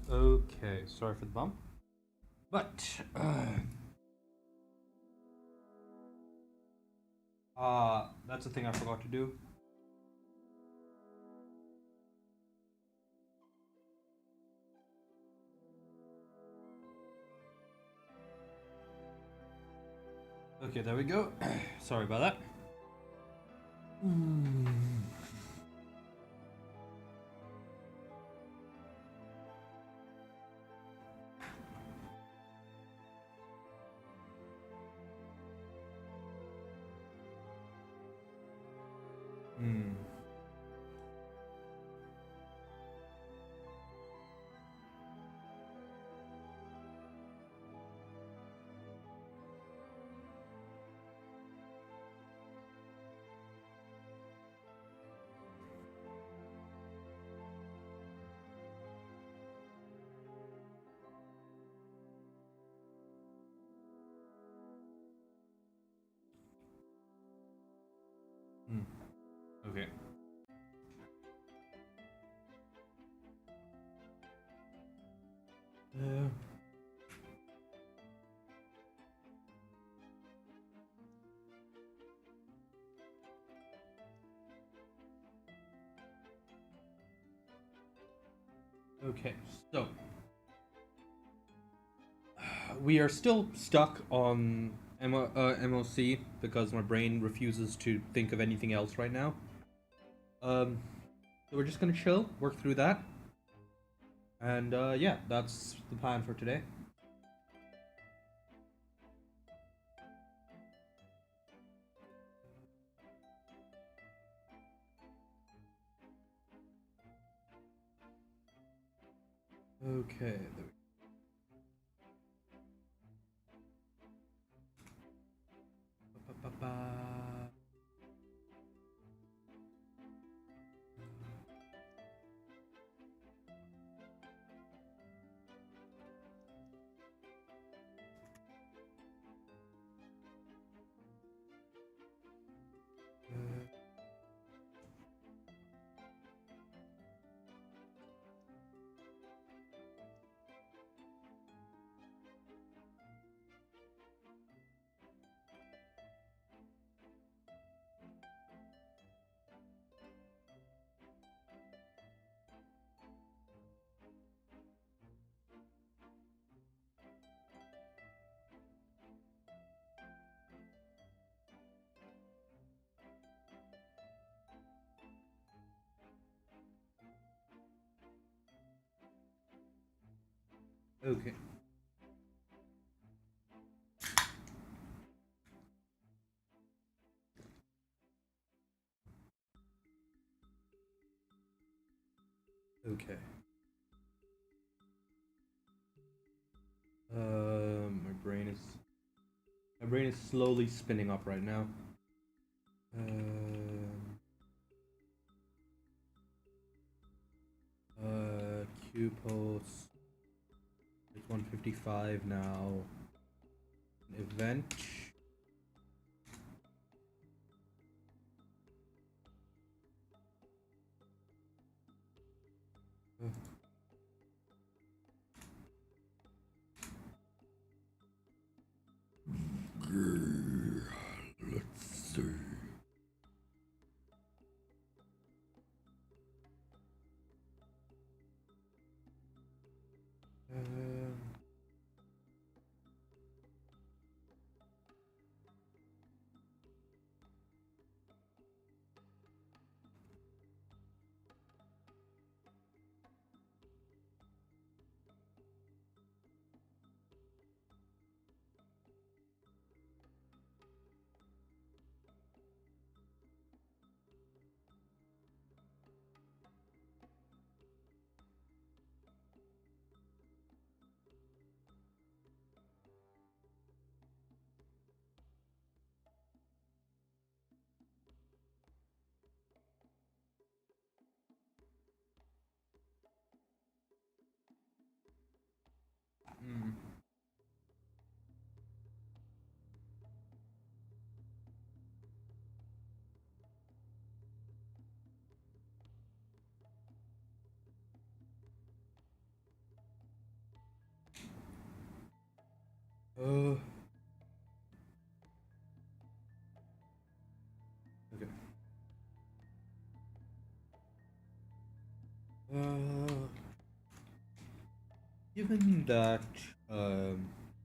Okay, sorry for the bump. But that's the thing I forgot to do. Okay, there we go. Sorry about that. Hmm. Hmm. Okay. Uh, okay, so we are still stuck on MOC because my brain refuses to think of anything else right now. Um, so we're just gonna chill, work through that, and yeah, that's the plan for today. Okay. Okay. Okay. My brain is slowly spinning up right now. Q post. It's 155 now. An event. Let's see. Um, Okay. Uh, Given that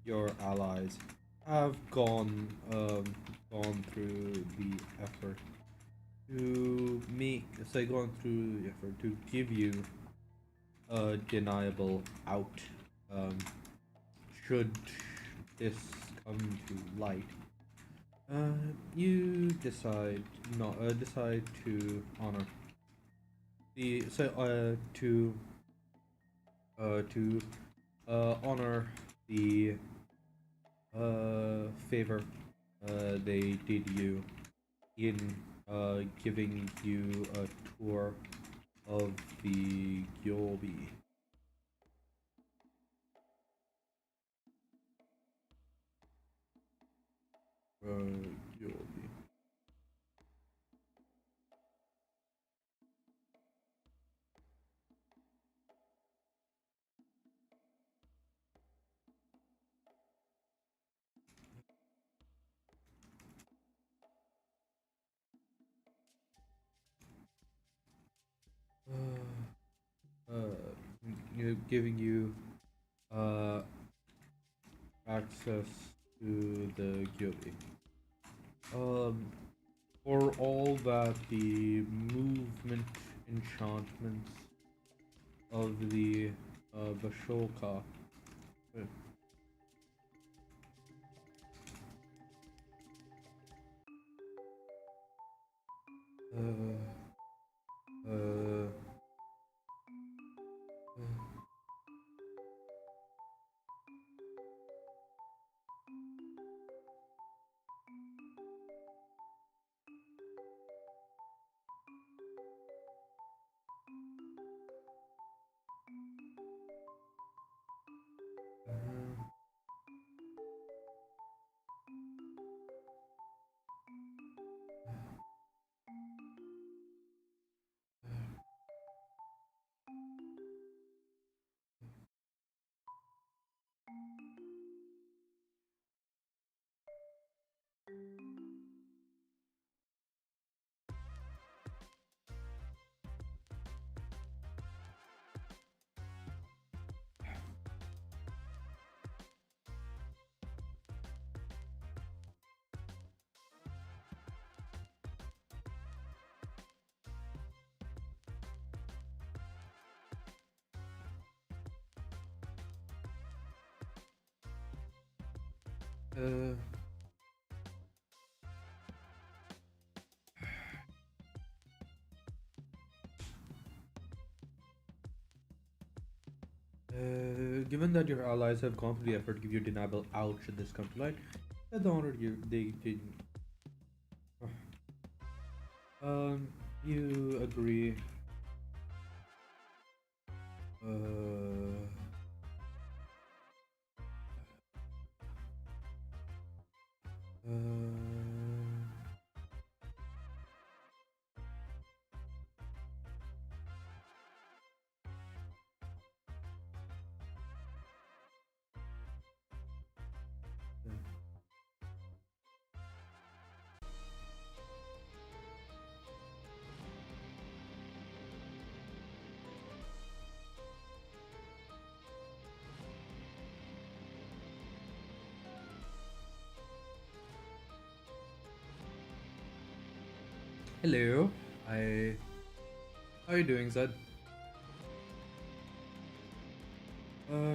your allies have gone through the effort to make, say, gone through the effort to give you a deniable out, um, should this come to light, you decide to honor the so to honor the favor they did you in giving you a tour of the Gyobi. Gyobi. Giving you uh, access to the Gyobi. For all that the movement enchantments of the Bashoka. Uh, uh, uh, uh, Given that your allies have gone through the effort to give you deniable out should this come to light, that's the honor they did. Um, you agree. Uh, Hello. I. How are you doing, Zed?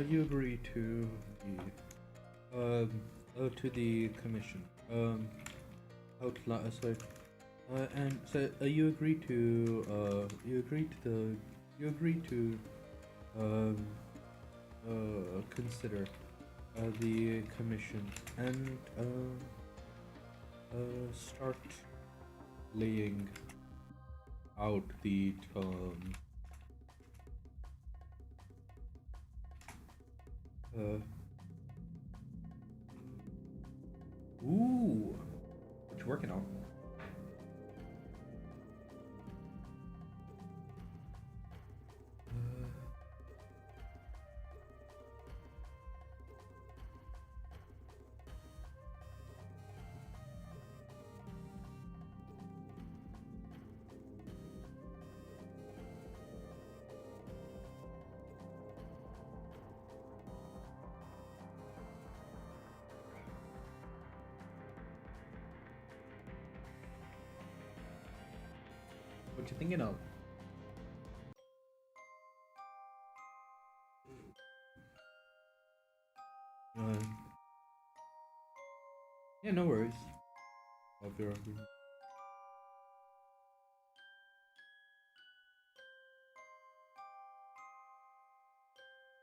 You agree to the commission. Sorry. And so you agree to um consider the commission and start laying out the ooh, what you working on? What you thinking of? Yeah, no worries. Hope you're happy.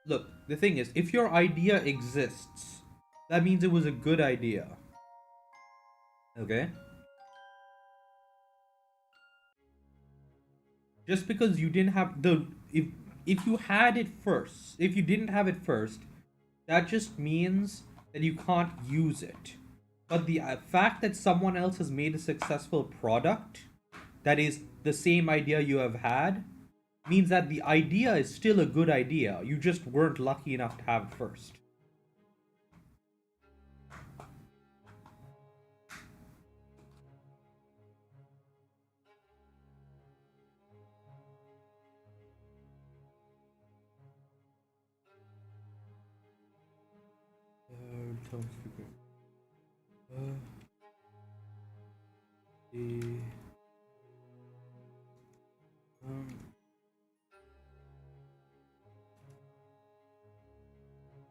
Look, the thing is, if your idea exists, that means it was a good idea. Okay? Just because you didn't have the if you had it first, if you didn't have it first, that just means that you can't use it. But the fact that someone else has made a successful product that is the same idea you have had means that the idea is still a good idea. You just weren't lucky enough to have it first.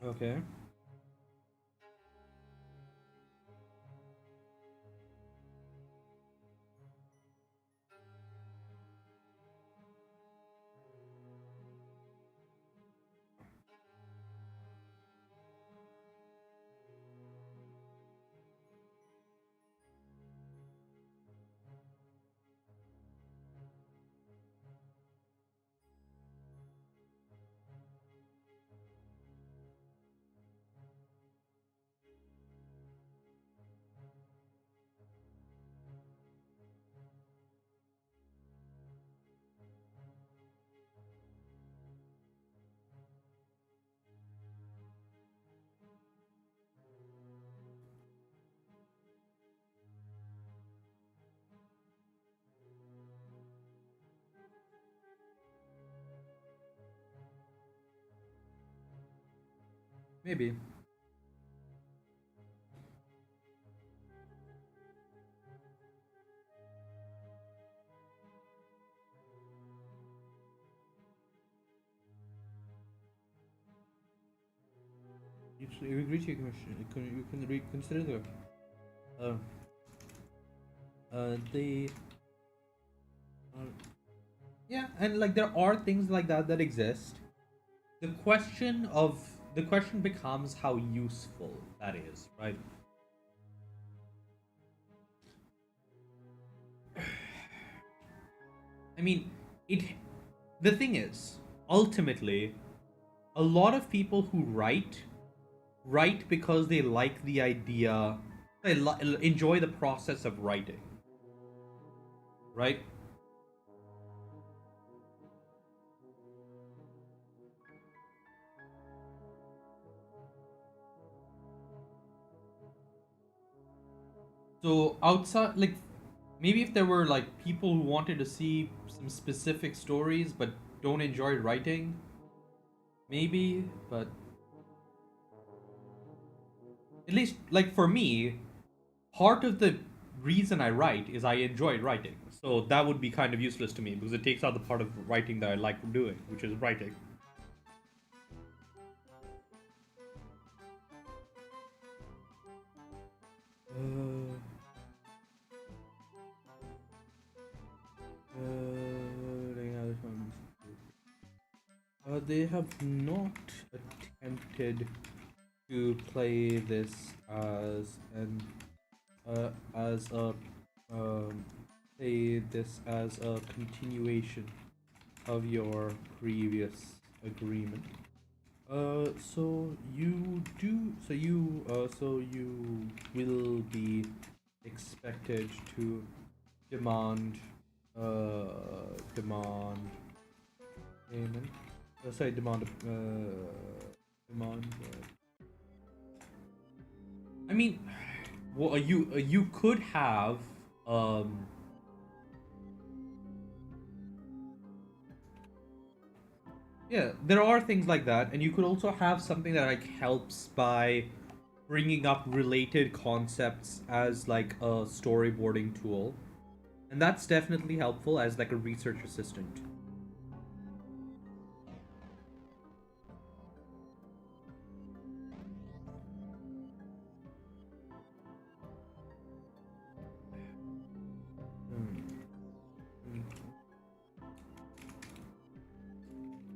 Okay. Maybe. You agree to your commission. You can reconsider the yeah, and like there are things like that that exist. The question becomes how useful that is, right? I mean, it. The thing is, ultimately, a lot of people who write because they like the idea, they enjoy the process of writing, right? So outside, like, maybe if there were like people who wanted to see some specific stories but don't enjoy writing, maybe, but at least like for me, part of the reason I write is I enjoy writing. So that would be kind of useless to me because it takes out the part of writing that I like doing, which is writing. Uh, they have not attempted to play this as a play this as a continuation of your previous agreement. So you will be expected to demand, demand payment. Sorry, demand. I mean, well, you could have, yeah, there are things like that, and you could also have something that like helps by bringing up related concepts as like a storyboarding tool. And that's definitely helpful as like a research assistant.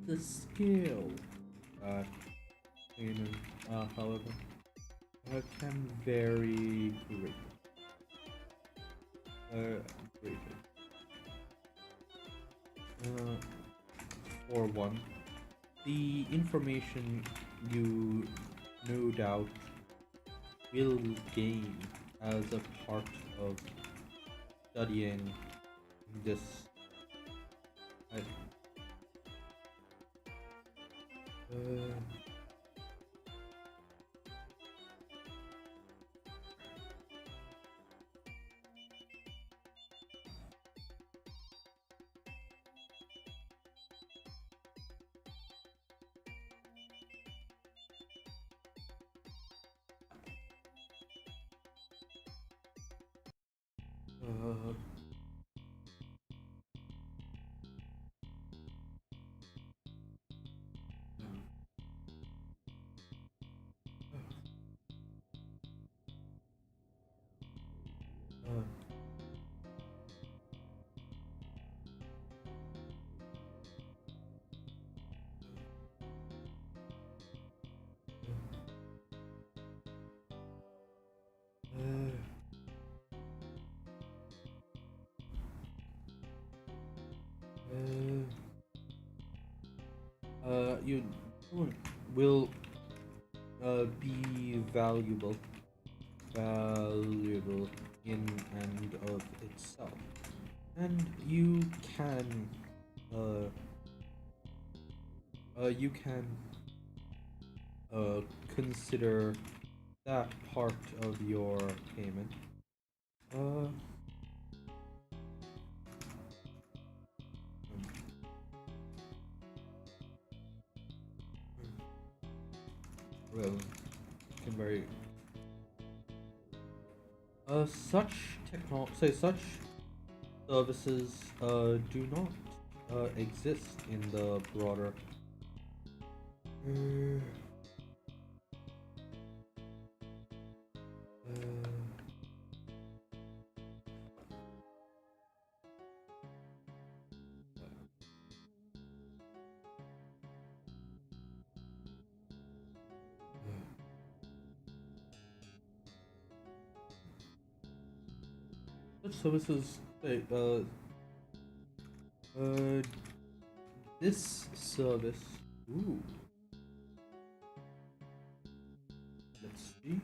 The skill payment, however, can vary greatly. For one, the information you no doubt will gain as a part of studying this. I, uh, uh, uh, uh, you will be valuable in and of itself, and uh, you can consider that part of your payment. Uh, well, can vary. Such services do not exist in the broader. Uh, such services. Uh, this service. Ooh. Let's see.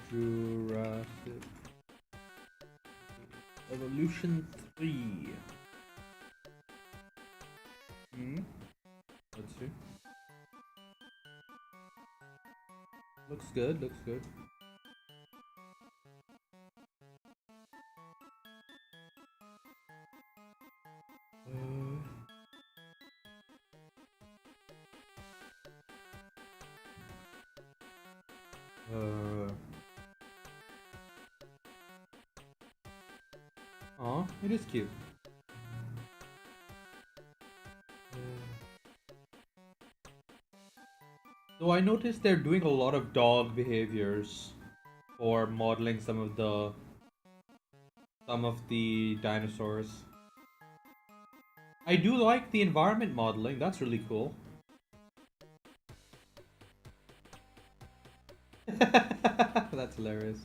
Jurassic Evolution 3. Let's see. Looks good, looks good. Aw, it is cute. Though I noticed they're doing a lot of dog behaviors for modeling some of the dinosaurs. I do like the environment modeling. That's really cool. That's hilarious.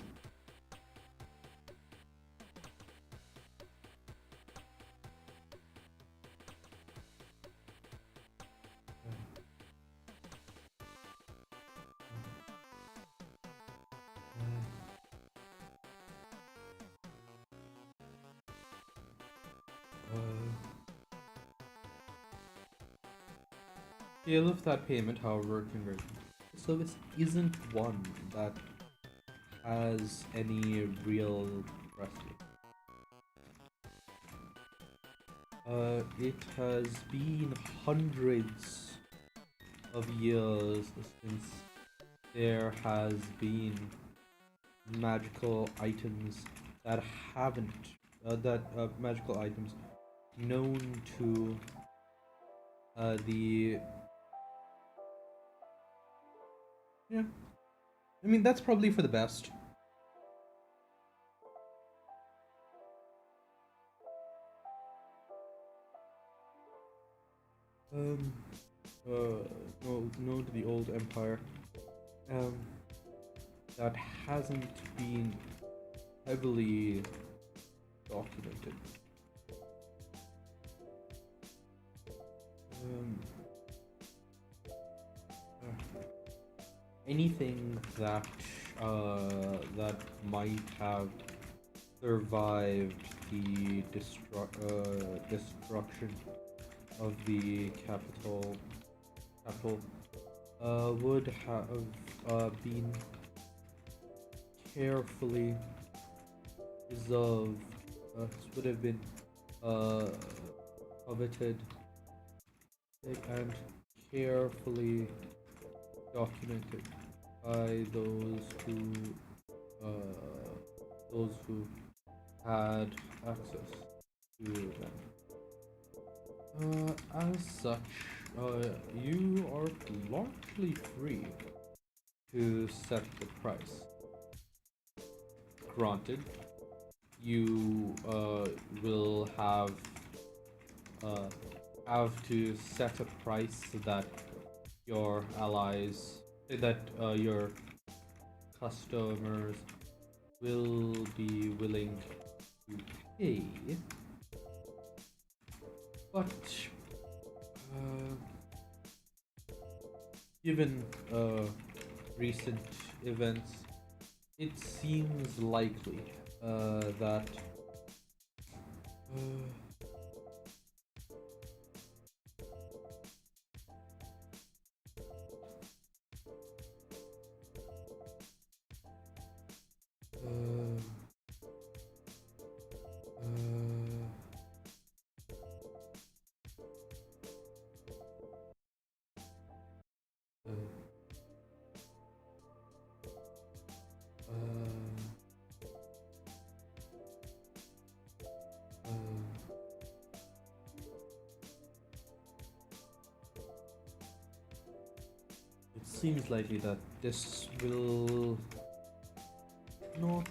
Scale of that payment, however, conversion. The service isn't one that has any real prestige. It has been hundreds of years since there has been magical items that haven't magical items known to the yeah. I mean, that's probably for the best. Um, no to the old empire. That hasn't been heavily documented. Anything that that might have survived the destruction of the capital would have been carefully preserved. This would have been coveted and carefully documented by those who had access to them. As such, you are largely free to set the price. Granted, you will have to set a price that your allies, that your customers will be willing to pay. But given recent events, it seems likely that it seems likely that this will not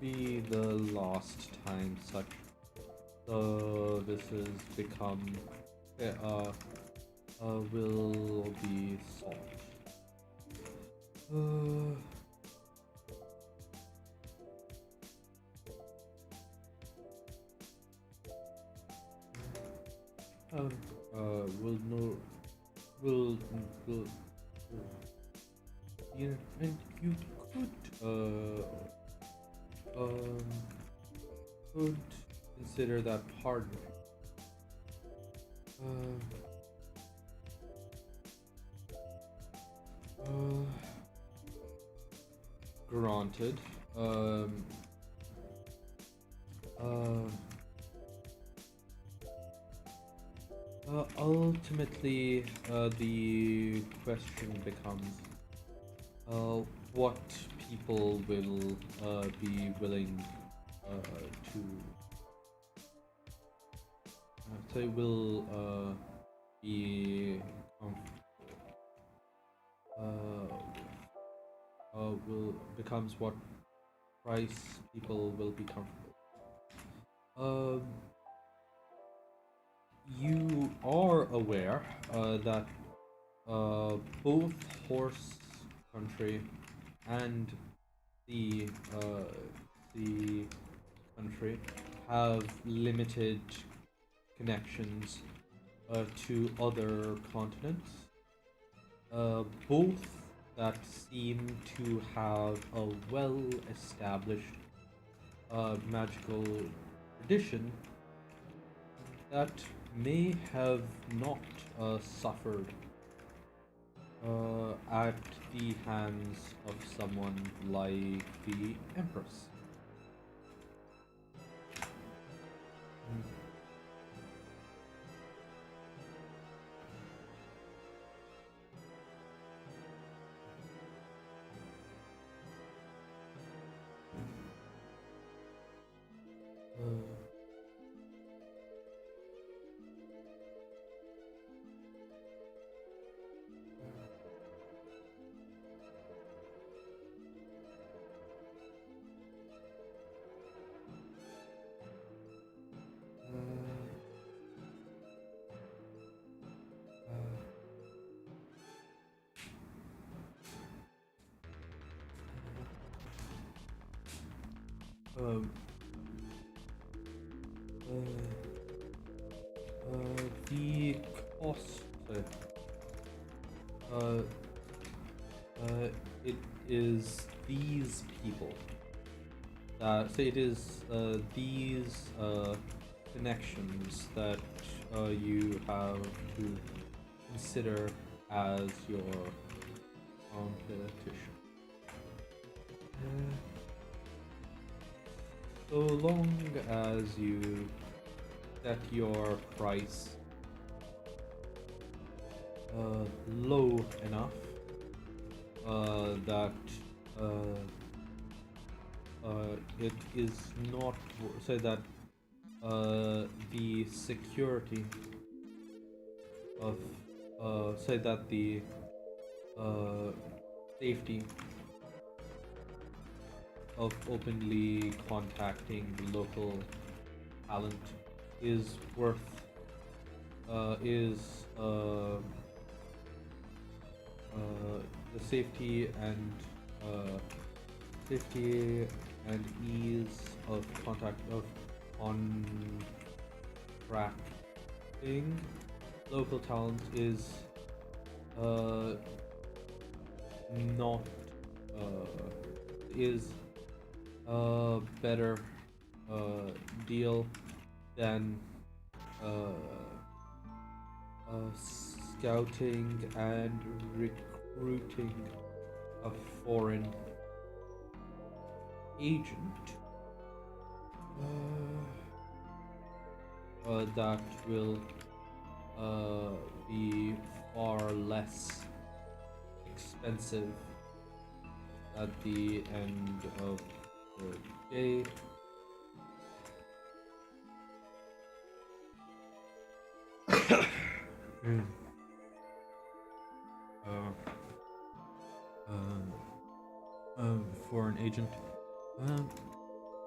be the last time such services will be sought. Will no will yeah, and you could consider that pardon. Granted. Ultimately, the question becomes what people will be willing to. They will be will becomes what price people will be comfortable. You are aware that both horse country and the country have limited connections to other continents. Both that seem to have a well-established magical tradition that may have not suffered at the hands of someone like the Empress. um, the cost. Uh, it is these people. So it is these connections that you have to consider as your competition. So long as you set your price low enough that it is not so that the security of so that the safety of openly contacting local talent is worth the safety and ease of contact of contracting local talent is not is a better deal than scouting and recruiting a foreign agent that will be far less expensive at the end of the day. For an agent,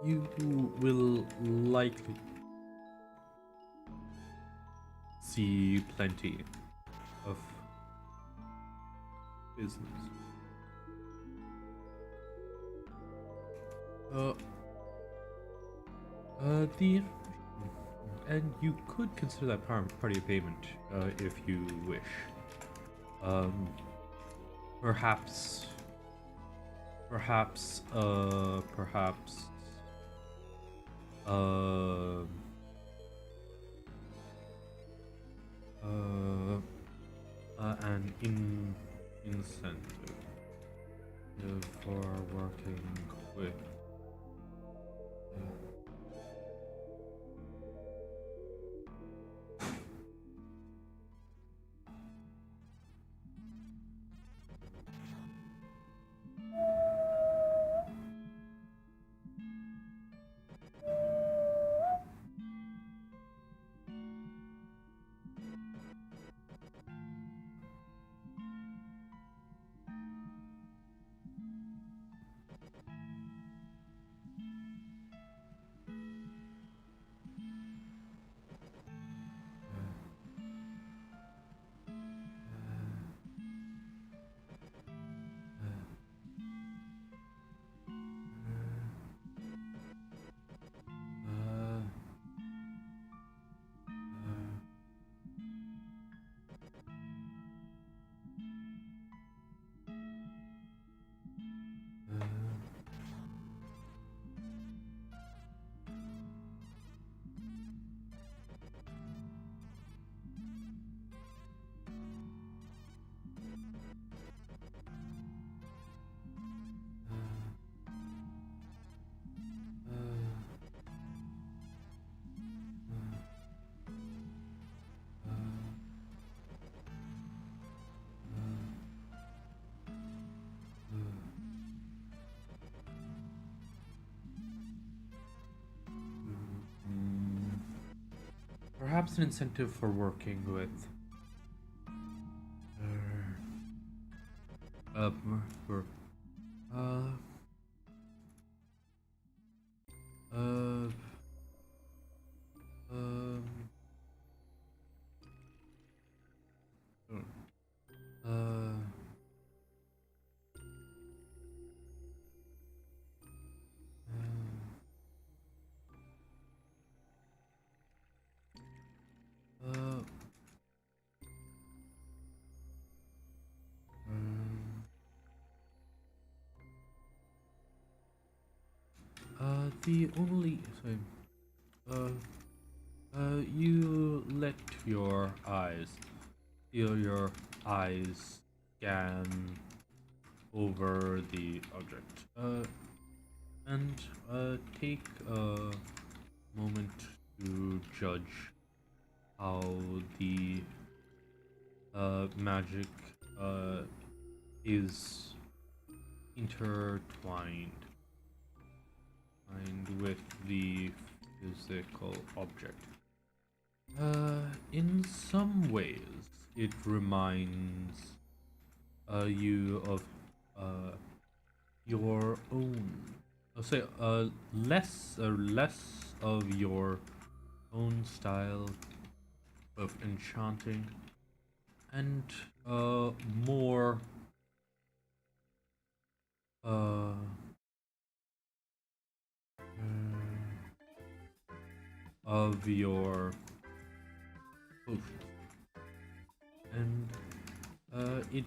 you will likely see plenty of business. And you could consider that part of payment if you wish. Perhaps, an incentive for working with. perhaps an incentive for working with uh, for, uh, um, uh, uh, the only sorry, you let your eyes scan over the object, and take a moment to judge how the magic is intertwined with the physical object. In some ways, it reminds you of your own. I'll say less of your own style of enchanting, and more of your potions, and it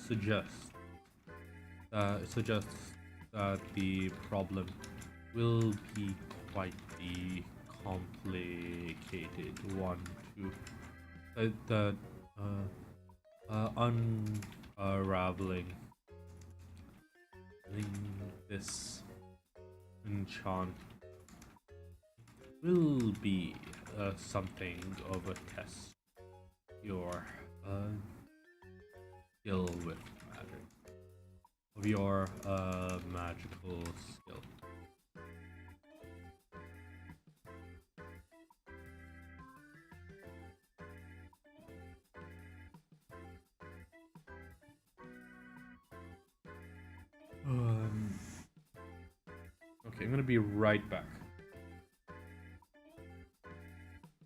suggests that the problem will be quite the complicated one to that unraveling this enchant will be something of a test. Your skill with magic, of your magical skill. Okay, I'm gonna be right back.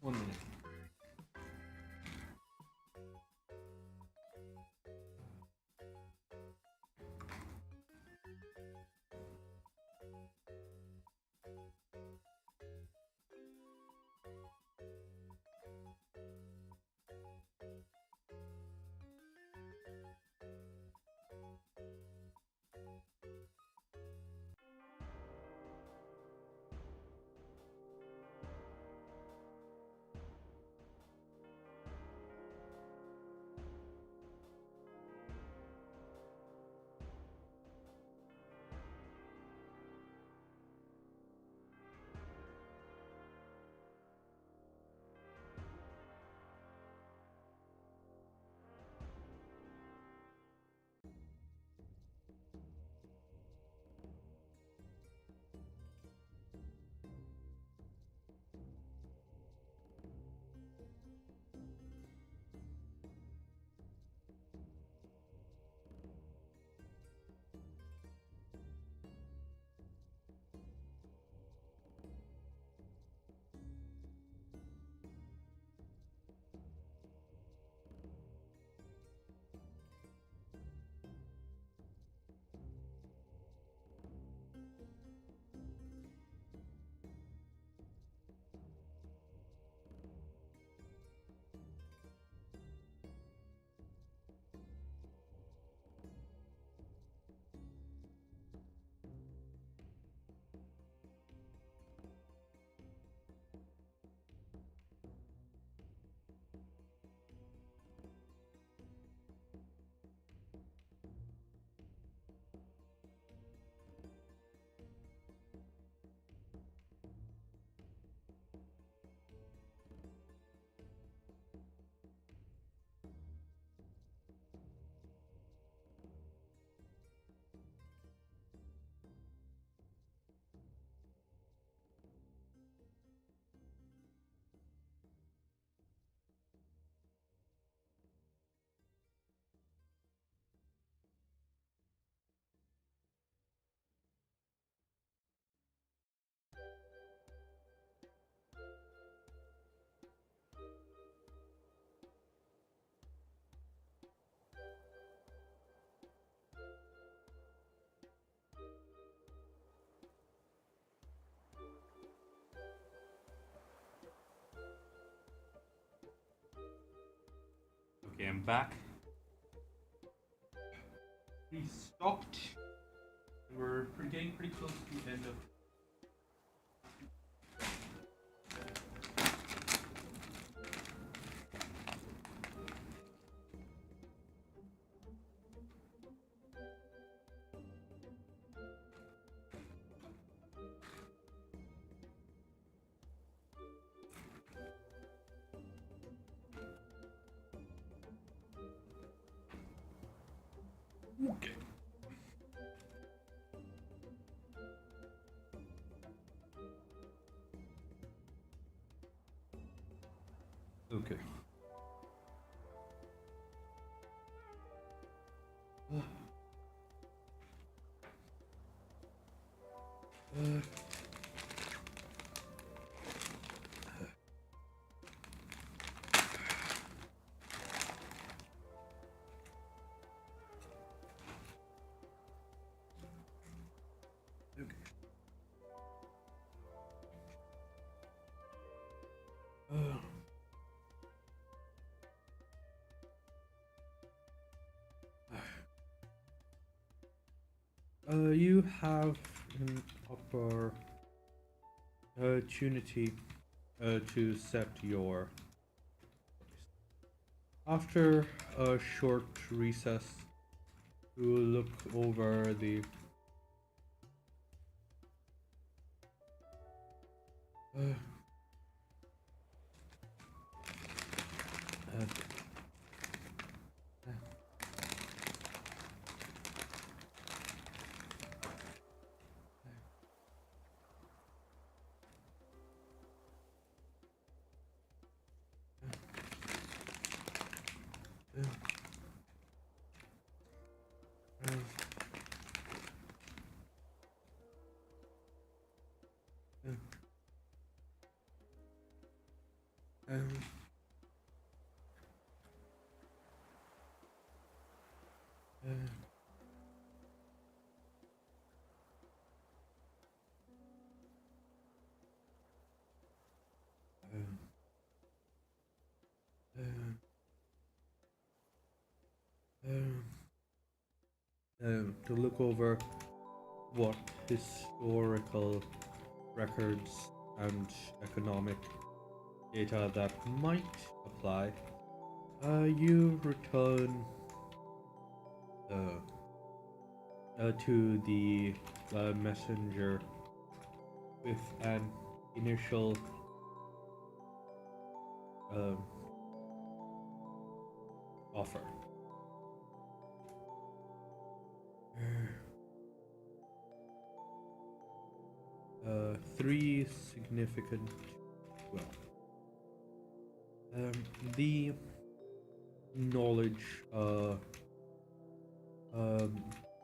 1 minute. back. Restocked. We're getting pretty close to the end of. Okay. Okay. You have an opportunity to set your. After a short recess, you will look over the. To look over what historical records and economic data that might apply. You return to the messenger with an initial offer. Three significant, the knowledge,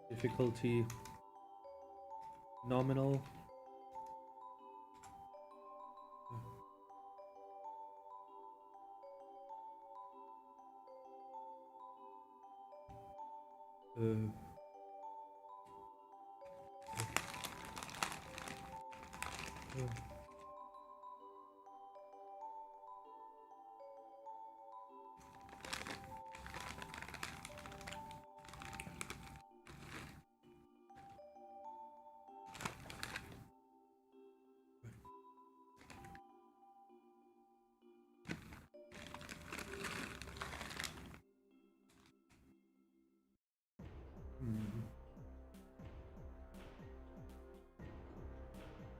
difficulty, nominal,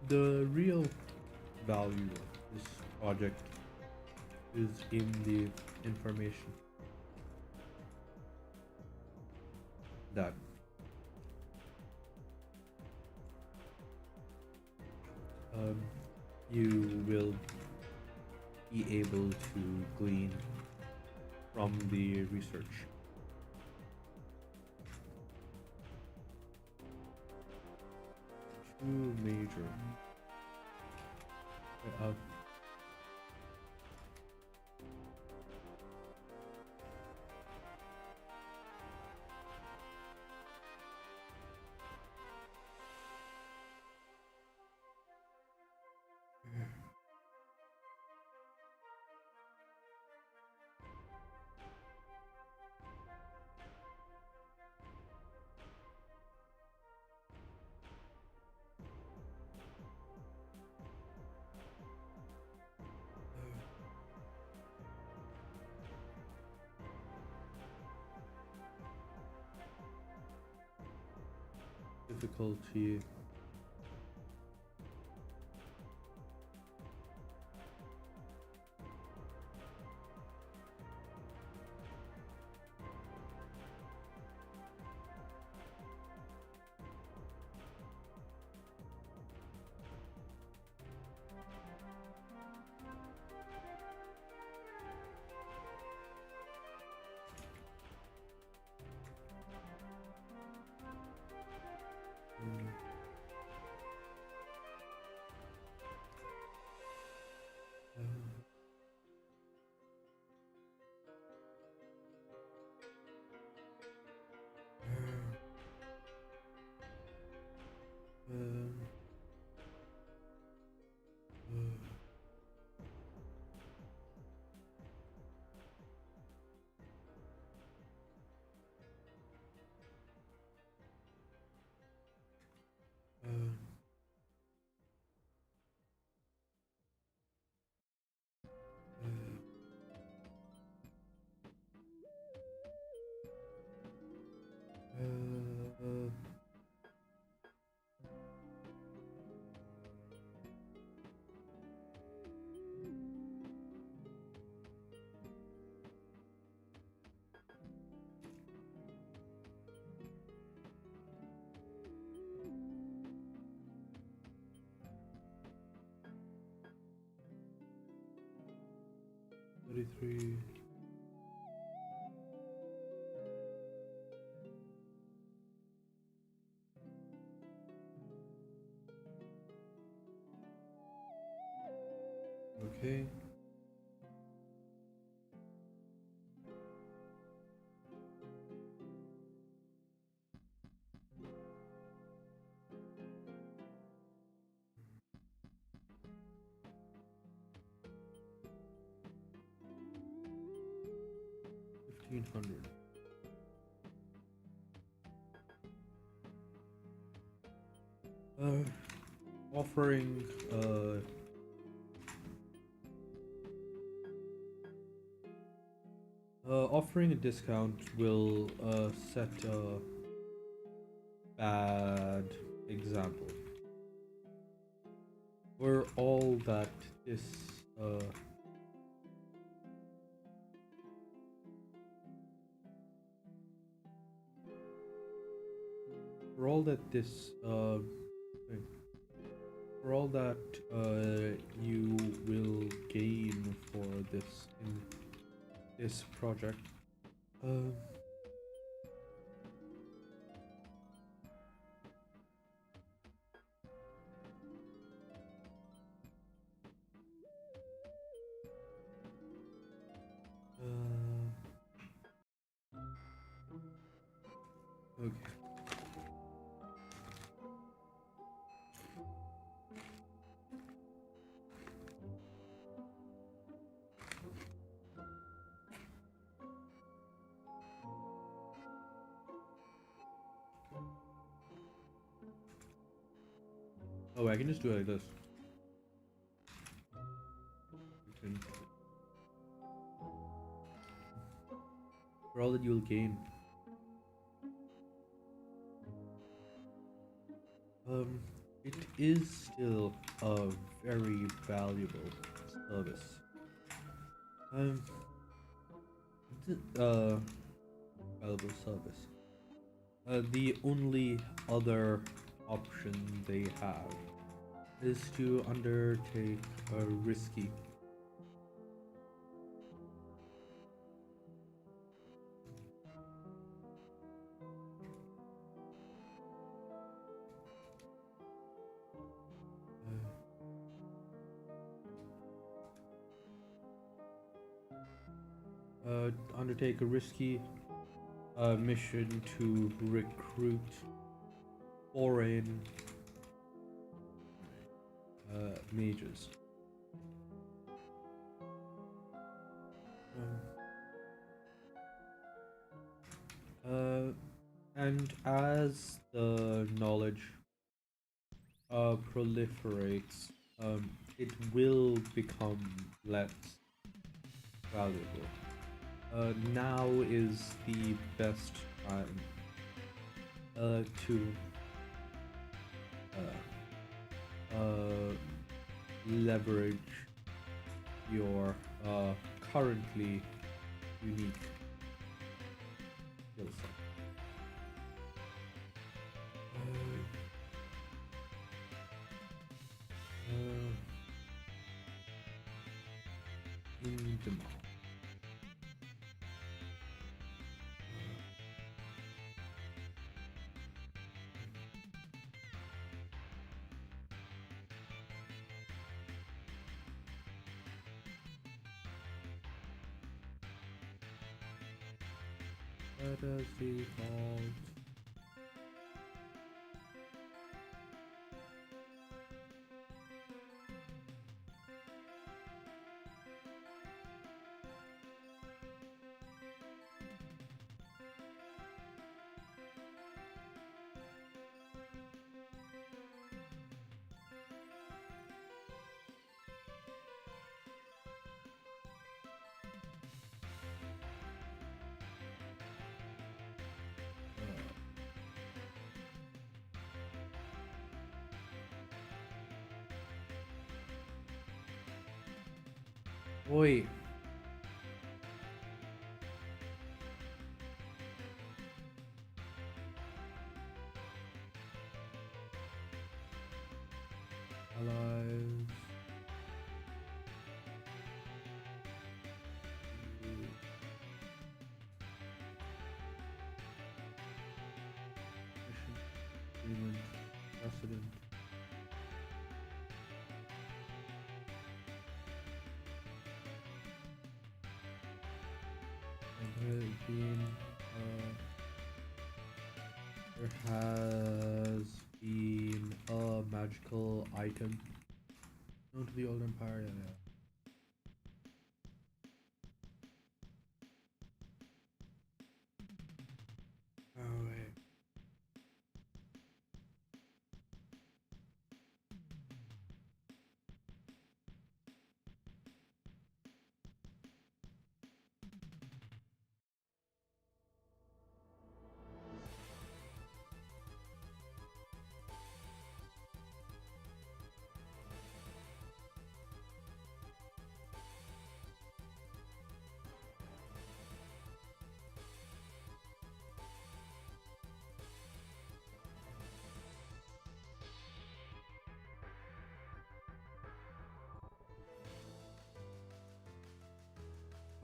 the real value of this project is in the information that you will be able to glean from the research. Two major. difficulty. $33. Okay. $1,500. Offering offering a discount will set a bad example. For all that this for all that this for all that you will gain for this in this project, okay. Oh, I can just do it like this. For all that you'll gain. It is still a very valuable service. Valuable service. The only other option they have is to undertake a risky mission to recruit foreign mages. And as the knowledge proliferates, it will become less valuable. Now is the best time to leverage your currently unique skill set. In the mall. Let us default. Oi. Allies. Mission. Agreement. Precedent. There has been a magical item known to the old empire. Yeah. Oh wait.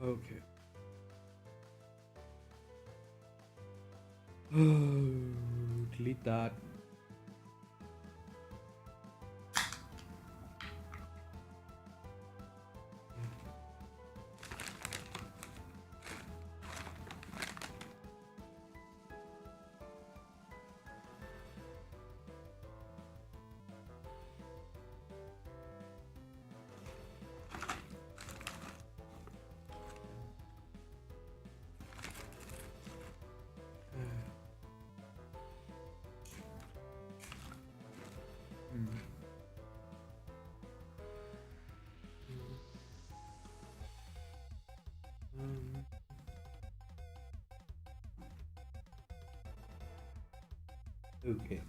Okay. Delete that. Okay.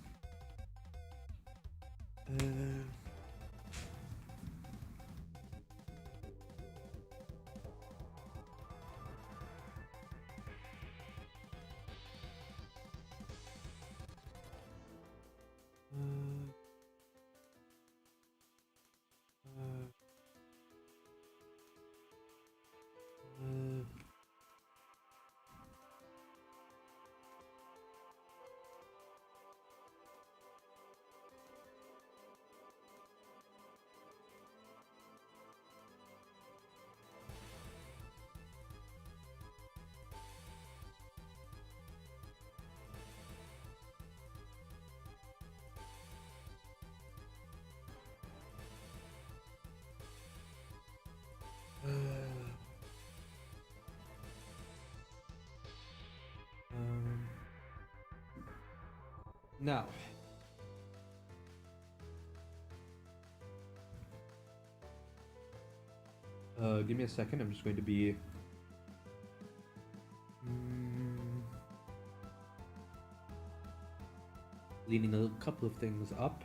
Now, give me a second. I'm just going to be cleaning a couple of things up.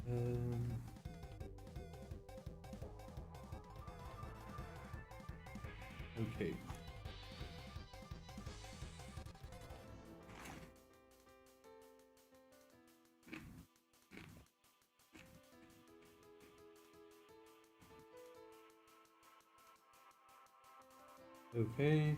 Okay. Okay.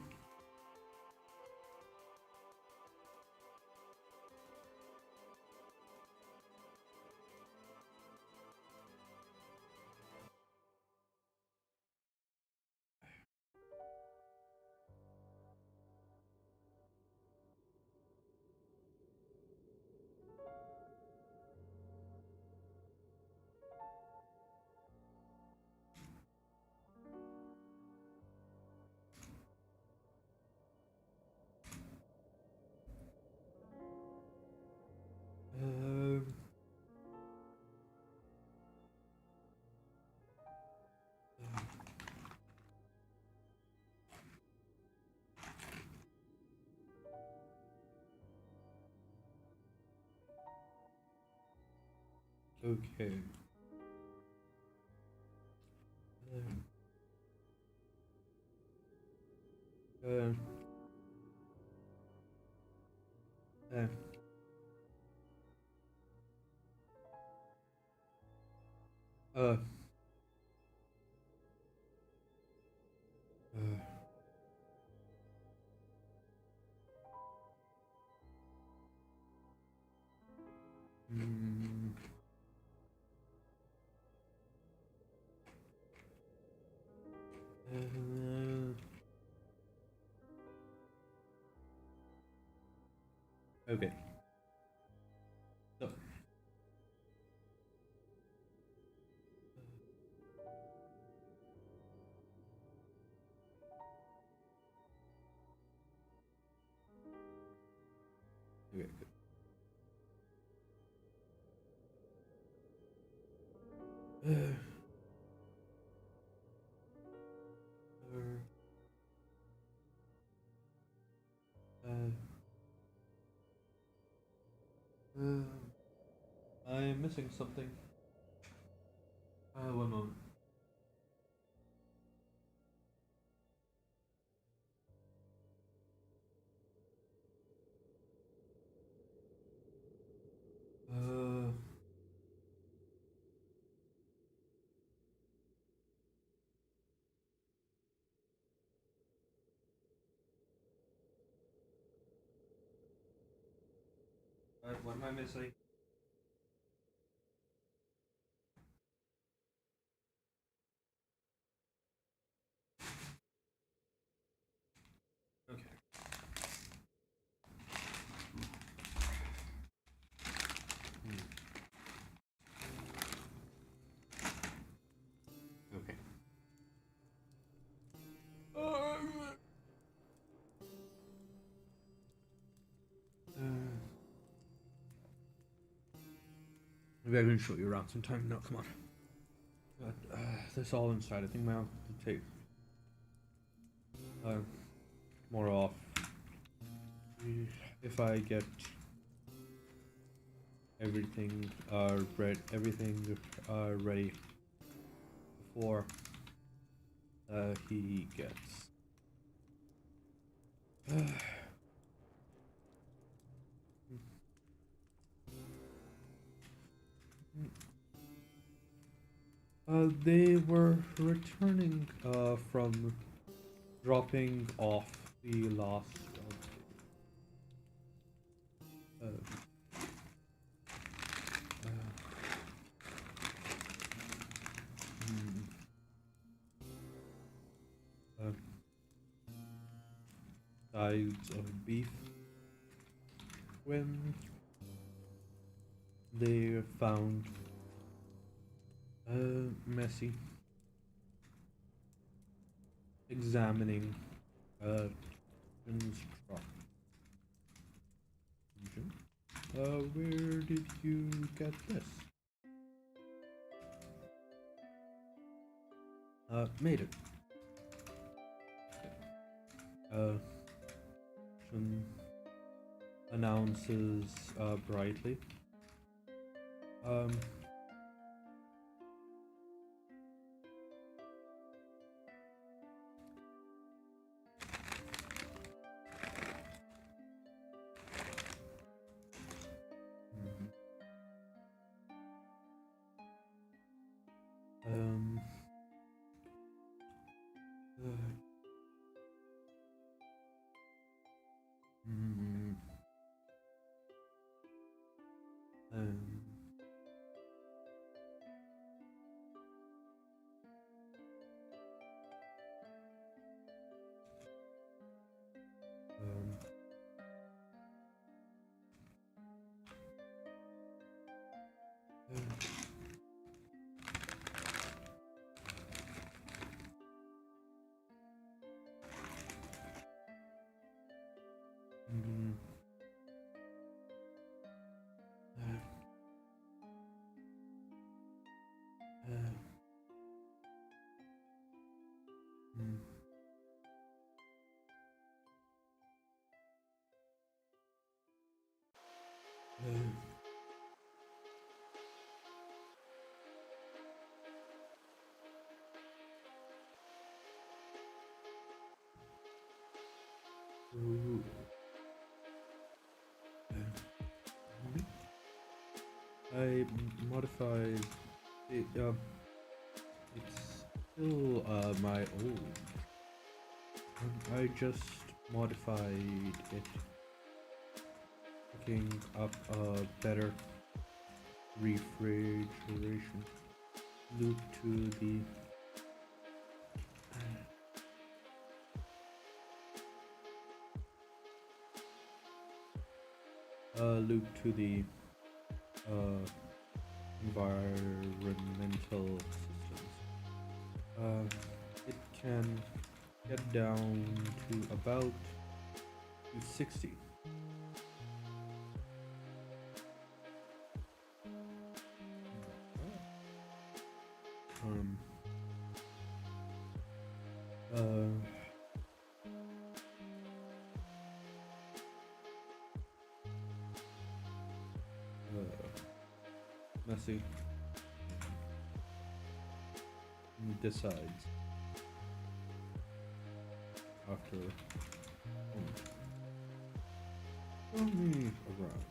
Okay. Uh, uh, uh, mm, okay. So, okay, good. Uh, I am missing something. One moment. Uh, what am I missing? Okay. Okay. Maybe I can show you around sometime. No, come on. But, this all inside. I think I'll take more off if I get everything ready before he gets. They were returning from dropping off the last uh, uh, sides of beef when they found Messi examining construction. Where did you get this? Made it. Shun announces brightly. Um. Mm, um. Ooh. I modified it. It's still my old. I just modified it, picking up a better refrigeration loop to the environmental systems. It can get down to about 260. Um. Messy. Decides after show me around.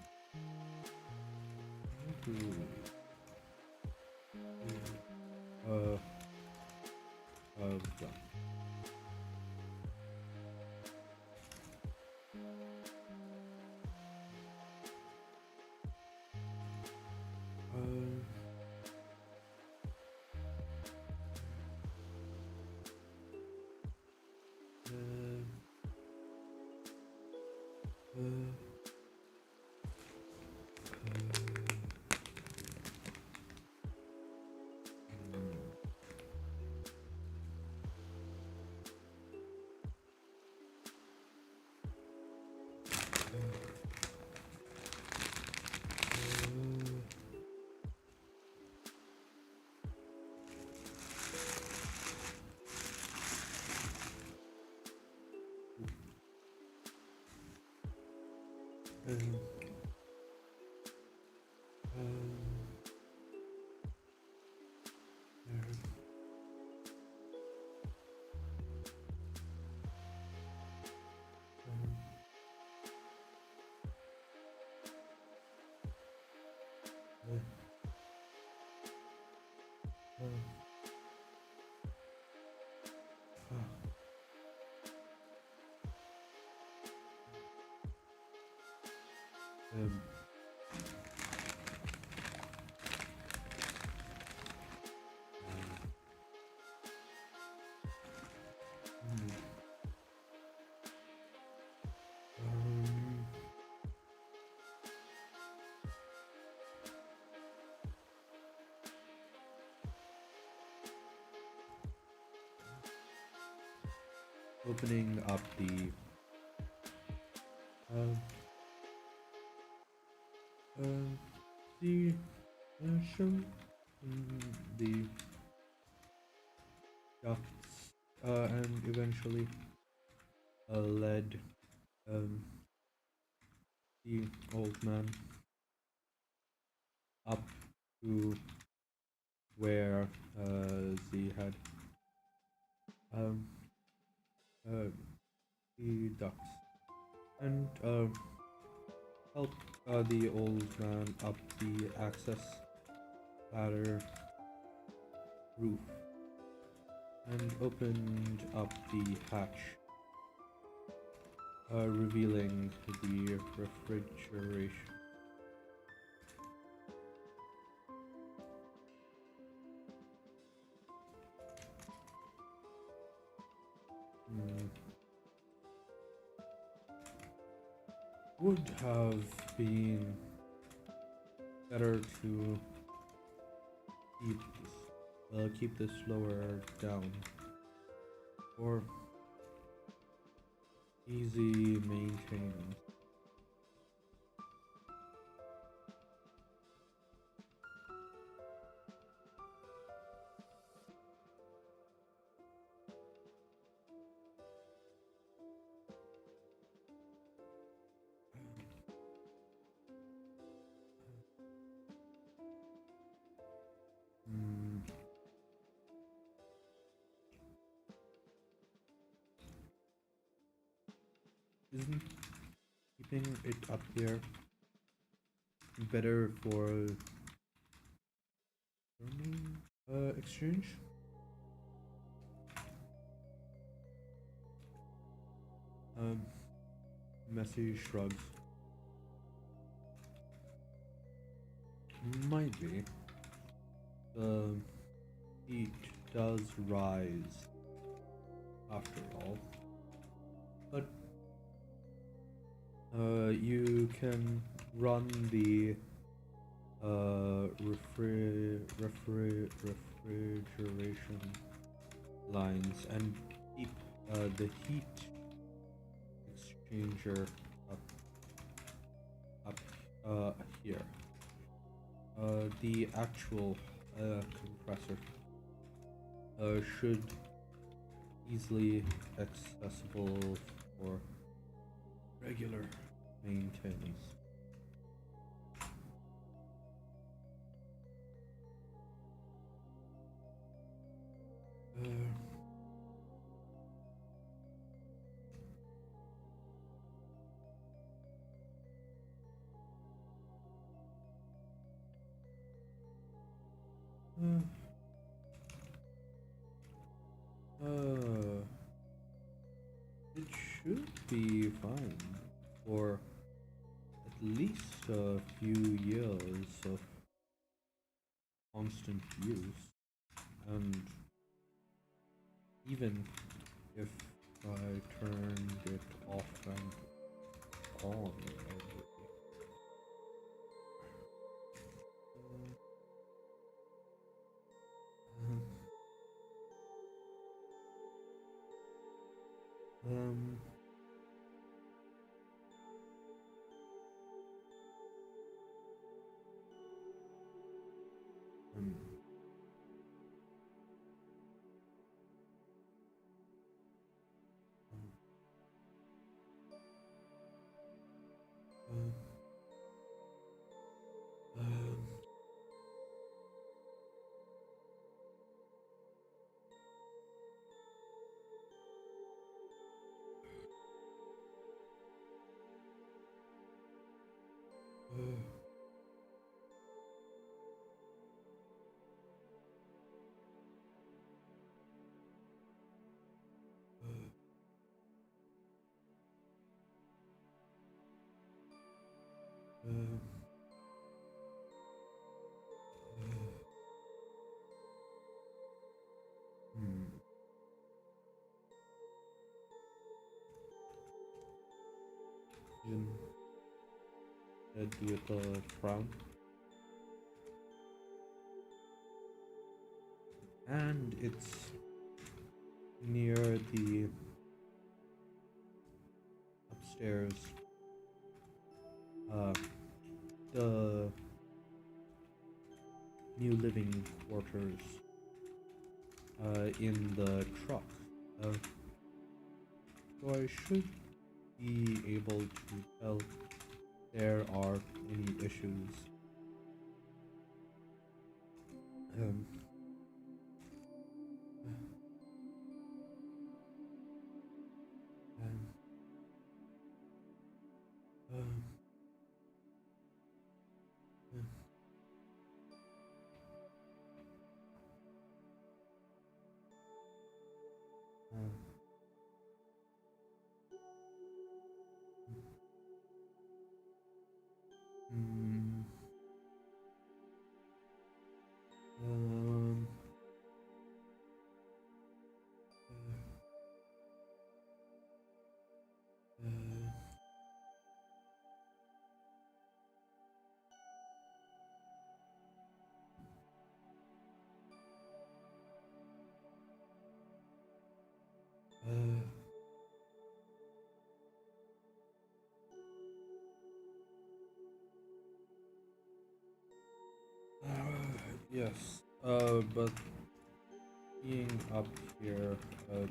Done. Opening up the show the ducts and eventually led the old man up to where they had the ducts and helped the old man up the access ladder roof and opened up the hatch, revealing the refrigeration. Would have been better to keep this lower down for easy maintenance. Isn't keeping it up here better for exchange? Messy shrugs. Might be. The heat does rise after all, but you can run the refrigeration lines and keep the heat exchanger up here. The actual compressor should easily accessible for regular maintenance. It should be fine for at least a few years of constant use, and even if I turned it off and on every Head with a frown. And it's near the upstairs, the new living quarters, in the truck. So I should be able to tell there are any issues. Yes, but being up here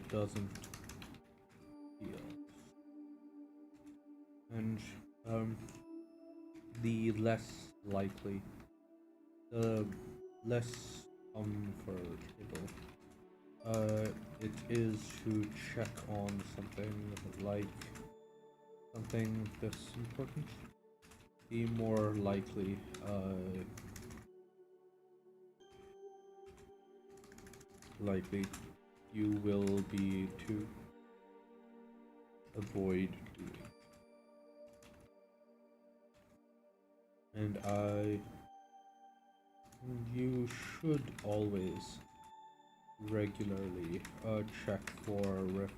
doesn't feel. And the less likely, the less comfortable it is to check on something like something this important, the more likely you will be to avoid doing. And you should always regularly check for refrigerant.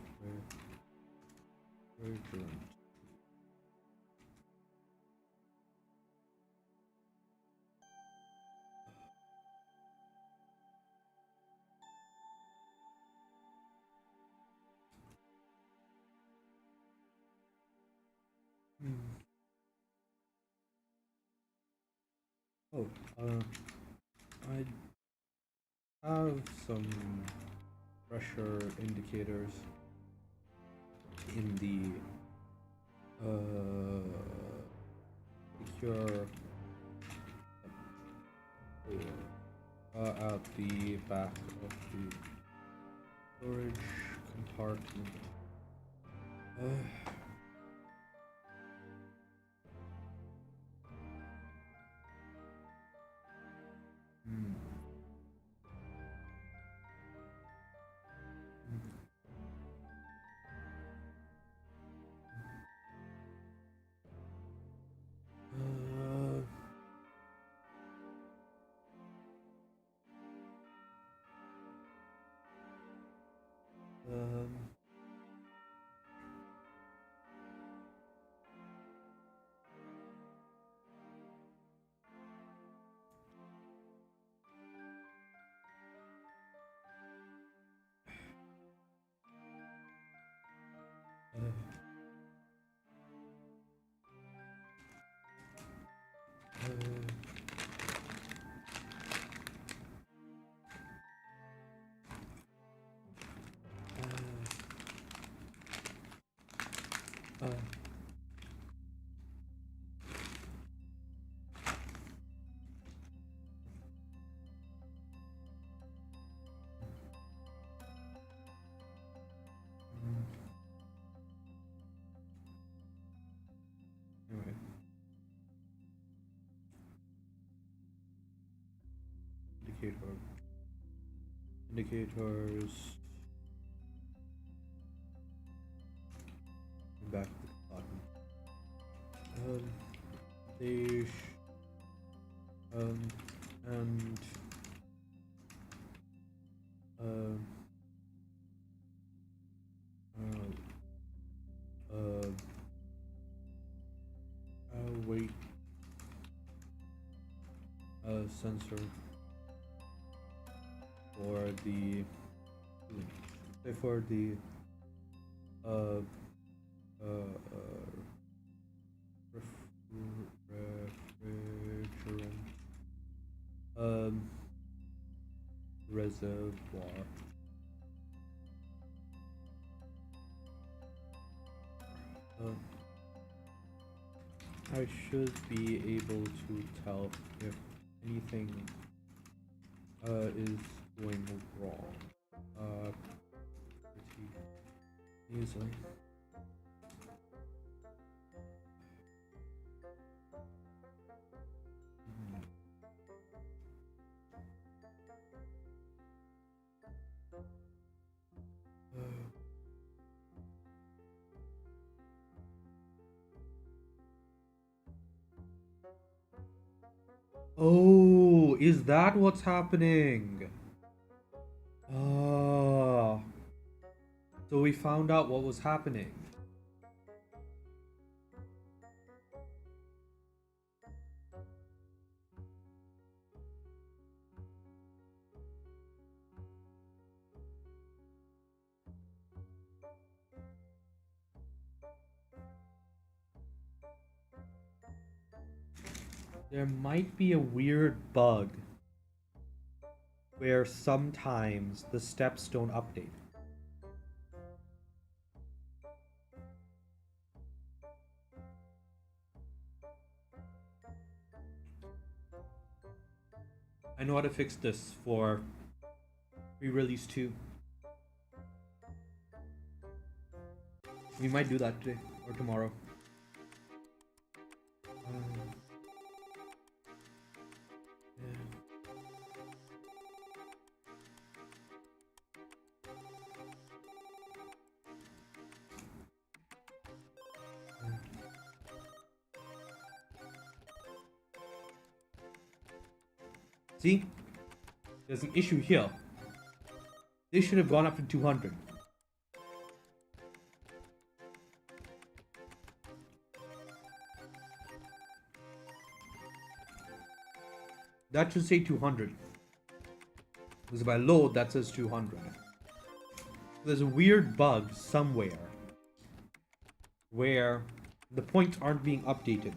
Oh, I have some pressure indicators in the secure at the back of the storage compartment. Um, anyway, indicators back to the bottom. They and weight sensor for the uh, uh, refrigerant reservoir. I should be able to tell if anything is going wrong pretty easily. Oh, is that what's happening? Ah, so we found out what was happening. There might be a weird bug where sometimes the steps don't update. I know how to fix this for re-release 2. We might do that today or tomorrow. See? There's an issue here. This should have gone up to 200. That should say 200. Because if I load, that says 200. There's a weird bug somewhere where the points aren't being updated.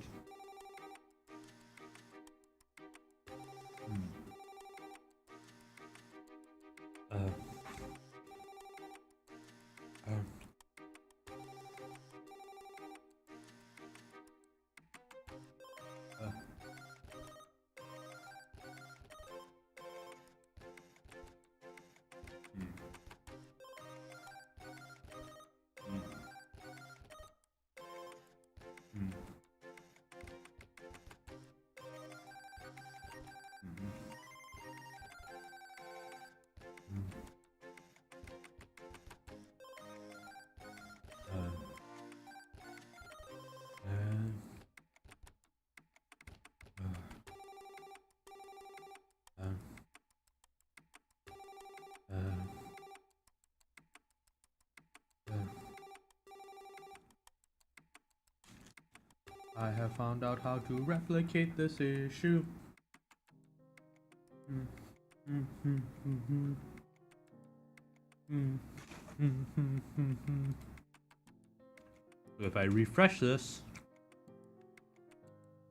I have found out how to replicate this issue. So if I refresh this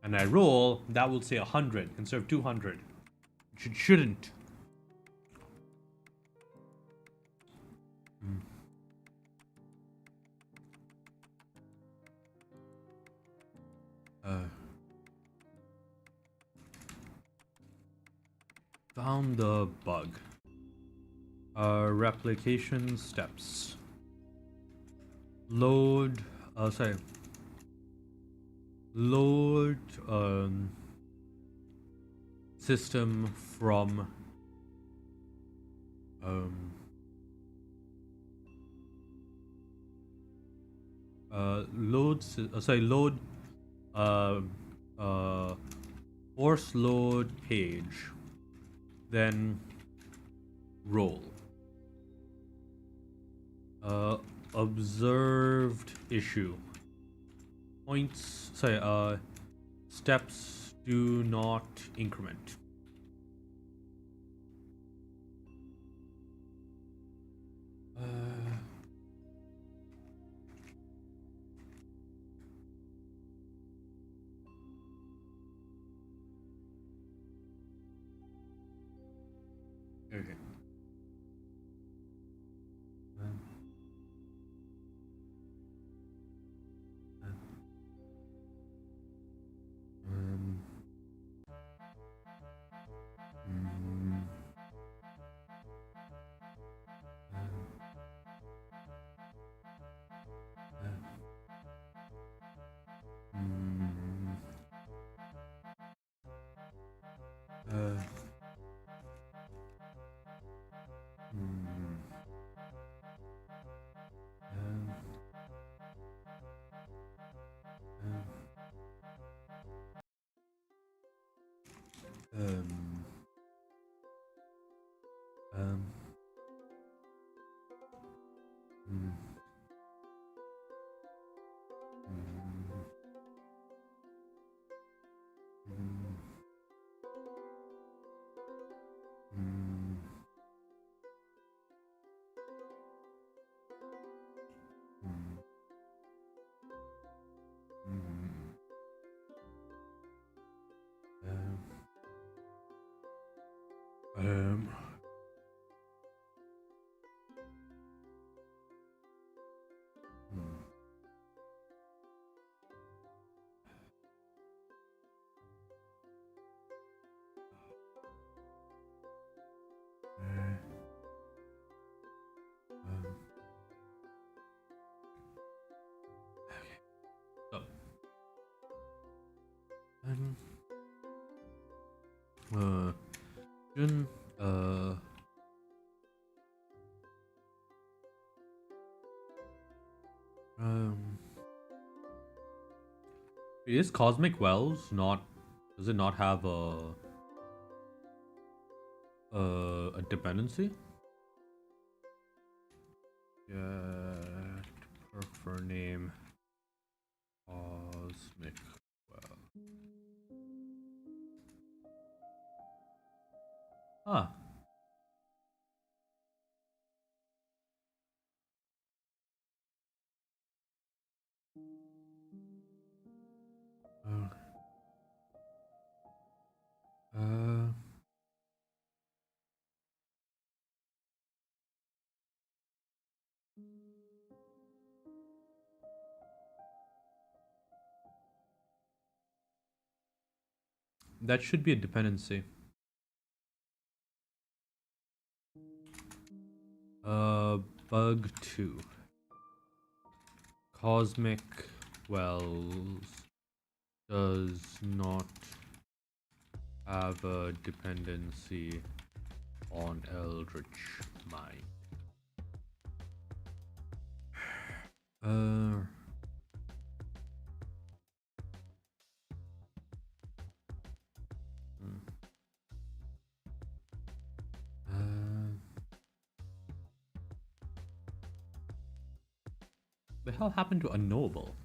and I roll, that will say 100 instead of 200, which it shouldn't. Found the bug. Replication steps. Load. Load system from load force load page, then roll. Observed issue. Points, steps do not increment. Okay. Okay. So. Um. Jun. Um. Is Cosmic Wells not? Does it not have a dependency? Yeah. Prefer name. Cosmic Well. Ah. Uh, uh, that should be a dependency. Bug 2. Cosmic Wells does not have a dependency on Eldritch Mind. Uh, the hell happened to unknowable?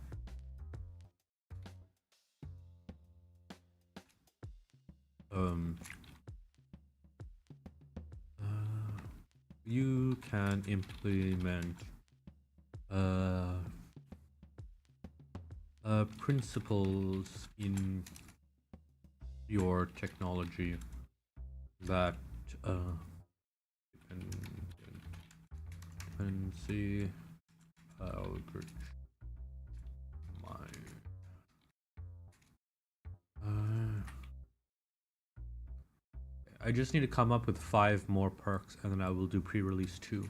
You can implement principles in your technology that dependency Eldritch Mind. I just need to come up with 5 more perks and then I will do pre-release 2.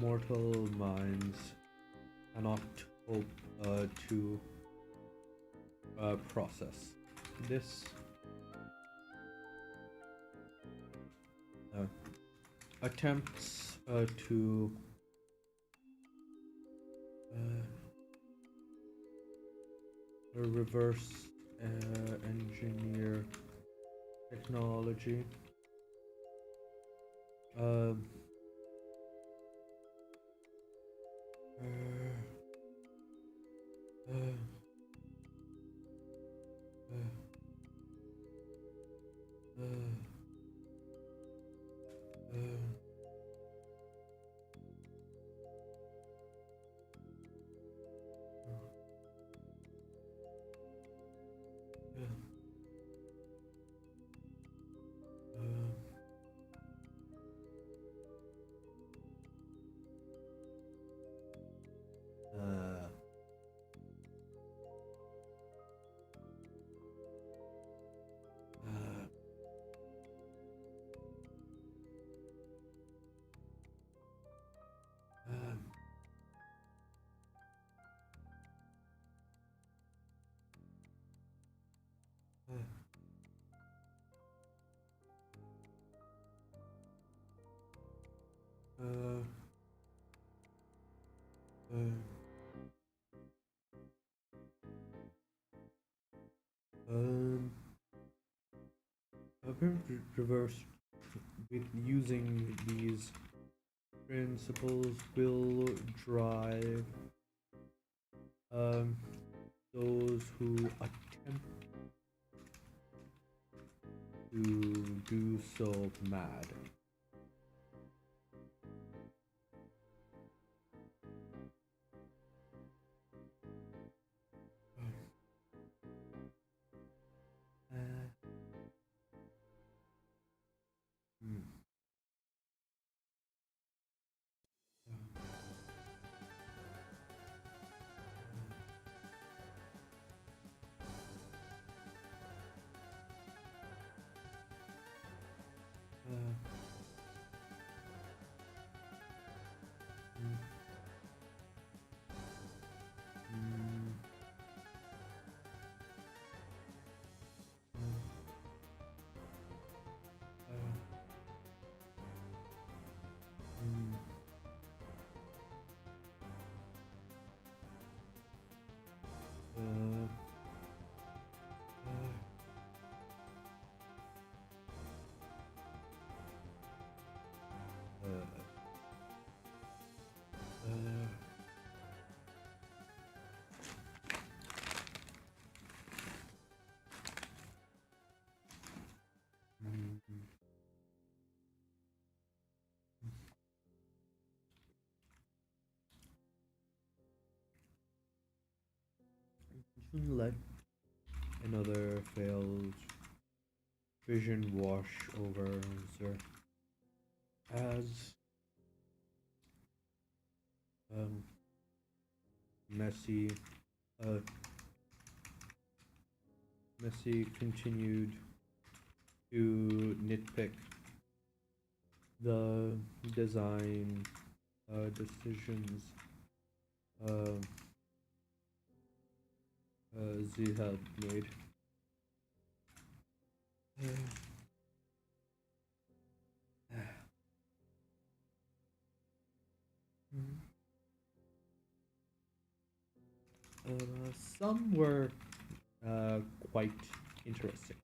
Mortal minds cannot hope to process this. Attempts to reverse engineer technology. I've been reversed with using these principles will drive those who attempt to do so mad. Let another failed vision wash over Zer as Messi continued to nitpick the design decisions Z had made. Some were quite interesting.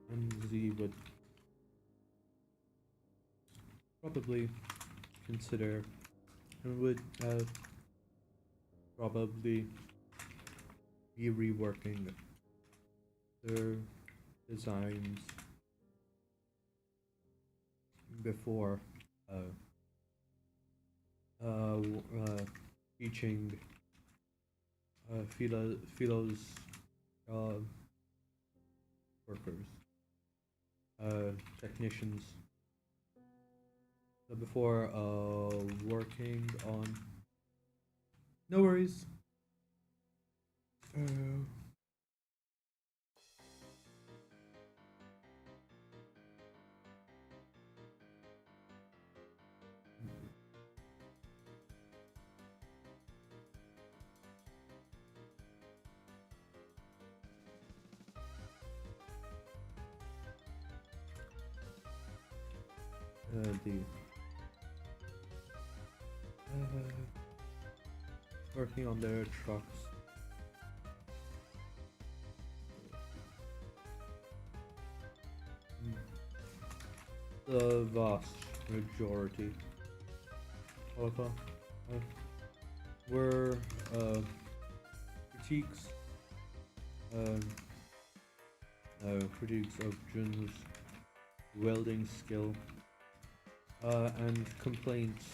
And Z would probably consider and would probably be reworking their designs before reaching Philo's workers, technicians. So before working on, no worries. the working on their trucks. The vast majority, however, were critiques critiques of Jun's welding skill and complaints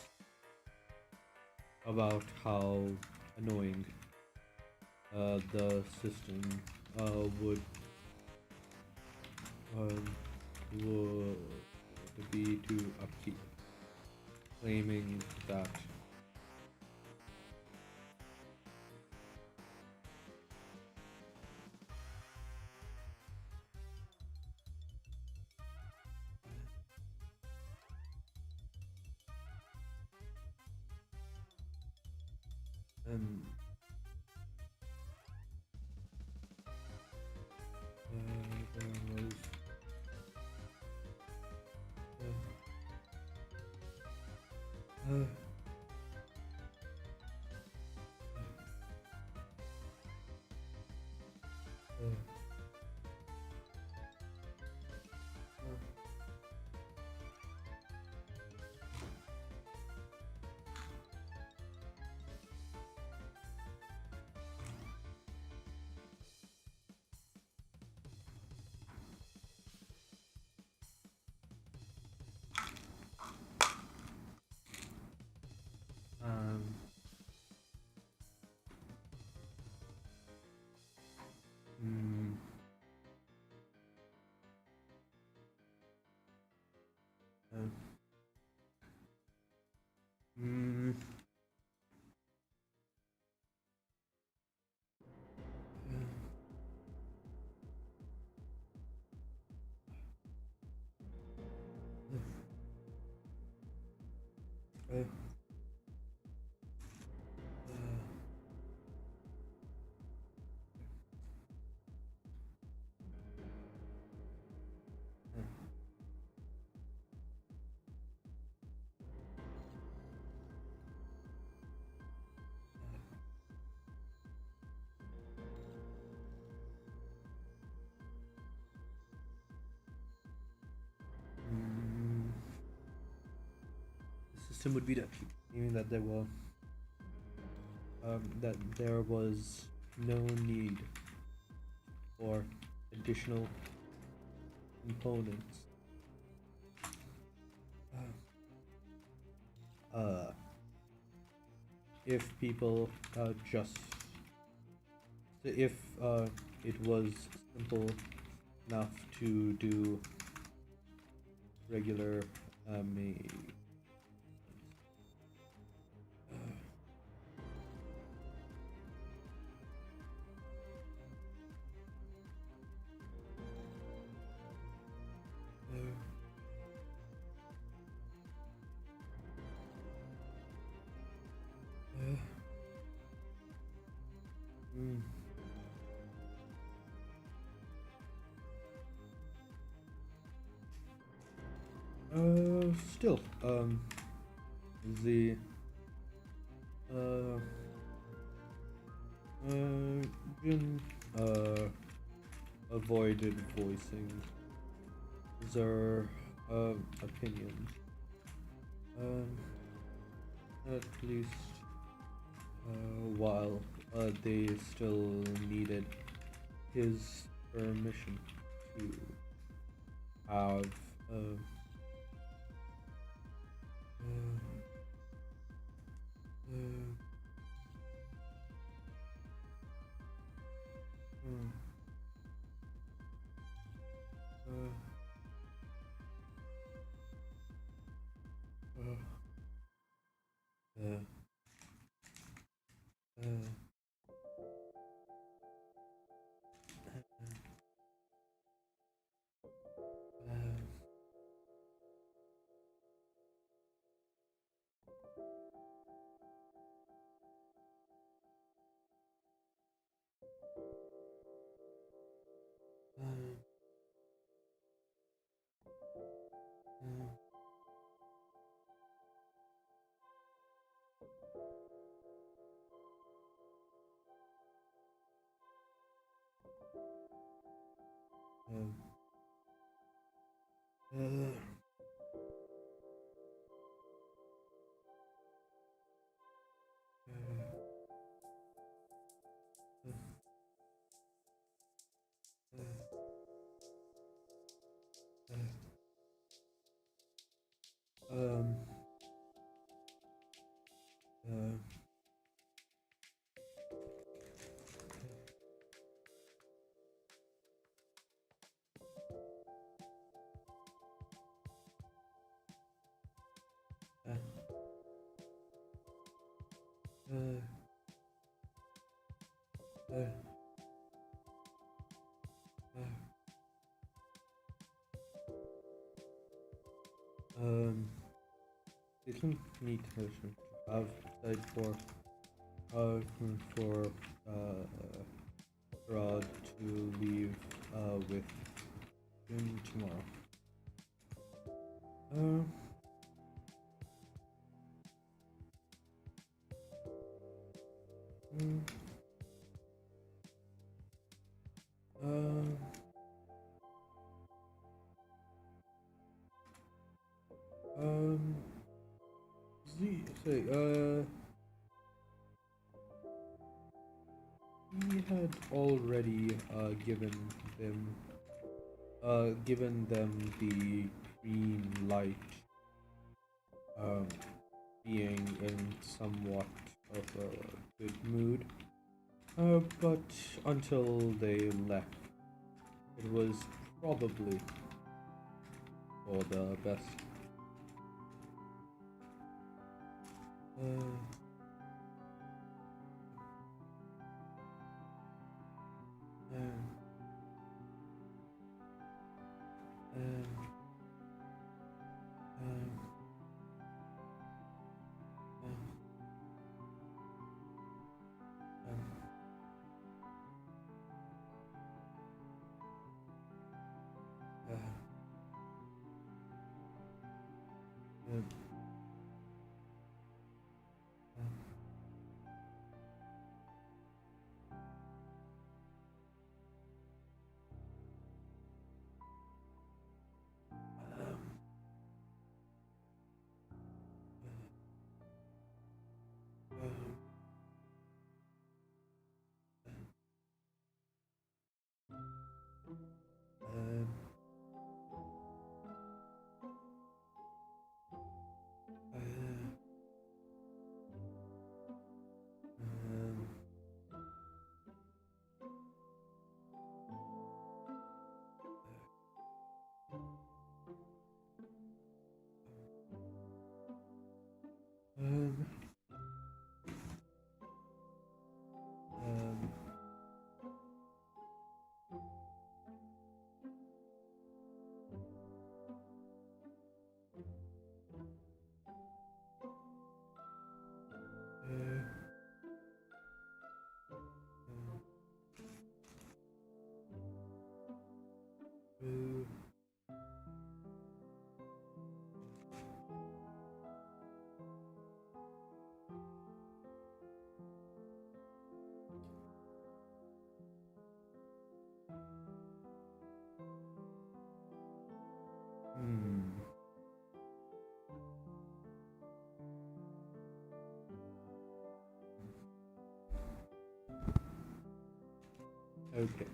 about how annoying the system would be to upkeep, claiming that there was the system would be that meaning that there was no need for additional components. If people if it was simple enough to do regular still, the Jin avoided voicing their opinions, at least while they still needed his permission to have Isn't need to have died for Rod to leave with him tomorrow. He had already given them the green light, being in somewhat of a good mood. But until they left, it was probably for the best. Okay.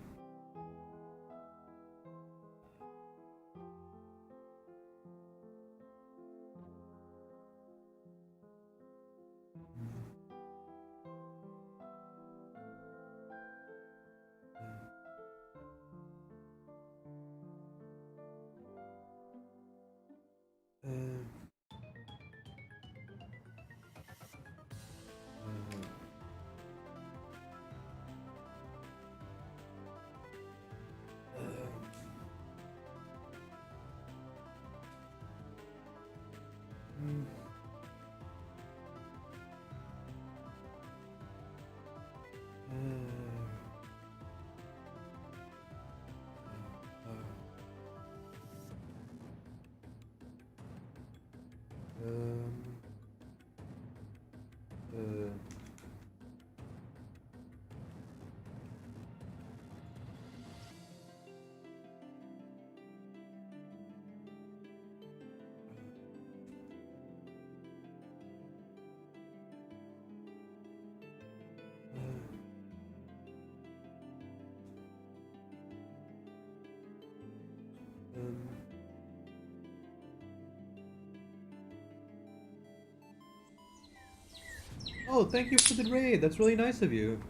Oh, thank you for the raid. That's really nice of you.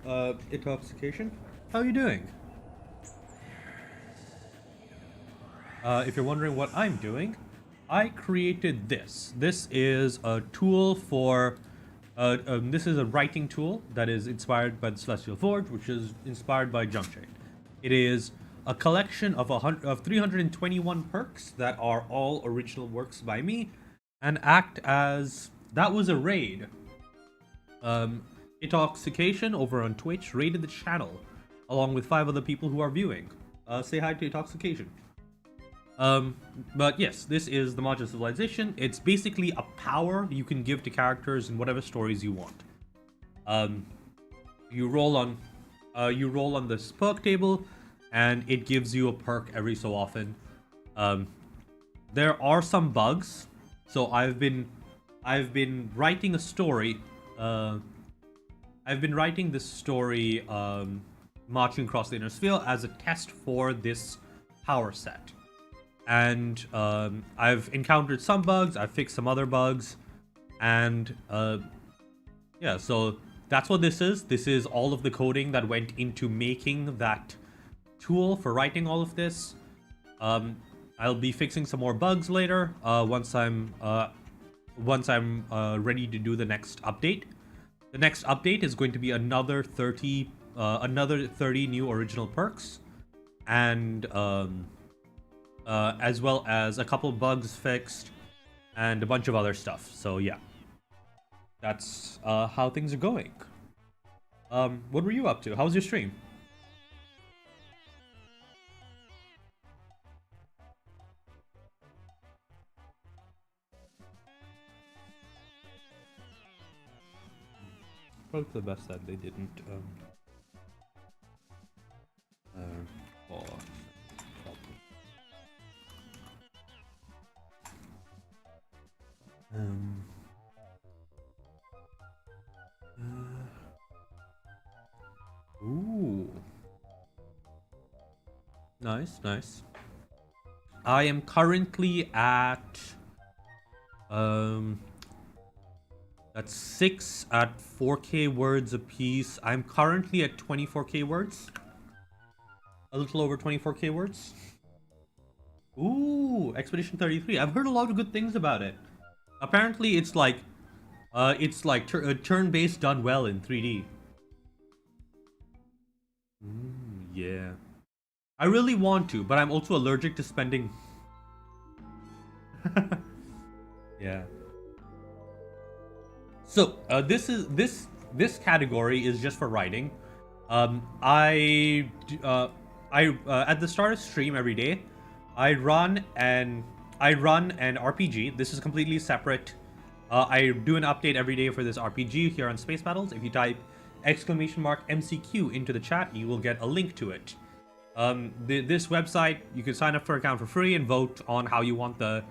Intoxication. How are you doing? If you're wondering what I'm doing, I created this. This is a tool for. This is a writing tool that is inspired by the Celestial Forge, which is inspired by Junkchain. It is a collection of 321 perks that are all original works by me, and act as that was a raid. Intoxication over on Twitch raided the channel, along with 5 other people who are viewing. Say hi to Intoxication. But yes, this is the Module Civilization. It's basically a power you can give to characters in whatever stories you want. You roll on this perk table, and it gives you a perk every so often. There are some bugs, so I've been writing a story. I've been writing this story, marching across the inner sphere, as a test for this power set. And I've encountered some bugs, I've fixed some other bugs, and yeah, so that's what this is. This is all of the coding that went into making that tool for writing all of this. I'll be fixing some more bugs later once I'm ready to do the next update. The next update is going to be another 30 new original perks, and as well as a couple bugs fixed and a bunch of other stuff. So yeah, that's how things are going. What were you up to? How was your stream? Probably for the best that they didn't pause. Ooh. Nice, nice. I am currently at that's 6 at 4k words a piece. I'm currently at 24k words. A little over 24k words. Ooh, Expedition 33. I've heard a lot of good things about it. Apparently, it's like turn-based done well in 3D. Yeah. I really want to, but I'm also allergic to spending. Yeah. So this category is just for writing. I at the start of stream every day, I run an RPG. This is completely separate. I do an update every day for this RPG here on Spacebattles. If you type !MCQ into the chat, you will get a link to it. This website, you can sign up for an account for free and vote on how you want the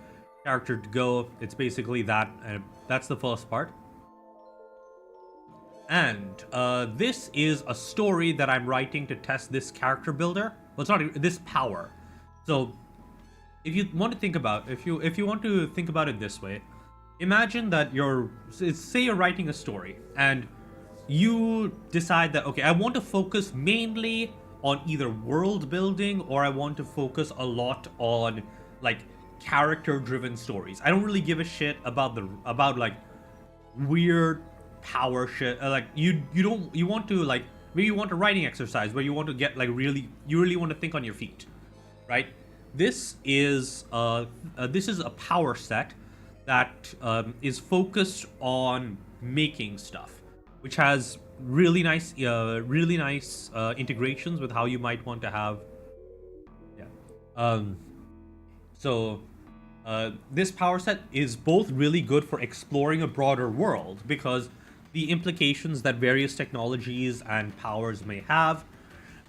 character to go. It's basically that. That's the first part. And this is a story that I'm writing to test this character builder. Well, it's not this power. So, if you want to think about if you want to think about it this way, imagine that say you're writing a story and you decide that, okay, I want to focus mainly on either world building, or I want to focus a lot on like character driven stories. I don't really give a shit about like weird power shit. Like you want to, like, maybe you want a writing exercise where you want to get like you really want to think on your feet, right? This is a power set that is focused on making stuff, which has really nice integrations with how you might want to have. Yeah. This power set is both really good for exploring a broader world, because the implications that various technologies and powers may have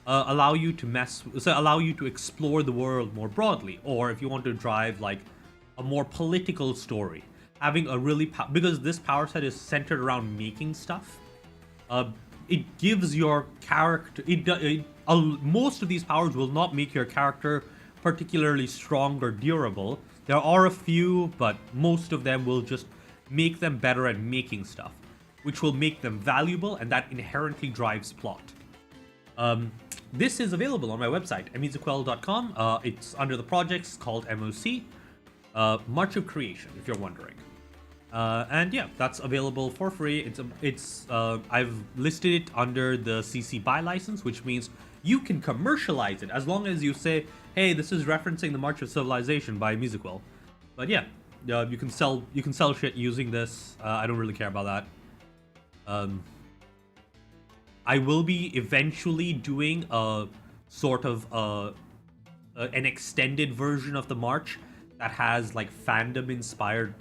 allow you to explore the world more broadly. Or if you want to drive like a more political story, having a really because this power set is centered around making stuff, it gives your character most of these powers will not make your character particularly strong or durable. There are a few, but most of them will just make them better at making stuff. which will make them valuable, and that inherently drives plot. This is available on my website, msequel.com. It's under the projects called MOC, March of Creation, if you're wondering. And yeah, that's available for free. I've listed it under the CC BY license, which means you can commercialize it as long as you say, hey, this is referencing the March of Civilization by MCQ+. But yeah, you can sell shit using this. I don't really care about that. I will be eventually doing a sort of an extended version of the March that has like fandom inspired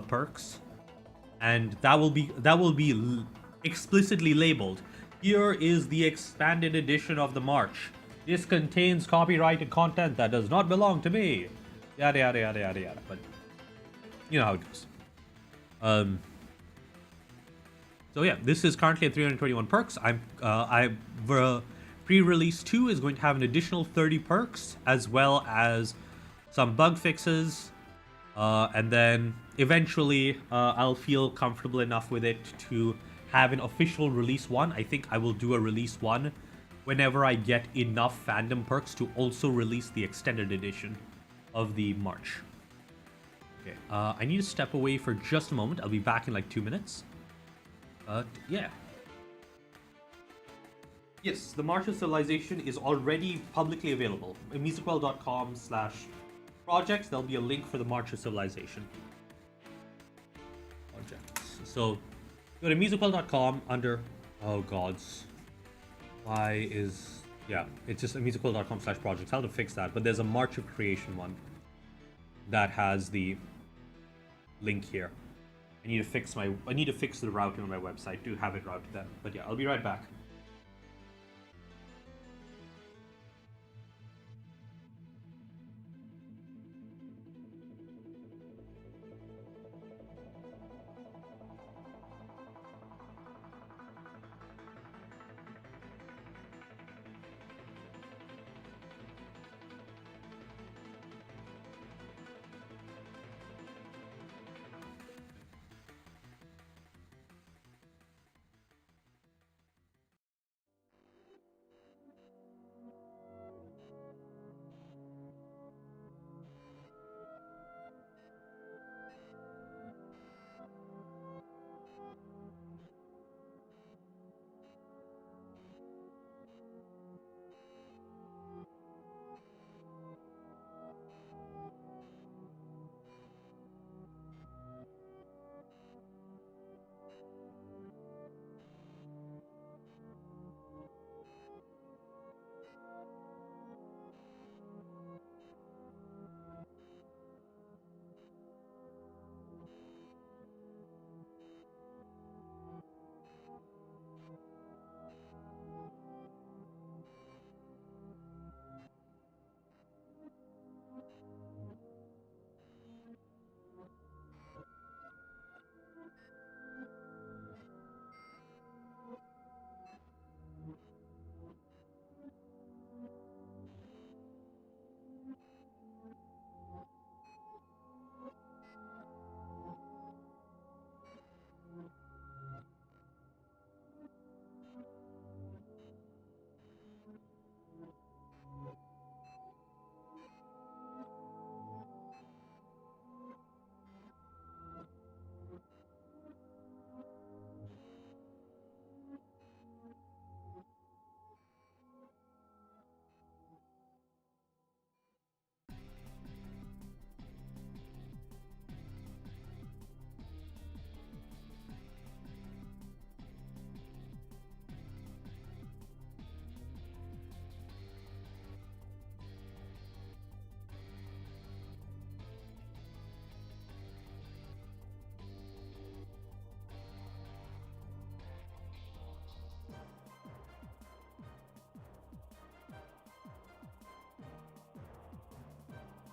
perks, and that will be explicitly labeled, here is the expanded edition of the March. This contains copyrighted content that does not belong to me. Yada yada yada yada yada. But you know how it goes. So yeah, this is currently at 321 perks. Pre-release 2 is going to have an additional 30 perks, as well as some bug fixes, and then eventually I'll feel comfortable enough with it to have an official release 1. I think I will do a release 1 whenever I get enough fandom perks to also release the extended edition of the March. Okay, I need to step away for just a moment. I'll be back in like 2 minutes. Yeah. Yes, the March of Civilization is already publicly available. msequel.com/projects, there'll be a link for the March of Civilization. Projects. So, go to msequel.com under... Oh, gods. Why is... Yeah, it's just msequel.com/projects. How to fix that? But there's a March of Creation one that has the link here. I need to fix the routing on my website to have it routed then. But yeah, I'll be right back.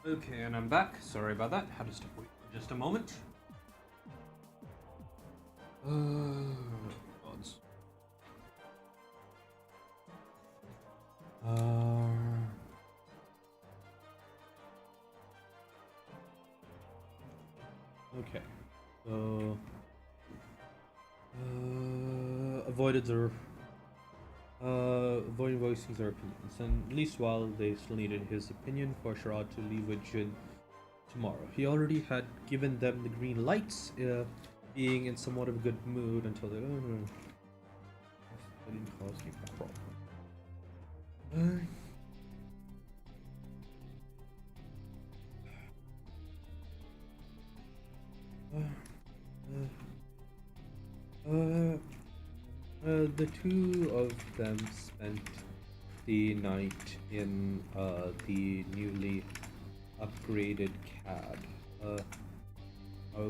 Okay, and I'm back. Sorry about that. Had to step away for just a moment. Gods. Okay. So Avoiding voicing their opinions, and at least while they still needed his opinion for Sharad to leave with Jin tomorrow. He already had given them the green lights, being in somewhat of a good mood until they didn't cause any problem. The two of them spent the night in the newly upgraded CAD,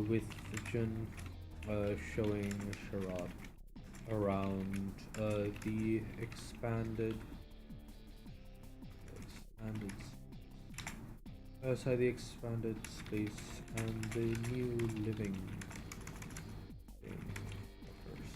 with Jin showing Sharad around the expanded outside the expanded space and the new living thing first.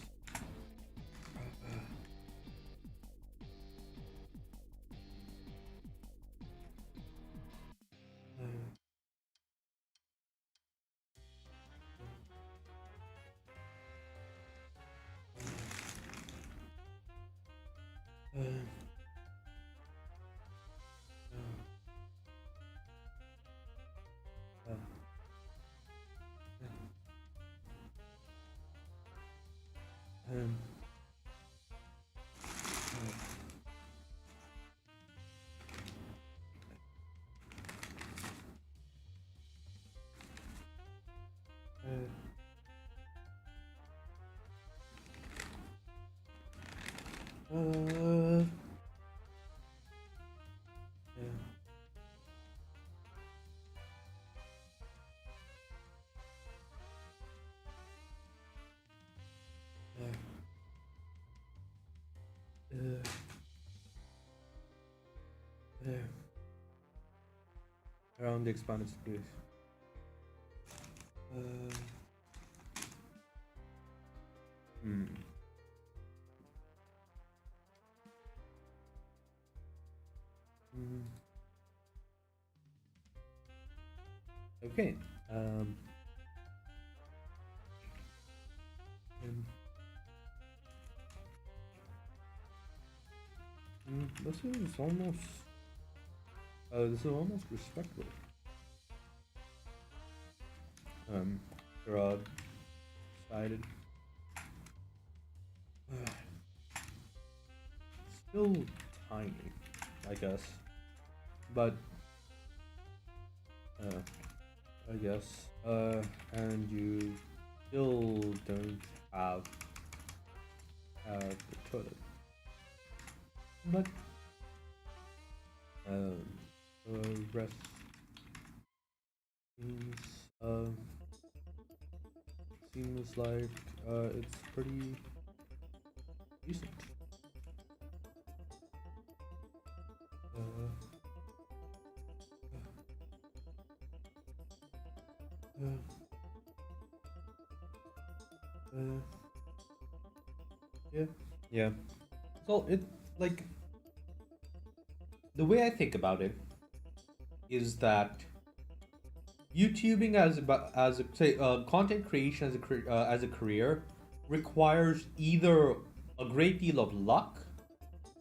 Around the expanded space. Okay. This is almost. This is almost respectable. Gerard decided. Still tiny, I guess. But I guess. And you still don't have the toilet. But rest seems like it's pretty decent. Yeah. So it like the way I think about it is that YouTubing as a say content creation as a career requires either a great deal of luck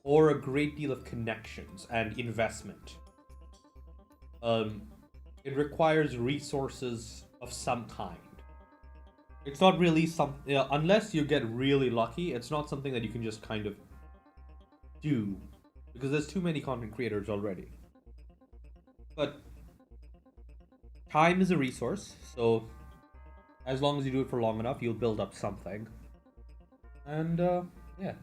or a great deal of connections and investment. It requires resources of some kind. It's not really unless you get really lucky. It's not something that you can just kind of do because there's too many content creators already. But time is a resource, so as long as you do it for long enough, you'll build up something. And yeah,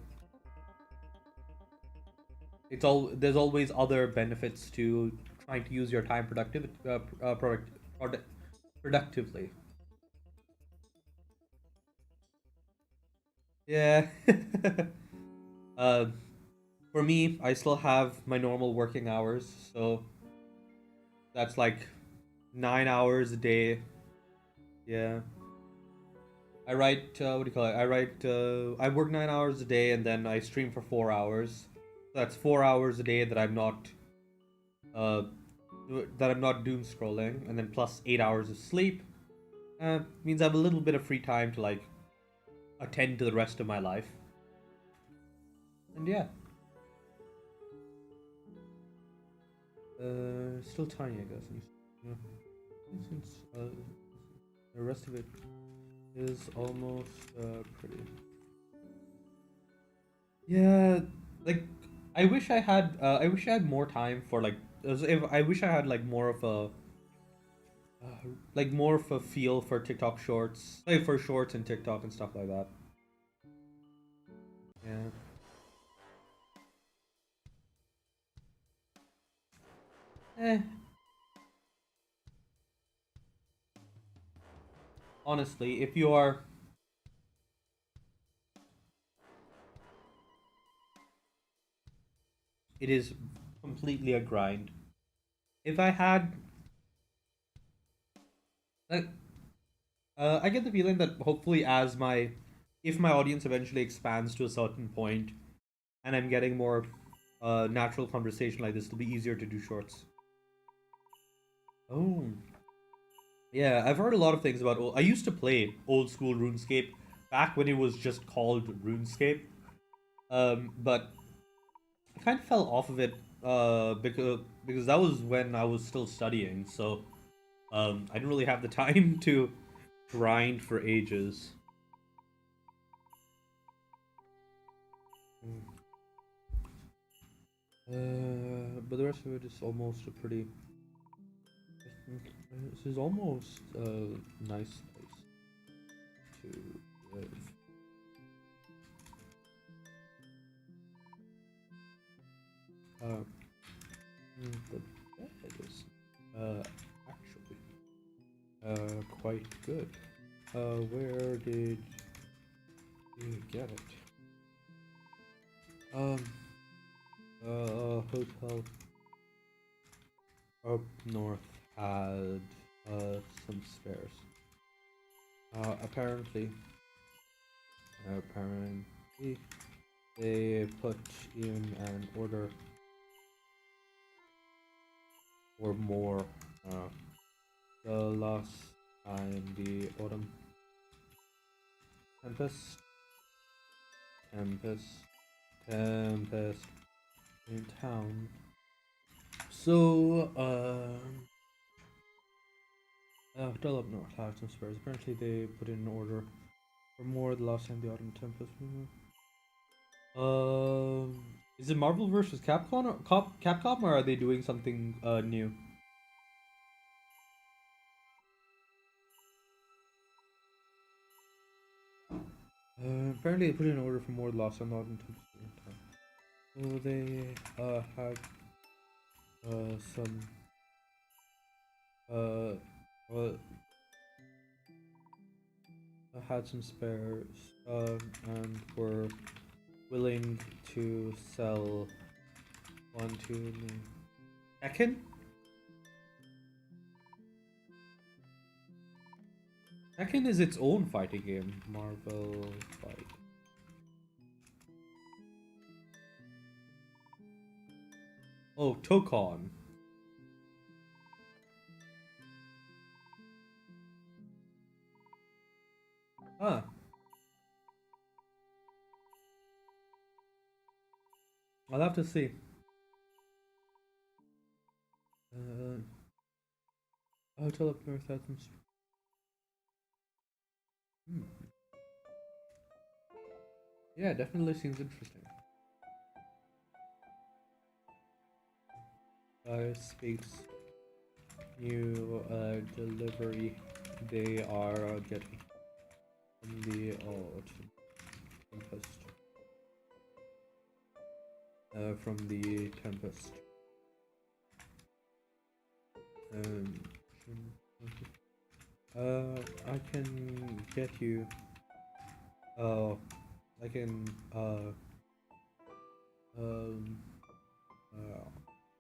there's always other benefits to trying to use your time productively. Yeah. uh, for me, I still have my normal working hours, so that's like 9 hours a day. Yeah. I write, what do you call it? I work 9 hours a day and then I stream for 4 hours. So that's 4 hours a day that uh, I'm not doom scrolling, and then plus 8 hours of sleep. Means I have a little bit of free time to like attend to the rest of my life. And yeah. Still tiny, I guess. Yeah. Since the rest of it is almost pretty. Yeah, like I wish I had. I wish I had more time for like. If I wish I had like more of a feel for TikTok shorts, like for shorts and TikTok and stuff like that. Yeah. Eh. Honestly, if you are, it is completely a grind. If I had, like, I get the feeling that hopefully, if my audience eventually expands to a certain point, and I'm getting more, natural conversation like this, it'll be easier to do shorts. Oh, yeah, I've heard a lot of things about. I used to play old school RuneScape back when it was just called RuneScape. But I kind of fell off of it, because that was when I was still studying. So, I didn't really have the time to grind for ages. But the rest of it is almost a pretty. This is almost a nice place to live. Uh, the bed is actually quite good. Where did you get it? Hotel up north had some spares. Apparently, they put in an order for more. The last time the autumn tempest, tempest, tempest in town. So, hotel up north had some spares. Apparently, they put in an order for more the last time the autumn tempest. Is it Marvel versus Capcom, or are they doing something new? Apparently, they put in an order for more the last time the autumn tempest. So they had some uh, uh had some spares and were willing to sell one to me. Tekken? Tekken is its own fighting game. Marvel Fight. Oh, Tokon. Huh. I'll have to see. Hotel up north had some. Hmm. Yeah, definitely seems interesting. Space new delivery they are getting from the autumn tempest. From the tempest. Um, I can get you. I can. Um,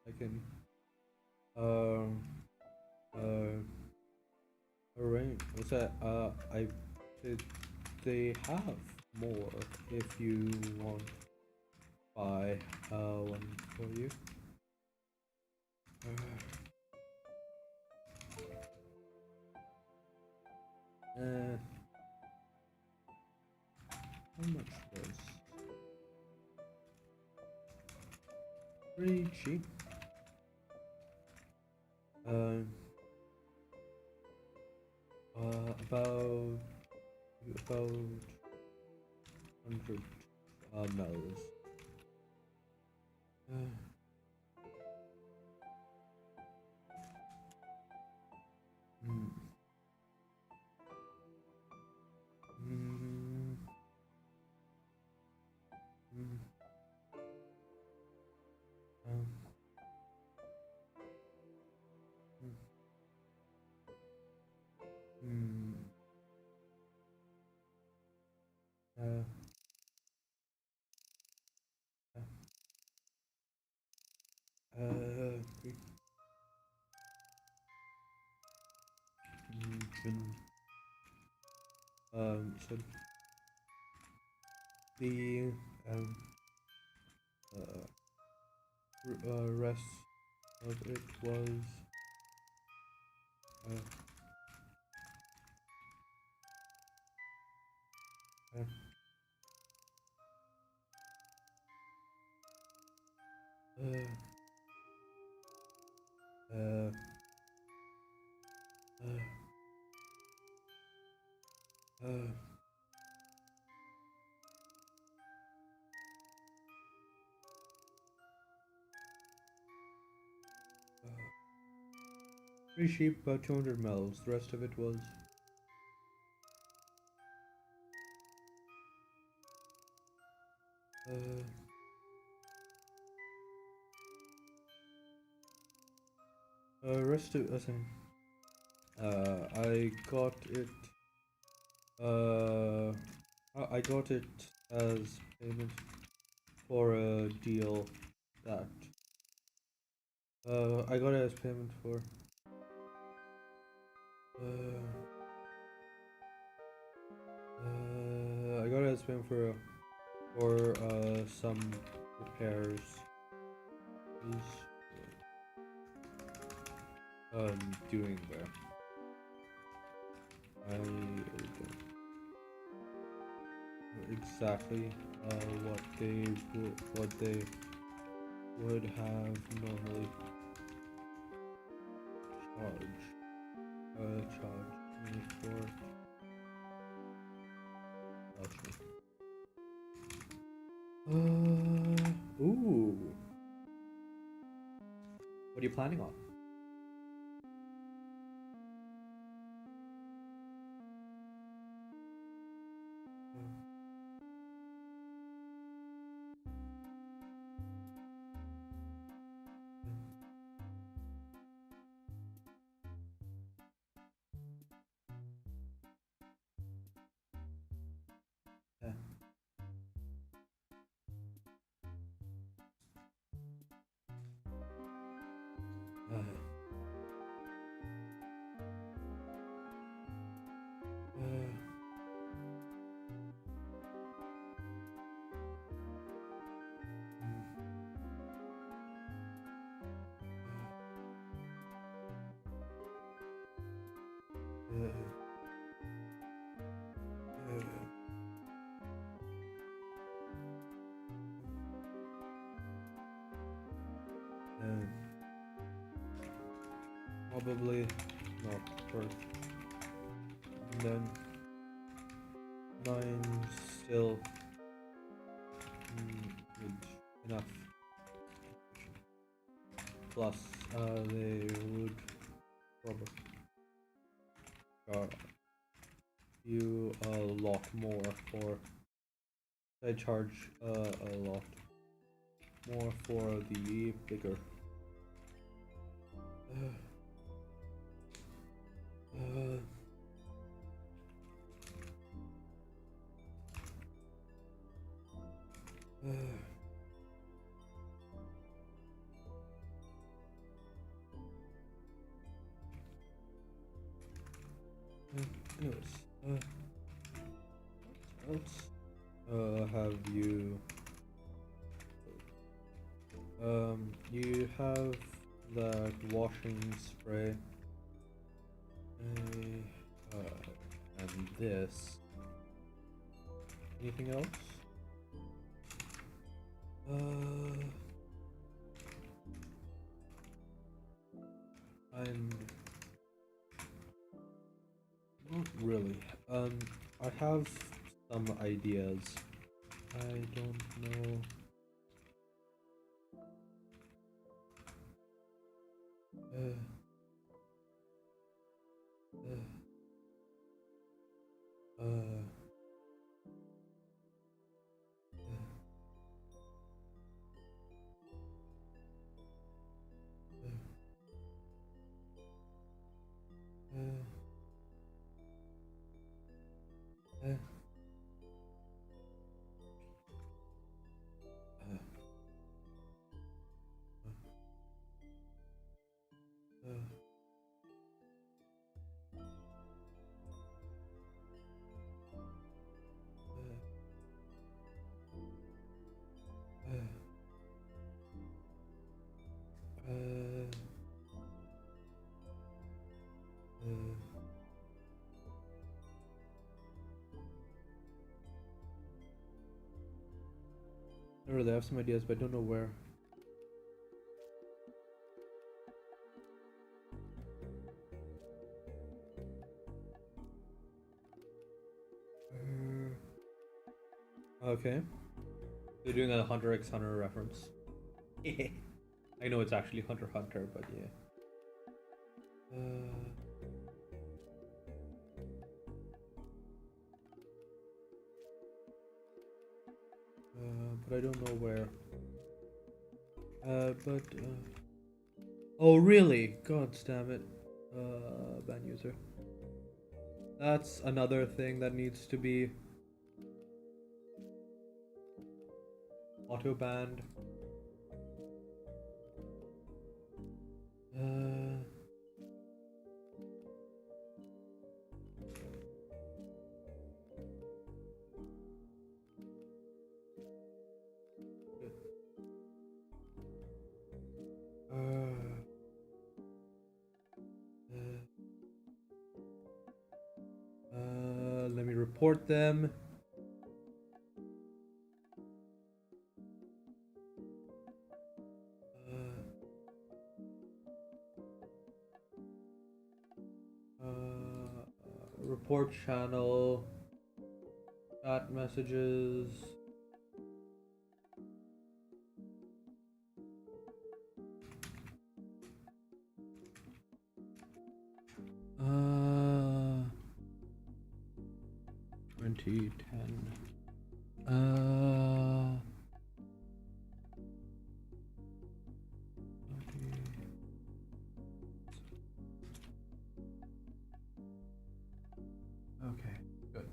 I can. Um, uh, arrange. What's that? I. They have more if you want. Buy one for you. Uh, How much was? Pretty cheap. About 100 mils. Hmm. Mm, mm, um, mm, uh, okay. So the rest of it was uh, uh, uh, uh, uh, pretty cheap, about 200 mils. The rest of it was rest of I got it. I got it as payment for a deal that I got it as payment for I got it as payment for some repairs doing there. I don't know exactly what they would have normally charge me for. Ooh. What are you planning on? Probably not worth. And then 9 still good enough. Plus, they would probably charge you a lot more for. They charge a lot more for the bigger. Anyways, what else have you? You have that washing spray, and this. Anything else? I'm not really. I have some ideas. I don't know. I really have some ideas, but I don't know where. Okay. They're doing a Hunter x Hunter reference. I know it's actually Hunter x Hunter, but yeah. But I don't know where. Oh really? God damn it. Ban user. That's another thing that needs to be auto banned. Let me report them. Report channel, chat messages. Uh, 2010. Okay, good.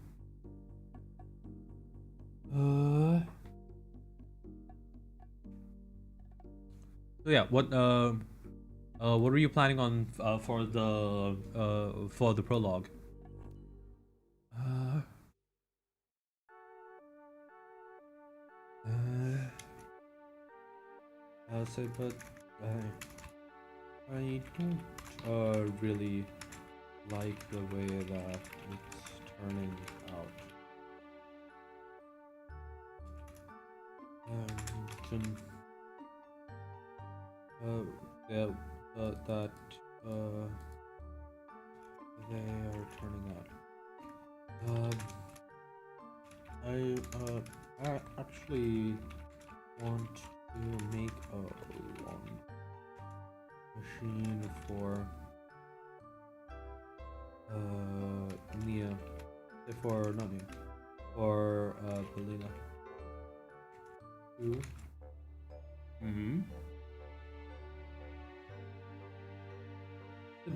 So yeah, what were you planning on for the prologue? I'll say, but I don't really like the way that it's turning out. Yeah, that they are turning out. I actually want to make a long machine for Nia, for not Nia, for Belina. Who?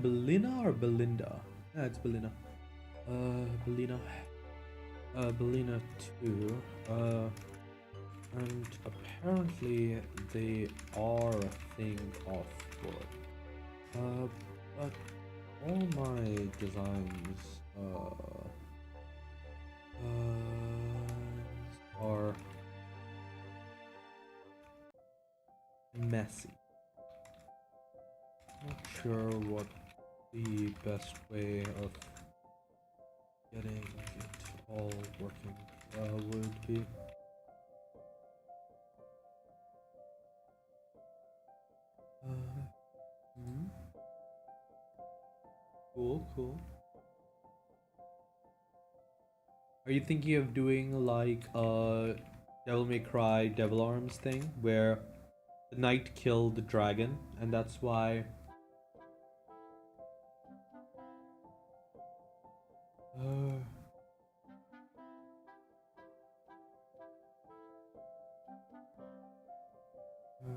Belina or Belinda? Yeah, it's Belina. Belina. Belina 2. And apparently they are a thing of wood. But all my designs are messy. Not sure what the best way of getting it all working would be. Hmm. Cool, cool. Are you thinking of doing like a Devil May Cry Devil Arms thing where the knight killed the dragon and that's why uh, uh,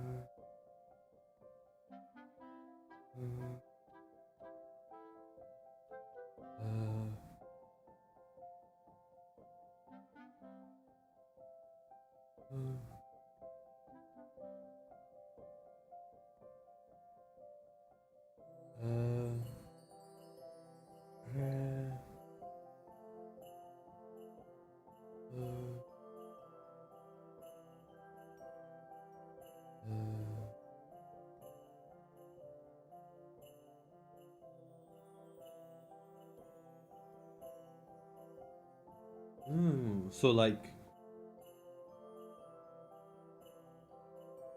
uh, so like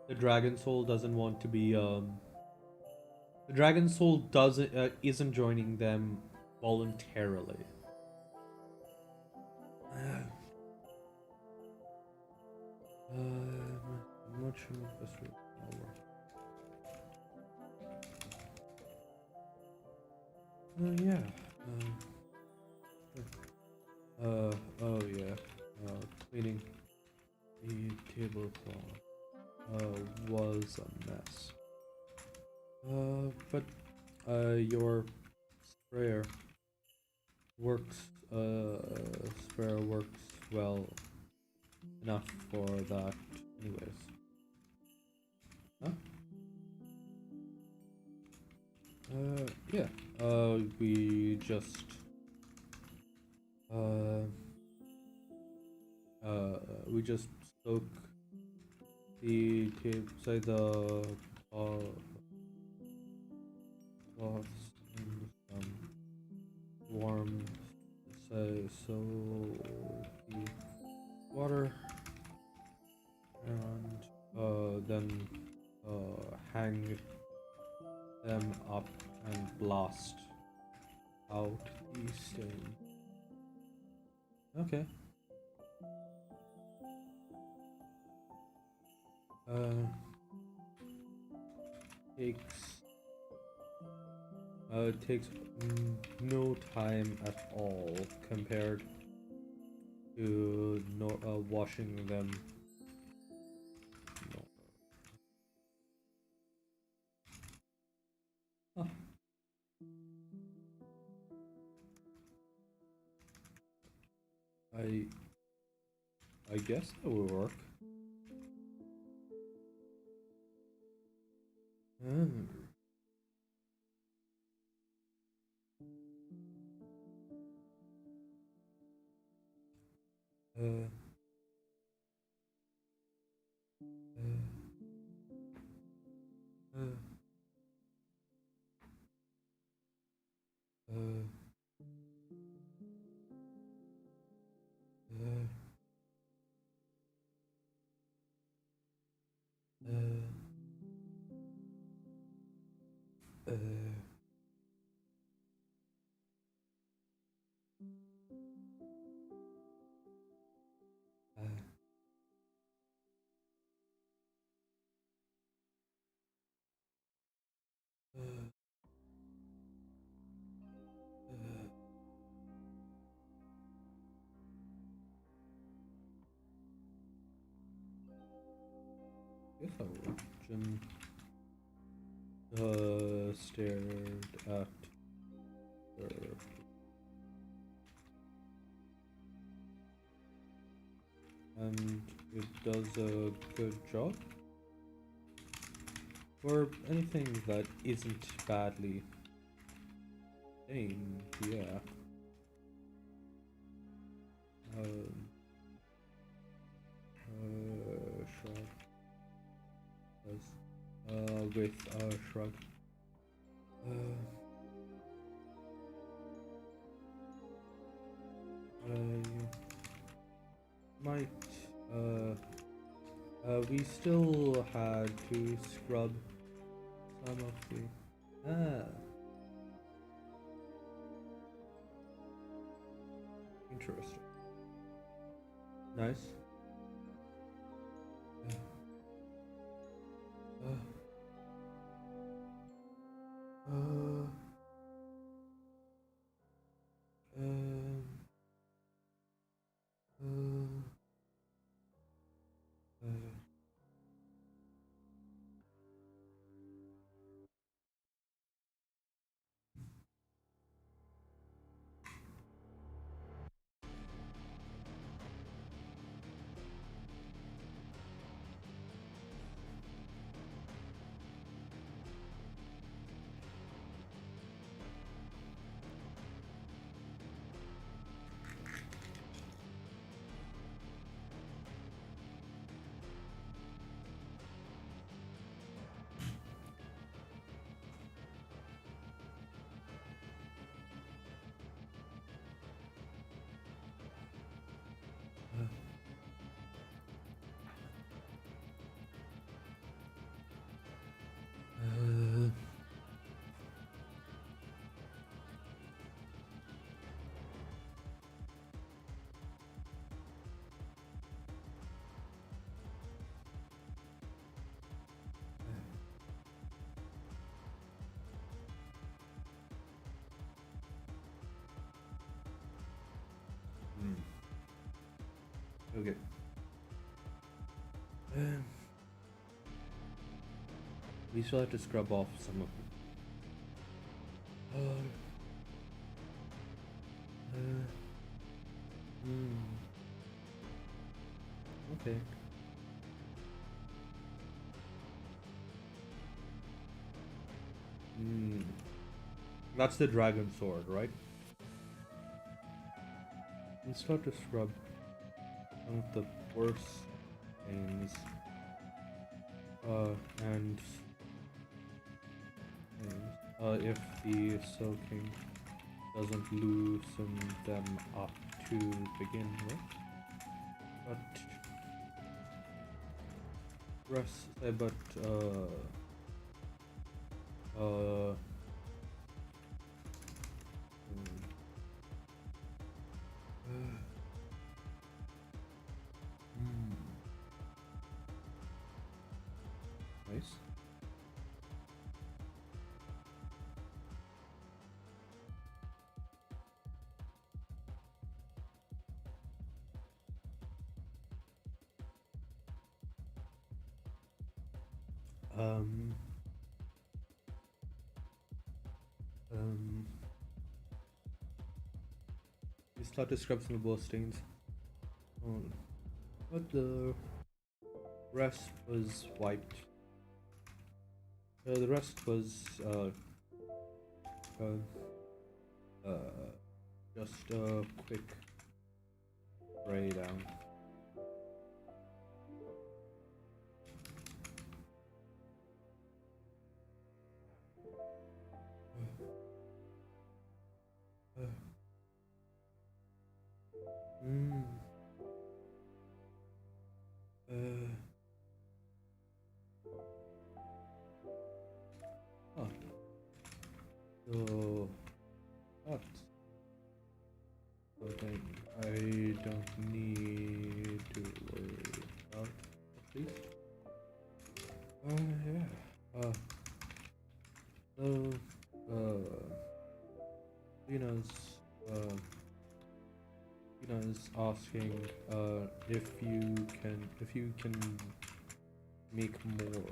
the dragon soul doesn't want to be the dragon soul doesn't isn't joining them voluntarily. I'm not sure if this will work. Yeah. Oh yeah. Cleaning the tablecloth was a mess. But your sprayer works. Sprayer works well enough for that, anyways. Huh? Yeah. We just uh we just soak the tape, say the cloths in some warm, say so the water and then hang them up and blast out the stain. Okay. Takes takes no time at all compared to washing them. No. Huh. I guess that will work. Hmm. Uh, uh, uh, uh, uh, uh, uh, guess that will work. Jim stared at her. And it does a good job. For anything that isn't badly stained, yeah. Shrug. With a shrug. might, we still had to scrub some of the, interesting. Nice. Um, Okay. We still have to scrub off some of it. Okay. That's the dragon sword, right? We still have to scrub some of the worst things. And if the soaking doesn't loosen them up to begin with. Nice. We start to scrub some of those stains. But the rest was wiped. The rest was just a quick spray down. So that's something I don't need to worry about, at least. Yeah. So, Lina's asking if you can make more.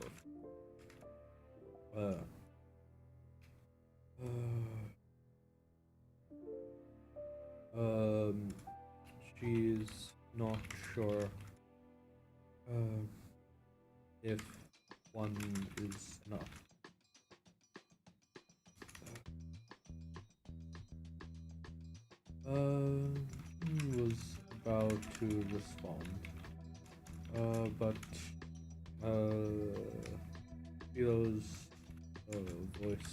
She's not sure if one is enough. Was about to respond, but Philo's voice.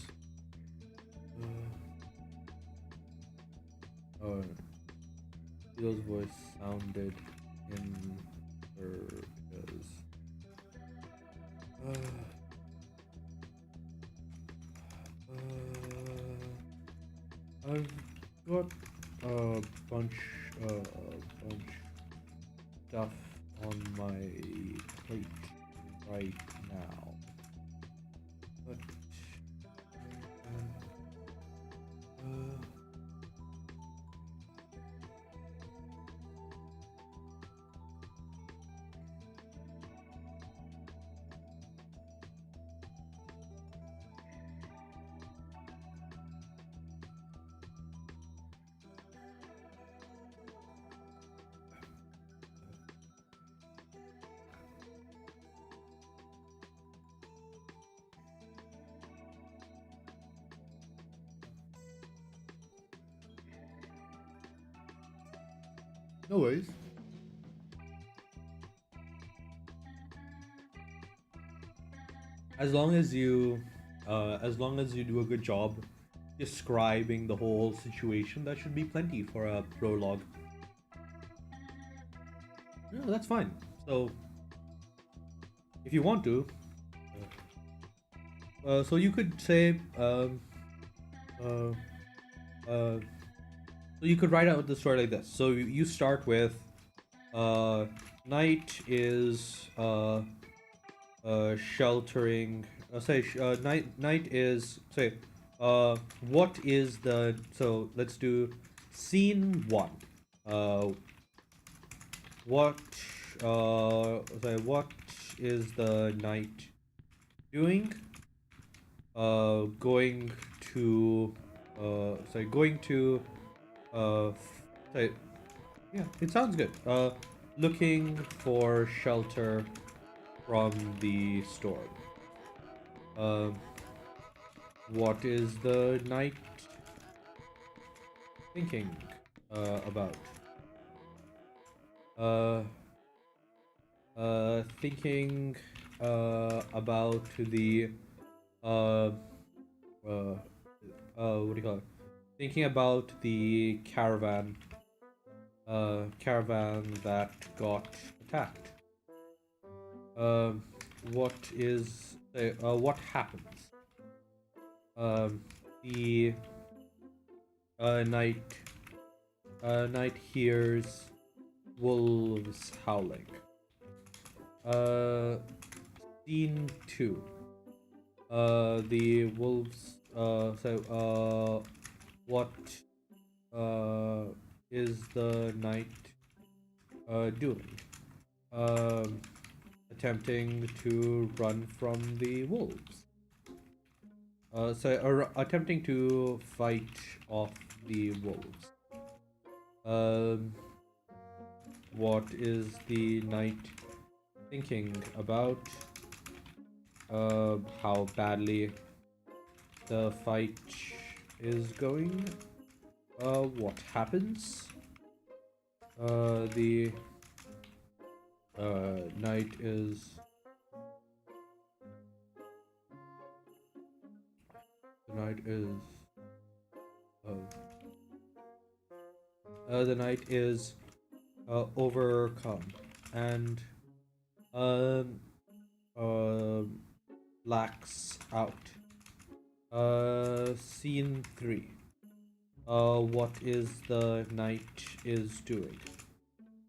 Philo's voice sounded inverters. I've got a bunch stuff on my plate right now, but no worries. As long as you do a good job describing the whole situation, that should be plenty for a prologue. No, that's fine. So, if you want to, so you could say, so you could write out the story like this. So you start with, Knight is sheltering. Knight is what is the let's do scene 1. What is the Knight doing? Going to yeah, it sounds good. Looking for shelter from the storm. What is the Knight thinking about? Thinking about the what do you call it? Thinking about the caravan that got attacked. What happens? The Knight hears wolves howling. Scene 2. The wolves. What is the Knight doing? Attempting to run from the wolves. Attempting to fight off the wolves. What is the Knight thinking about? How badly the fight is going? What happens? The Knight is the Knight is overcome and blacks out. Scene 3. What is the Knight is doing?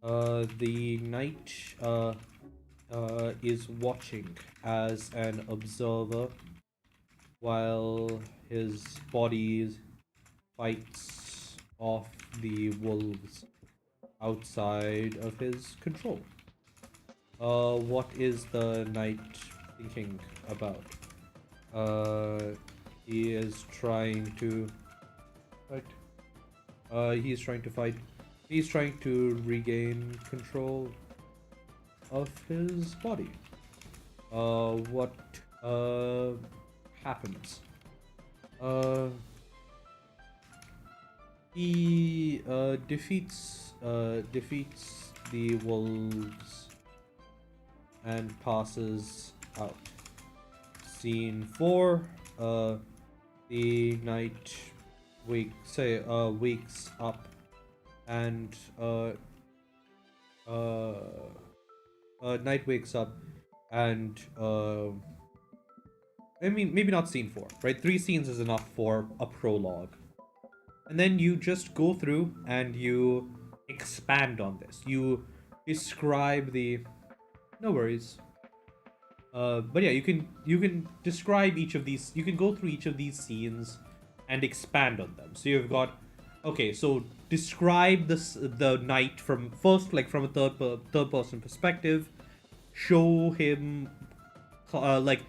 The Knight is watching as an observer while his body fights off the wolves outside of his control. What is the Knight thinking about? He is trying to fight. He's trying to fight. He's trying to regain control of his body. What happens? He defeats the wolves and passes out. Scene 4. The Knight wakes up and Knight wakes up, and I mean, maybe not scene 4, right? 3 scenes is enough for a prologue. And then you just go through and you expand on this. You describe the... No worries. But yeah, you can describe each of these. You can go through each of these scenes and expand on them. So you've got, okay, so describe the knight from first, like from a third person perspective. Show him, like,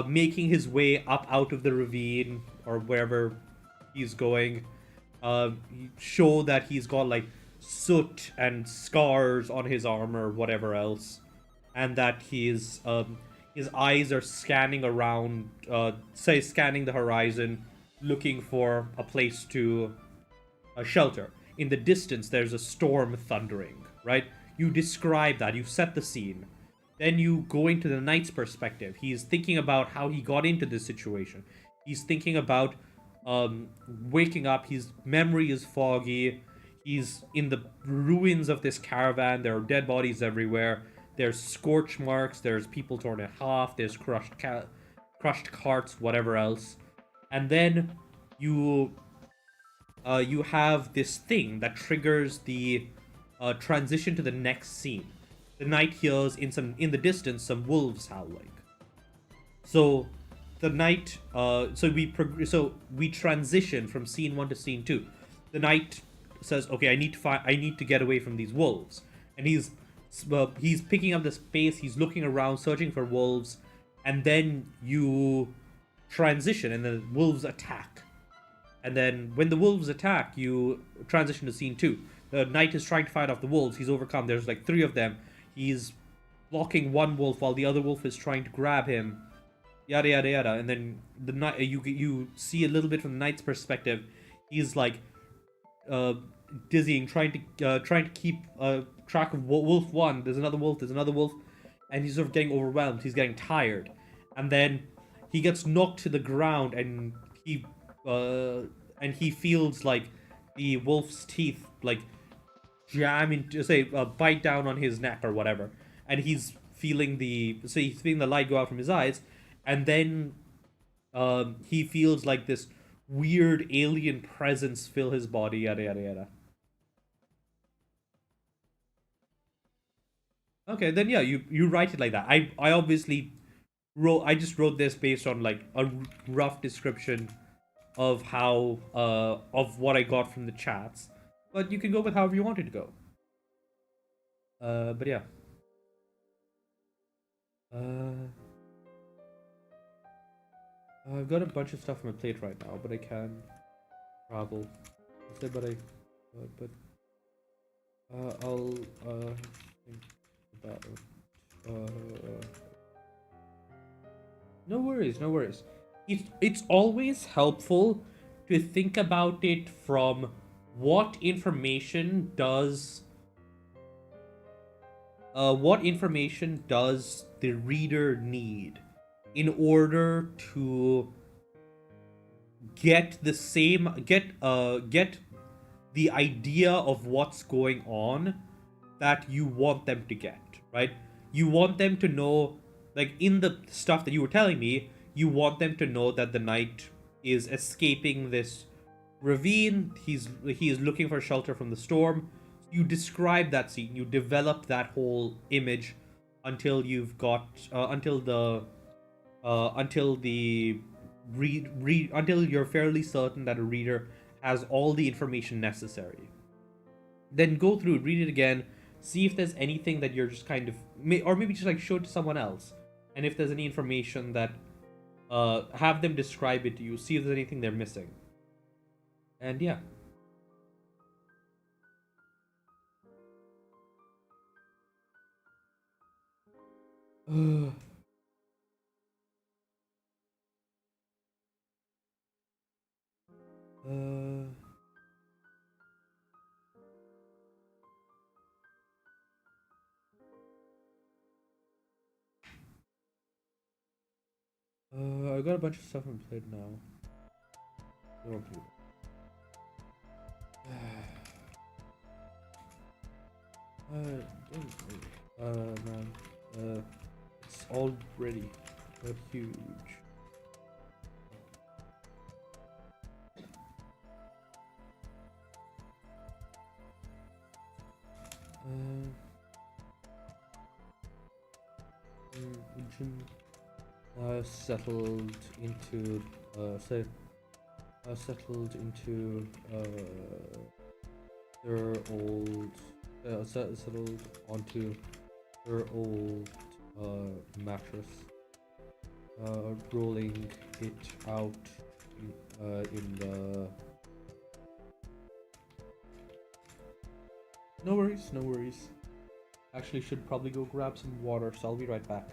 making his way up out of the ravine or wherever he's going. Show that he's got like soot and scars on his armor, whatever else, and that his eyes are scanning around, say scanning the horizon, looking for a place to shelter. In the distance, there's a storm thundering, right? You describe that, you set the scene. Then you go into the knight's perspective. He's thinking about how he got into this situation. He's thinking about waking up. His memory is foggy. He's in the ruins of this caravan. There are dead bodies everywhere. There's scorch marks. There's people torn in half. There's crushed carts, whatever else. And then you have this thing that triggers the transition to the next scene. The knight hears in the distance some wolves howling. So the knight, so we transition from scene 1 to scene 2. The knight says, "Okay, I need to get away from these wolves," and he's picking up the space. He's looking around, searching for wolves, and then you transition, and the wolves attack. And then when the wolves attack, you transition to scene 2. The knight is trying to fight off the wolves. He's overcome. There's like 3 of them. He's blocking one wolf while the other wolf is trying to grab him. Yada yada yada. And then the knight, you see a little bit from the knight's perspective. He's like dizzying, trying to keep track of wolf 1. There's another wolf. There's another wolf, and he's sort of getting overwhelmed. He's getting tired, and then he gets knocked to the ground, and he feels like the wolf's teeth like jam into, say, bite down on his neck or whatever, and he's feeling the light go out from his eyes, and then he feels like this weird alien presence fill his body, yada yada yada. Okay, then yeah, you write it like that. I obviously I just wrote this based on like a rough description of how of what I got from the chats, but you can go with however you wanted to go. But yeah. I've got a bunch of stuff on my plate right now, but I can travel. Instead, but I'll think about it. No worries, no worries. It's always helpful to think about it from what information does the reader need in order to get the idea of what's going on that you want them to get, right? You want them to know, like in the stuff that you were telling me, you want them to know that the knight is escaping this ravine. He is looking for shelter from the storm. You describe that scene. You develop that whole image until you've got until you're fairly certain that a reader has all the information necessary. Then go through it, read it again, see if there's anything that you're just kind of, or maybe just like show it to someone else, and if there's any information that have them describe it to you, see if there's anything they're missing. And yeah. I got a bunch of stuff on plate now. I won't do that. Man, it's already huge. Region settled into settled into their old settled onto their old mattress, rolling it out in the. No worries, no worries. Actually, should probably go grab some water, so I'll be right back.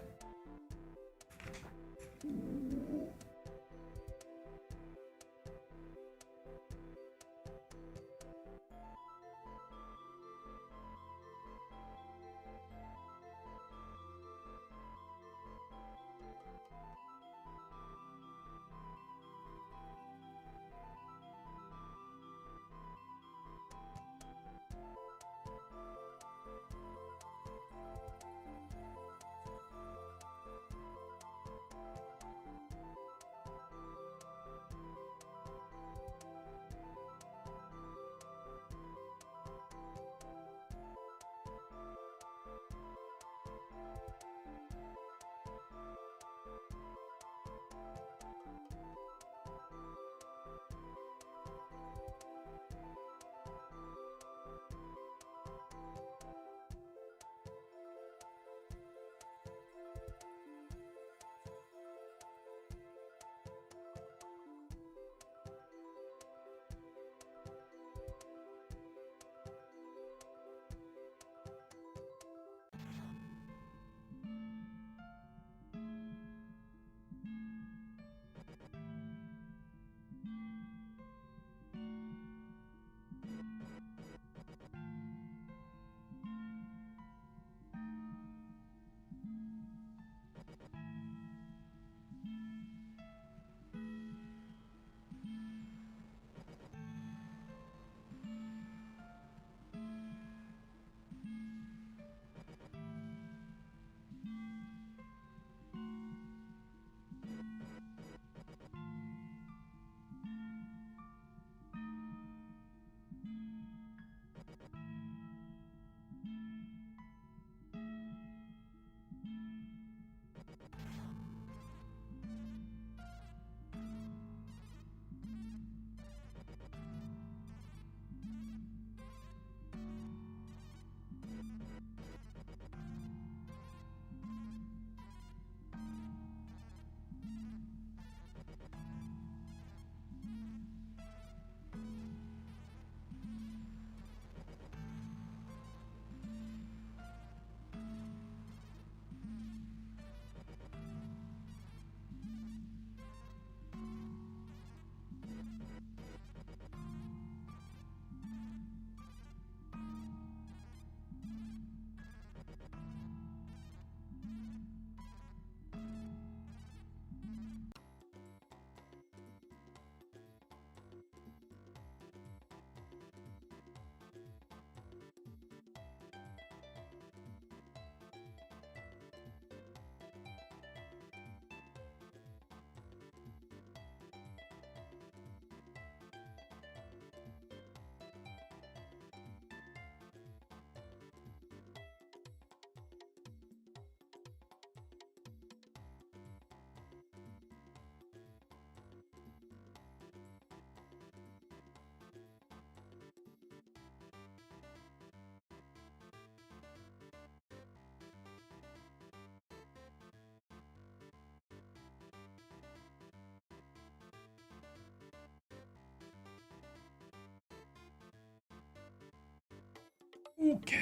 Okay,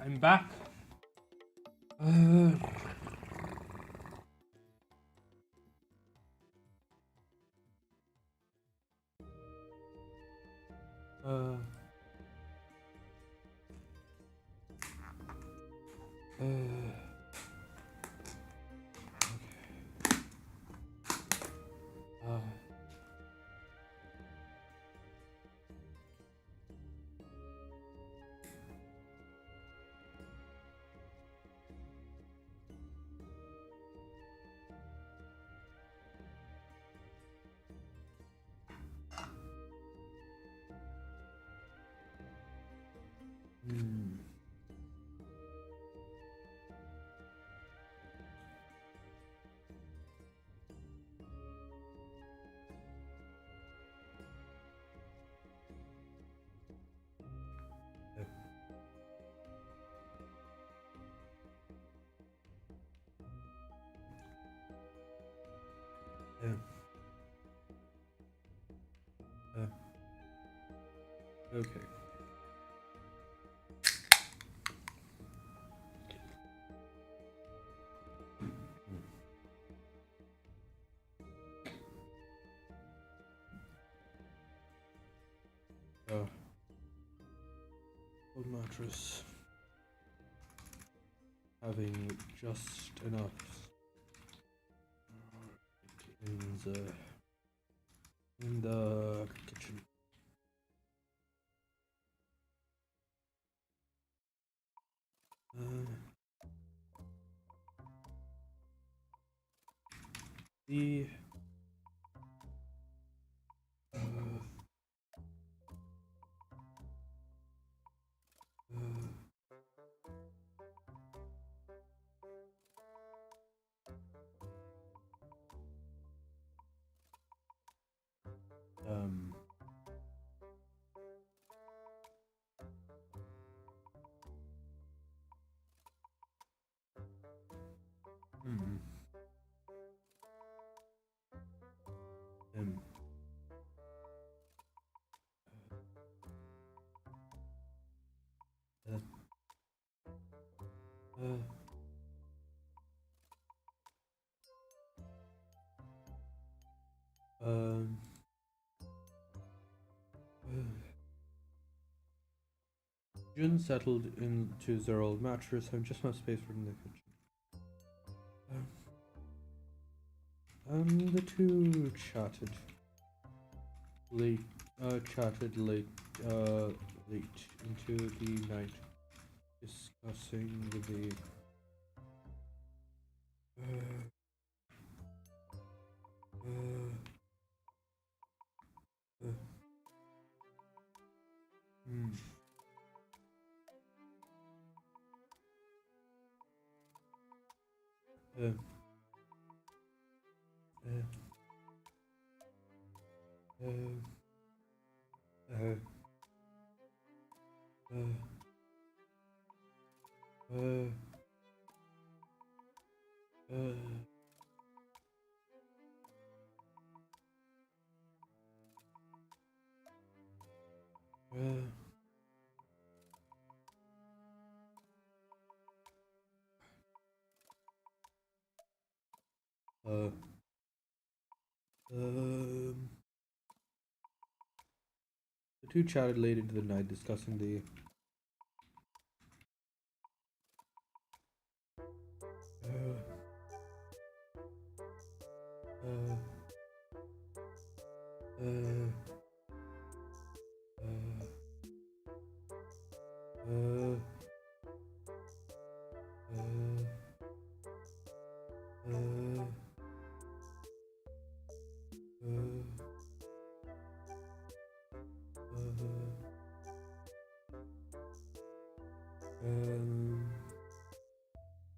I'm back. Uh, Hmm. Okay. Old mattress having just enough in the kitchen. The um hmm, um uh, uh, um June settled into their old mattress, having just enough space for in the kitchen. The two chatted late, late into the night, discussing the hmm. Uh, uh, uh, uh, uh, uh, um, the two chatted late into the night, discussing the uh, uh, uh,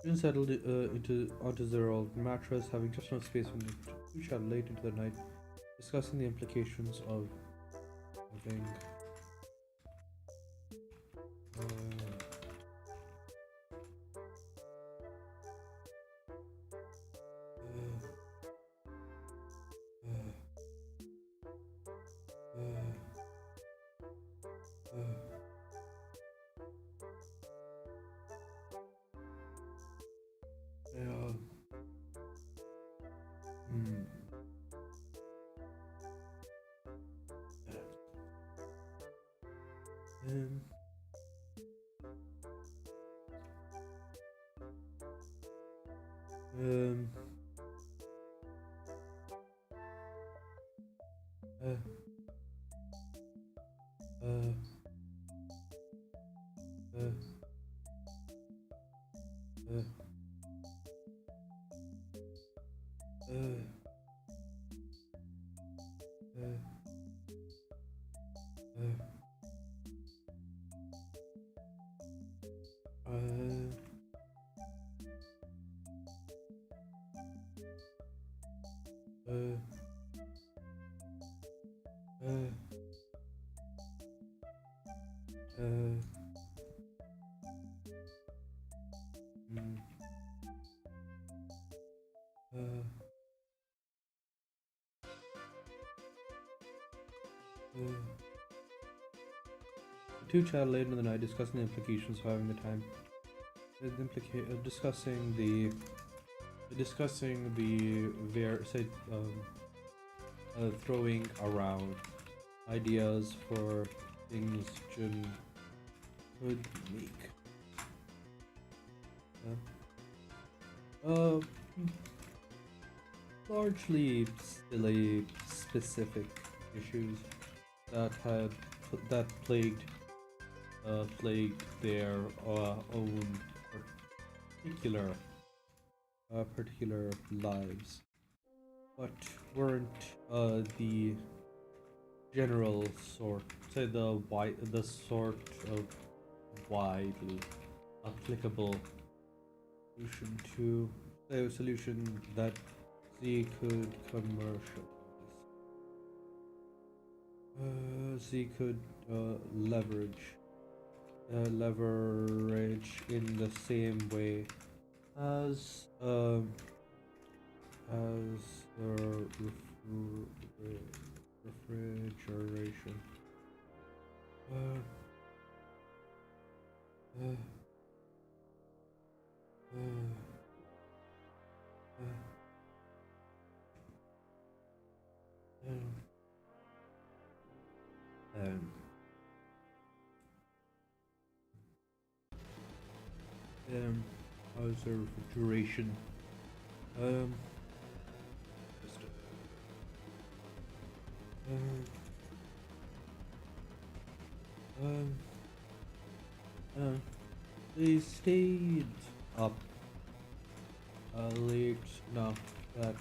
June settled onto their old mattress, having just enough space when the two chatted late into the night, discussing the implications of having yeah. Hmm. Um, um, uh, uh, uh, uh, uh, uh, The two chat late in the night discussing the implications of having the time. Discussing the throwing around ideas for things Jun could make. Largely silly specific issues that plagued their own particular lives, but weren't the general sort, say the sort of widely applicable solution that Z could commercialize. Z could leverage in the same way as refrigeration. How's the refrigeration? They stayed up late enough that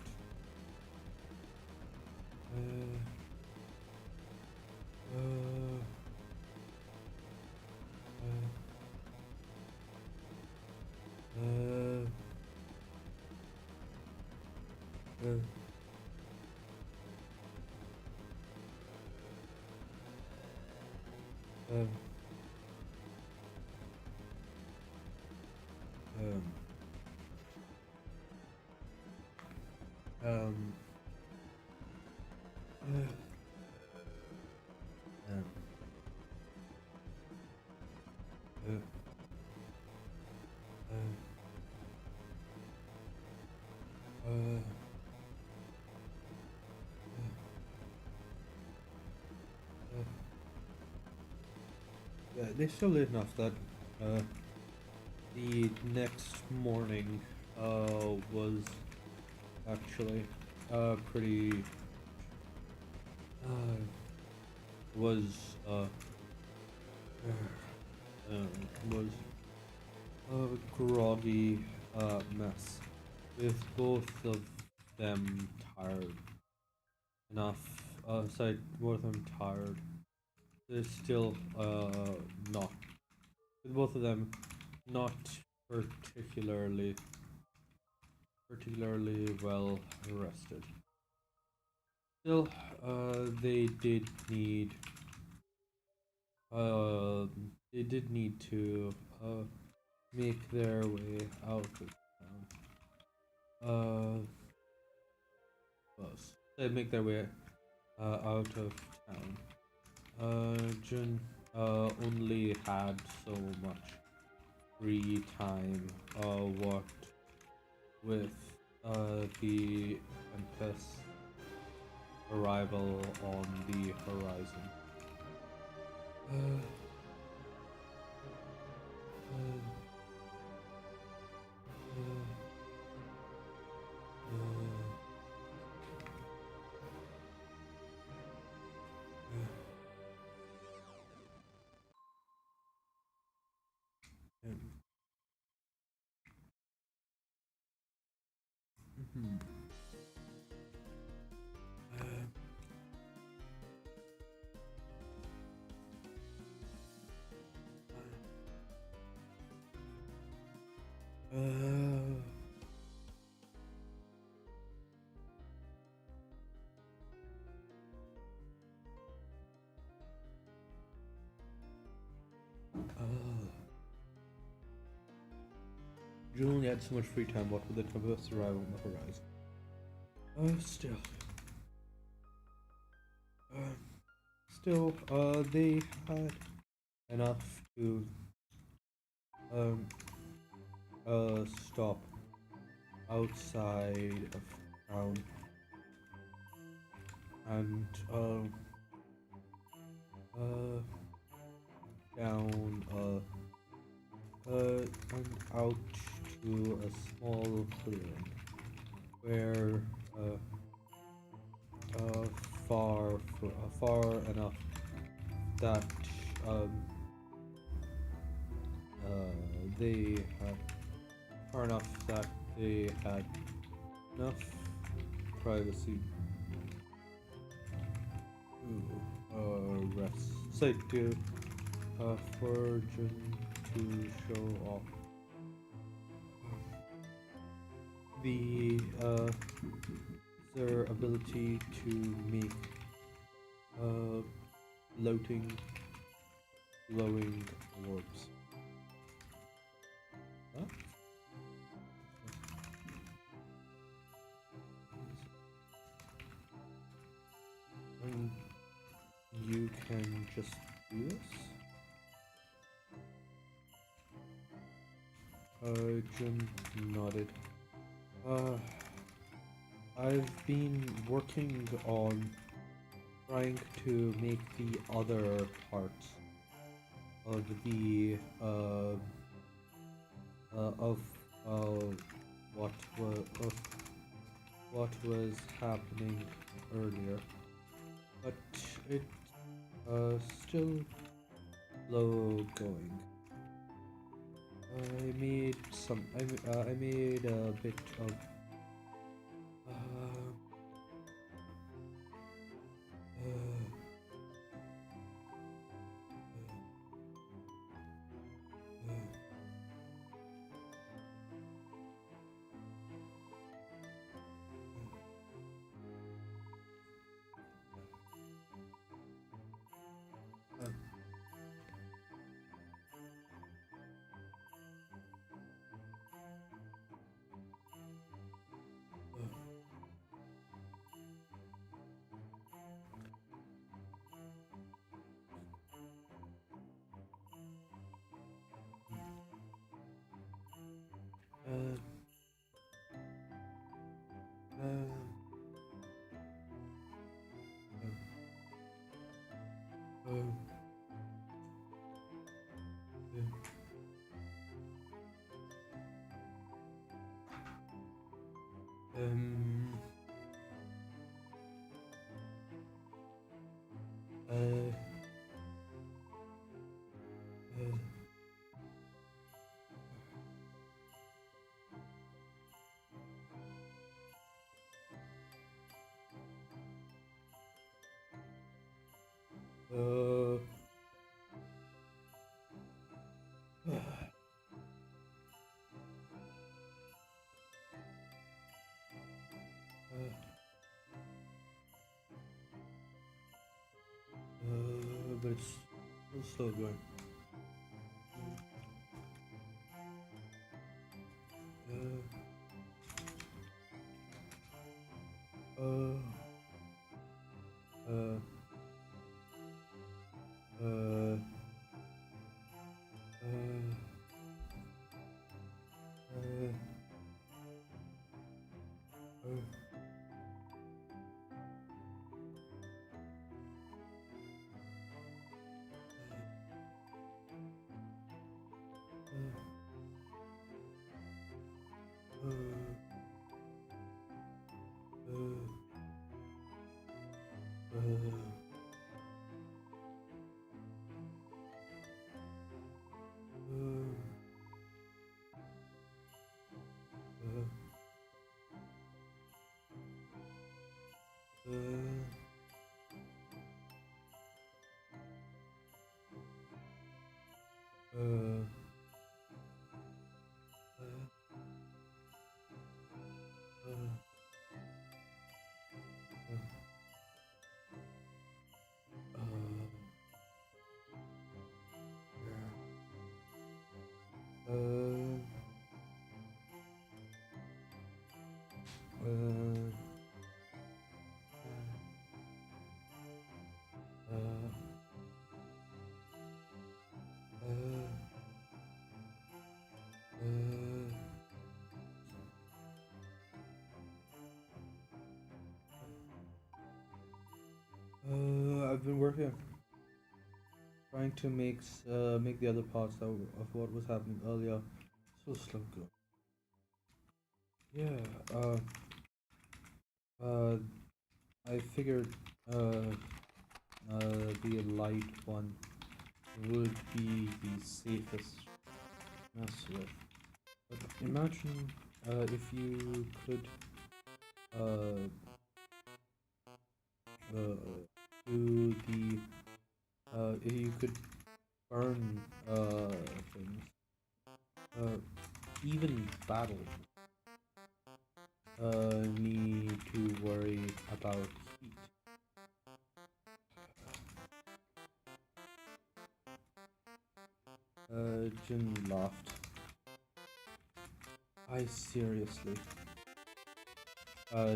they still late enough that the next morning was actually pretty was was a groggy mess, with both of them tired enough. Both of them tired. They're still not. With both of them not particularly well rested. Still, they did need to make their way out of town. They make their way out of town. Jun only had so much free time. What with the Tempest's arrival on the horizon. June only had so much free time. What with the Tempest's arrival on the horizon? Still. still, they had enough to stop outside of town and down and out to a small clearing where far enough that they had far enough that they had enough privacy to rest. Say to fortune to show off the their ability to make floating glowing orbs. Huh? And you can just do this. Jim nodded. I've been working on trying to make the other parts of the what was happening earlier, but it's still slow going. I made a bit of but it's still going. here. Trying to make the other parts of what was happening earlier so slow go. Yeah. I figured the light one would be the safest to mess with. But imagine if you could do the if you could burn things. Even battle need to worry about heat. Jin laughed. I seriously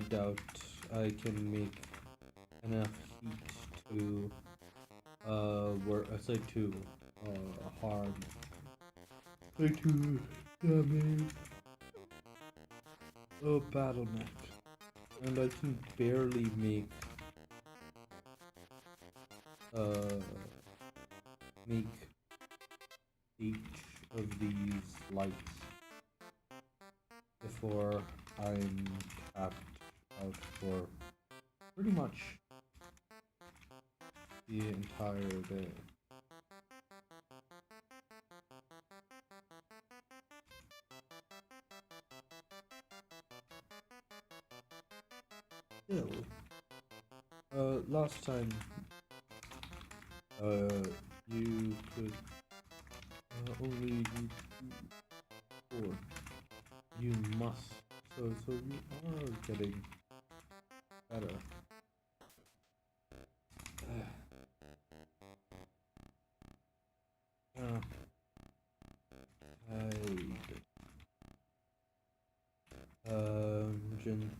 doubt I can make enough heat to harm to damage a battle mech, and I can barely make each of these lights before I'm tapped out for pretty much the entire day. Still, last time, you could only need 4. You must. So you are getting better. Jin.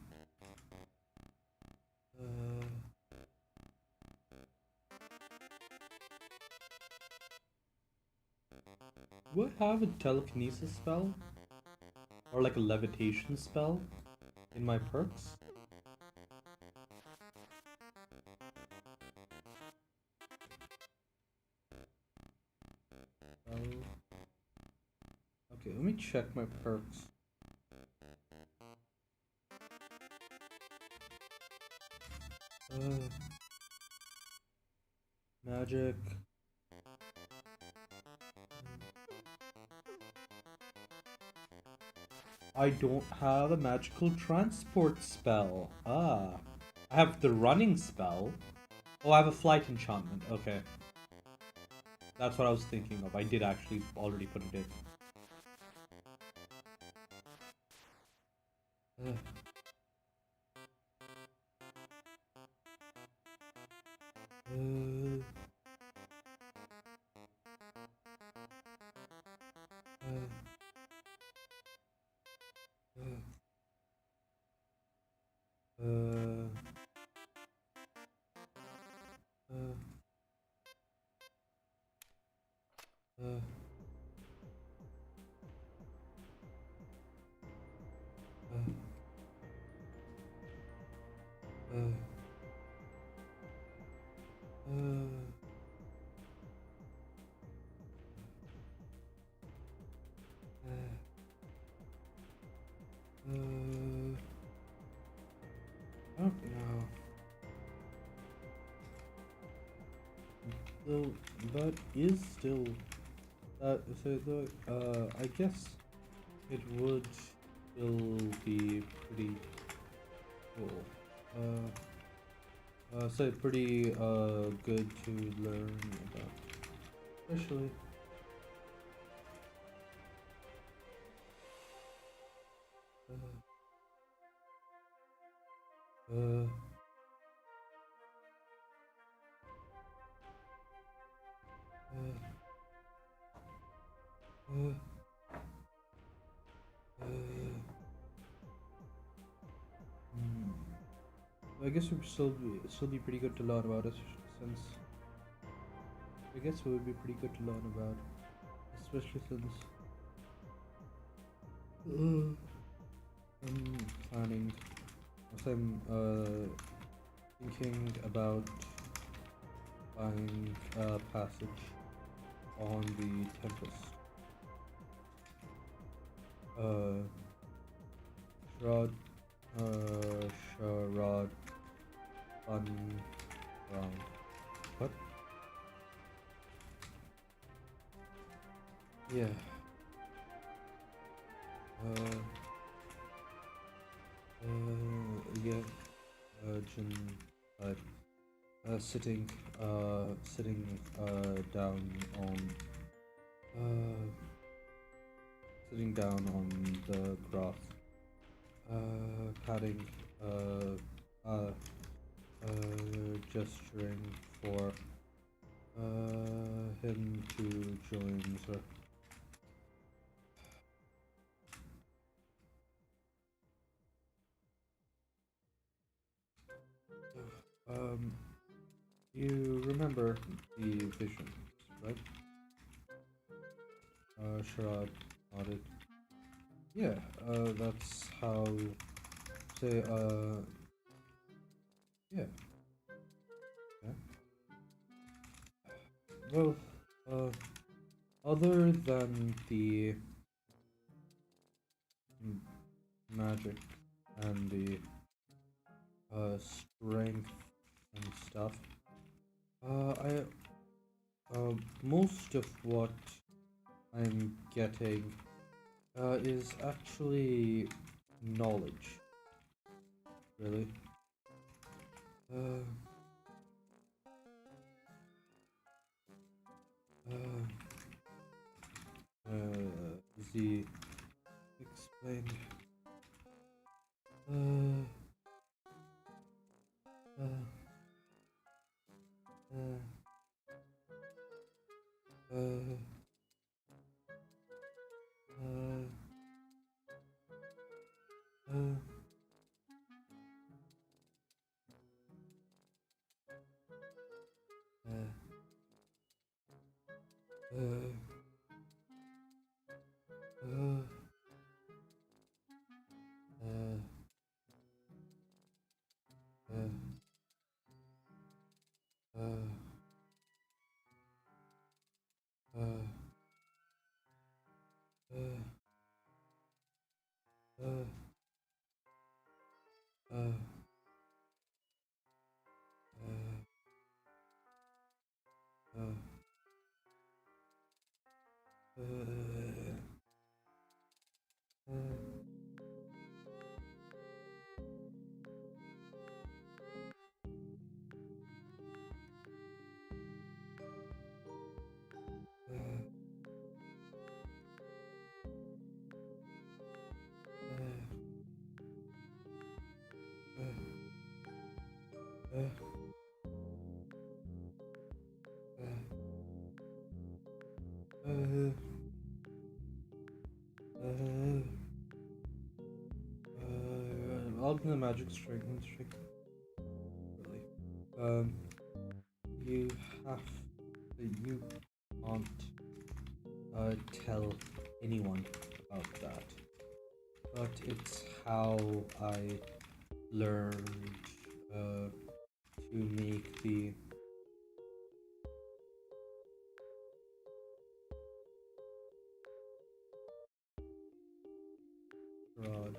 Do I have a telekinesis spell? Or like a levitation spell in my perks? Okay, let me check my perks. Magic. I don't have a magical transport spell. I have the running spell. Oh, I have a flight enchantment. Okay. That's what I was thinking of. I did actually already put it in. I don't know. So that is still I guess it would still be pretty cool. So pretty good to learn about, especially. I guess it would still be pretty good to learn about it, since I guess it would be pretty good to learn about, especially since I'm planning, as I'm thinking about find a passage on the Tempest. Sharad, Sharad, fun, round. What? Yeah. Yeah. Jin, sitting down on, sitting down on the grass, patting, gesturing for, him to join her. You remember the visions, right? Sharad nodded. Yeah, that's how, say, yeah. Yeah. Well, other than the magic and the, strength and stuff, most of what I'm getting, is actually knowledge, really. Uh, Z explained. Uh, uh, uh, uh, uh, I'll do the magic strength. Really. You have, you can't tell anyone about that, but it's how I learned to make the rod.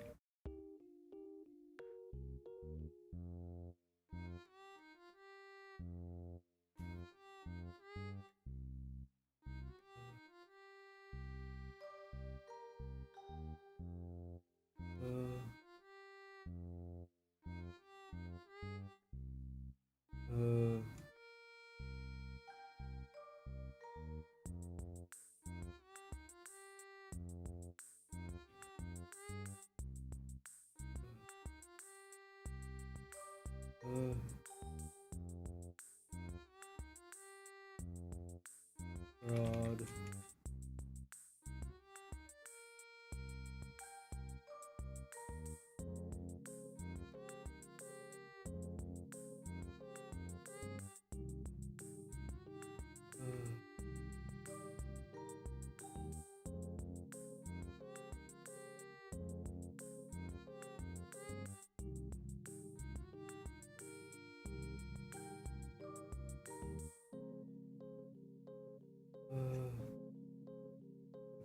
Rod.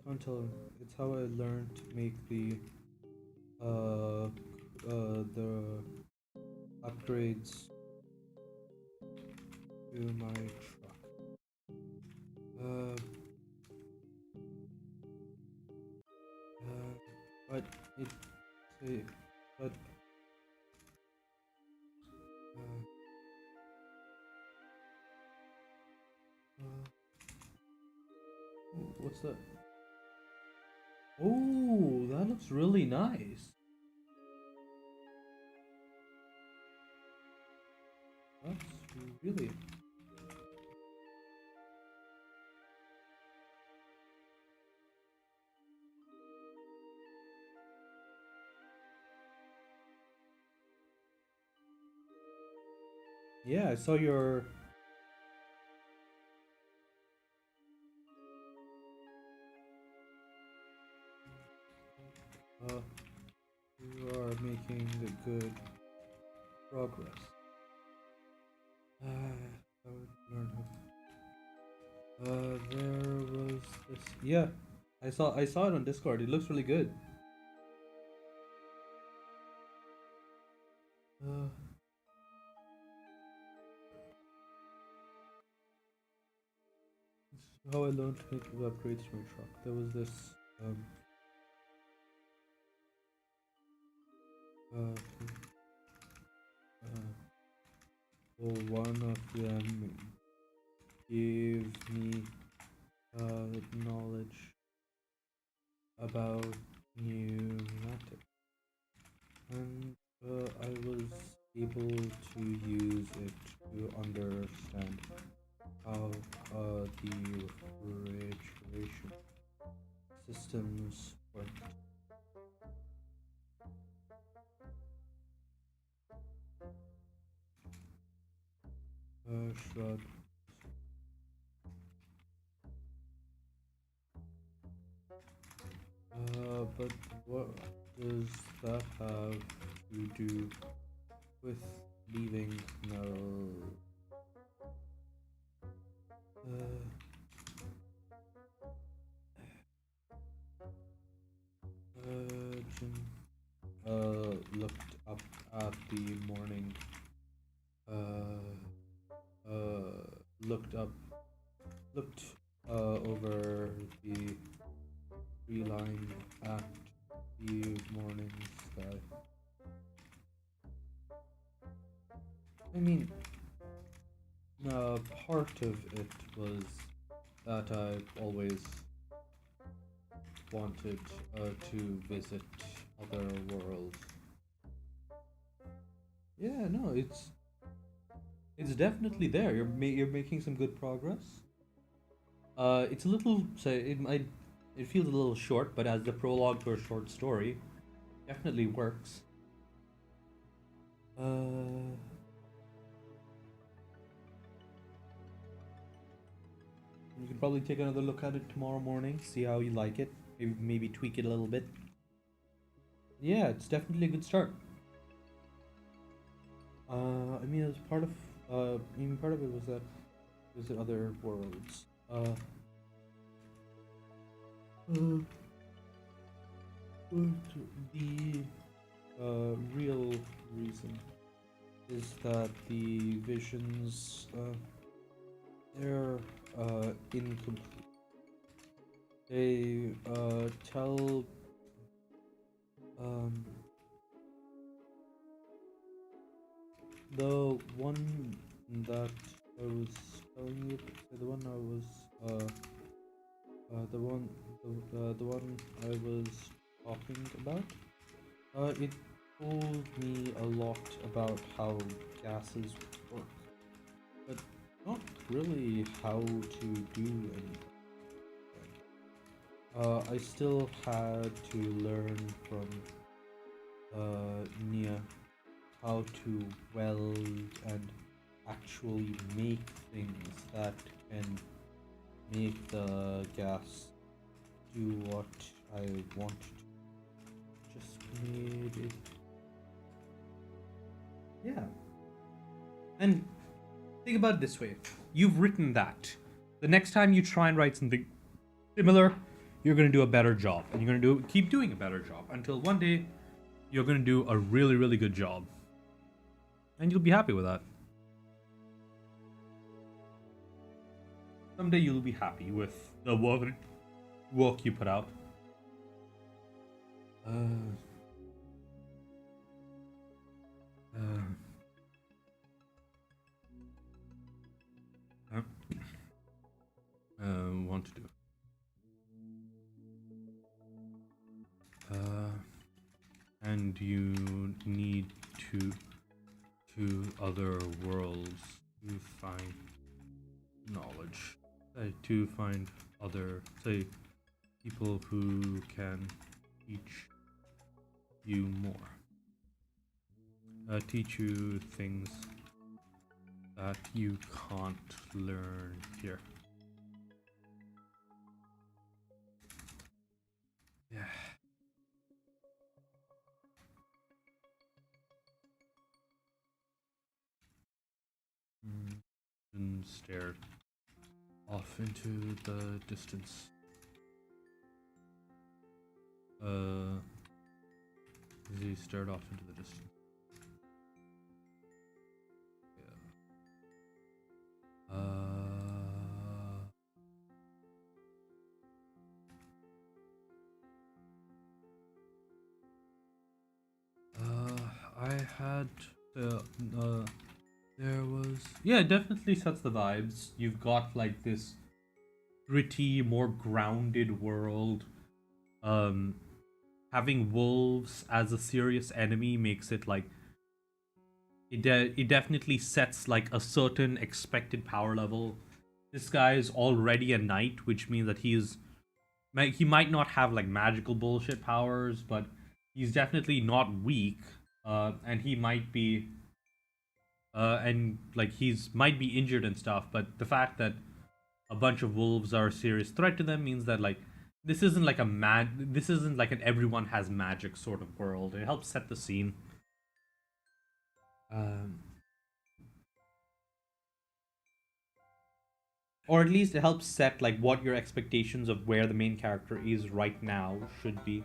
Can't tell him. It's how I learned to make the upgrades to my truck. But it but what's that? Oh, that looks really nice. That's really. Yeah, I saw your. You are making good progress. I would learn how. There was this. Yeah, I saw it on Discord. It looks really good. This is how I learned to make upgrades to my truck. There was this. One of them gave me knowledge about pneumatics, and I was able to use it to understand how the refrigeration systems work. Shrug. But what does that have to do with leaving now? Jim looked up at the morning. Looked over the tree line at the morning sky. I mean, part of it was that I always wanted to visit other worlds. Yeah, no, it's definitely there. You're making some good progress. It's a little, so it feels a little short, but as the prologue to a short story, definitely works. You can probably take another look at it tomorrow morning, see how you like it, maybe tweak it a little bit. Yeah, it's definitely a good start. I mean, as part of, even part of it was that visit other worlds. But the real reason is that the visions, they're incomplete. They tell the one that I was telling you, the one I was the one I was talking about, it told me a lot about how gases work, but not really how to do anything. I still had to learn from Nia how to weld and actually make things that can make the gas do what I want to. Just made it. Yeah. And think about it this way. You've written that. The next time you try and write something similar, you're gonna do a better job, and you're gonna keep doing a better job until one day you're gonna do a really, really good job, and you'll be happy with that. Someday you'll be happy with the work you put out. Want to do. And you need to other worlds to find knowledge. To find other, people who can teach you more. Teach you things that you can't learn here. Yeah. And stared off into the distance. He stared off into the distance. I had there was, yeah, it definitely sets the vibes. You've got like this gritty, more grounded world. Having wolves as a serious enemy makes it like it definitely sets like a certain expected power level. This guy is already a knight, which means that he might not have like magical bullshit powers, but he's definitely not weak. And he might be and like might be injured and stuff, but the fact that a bunch of wolves are a serious threat to them means that like this isn't like an everyone has magic sort of world. It helps set the scene. Or at least it helps set like what your expectations of where the main character is right now should be.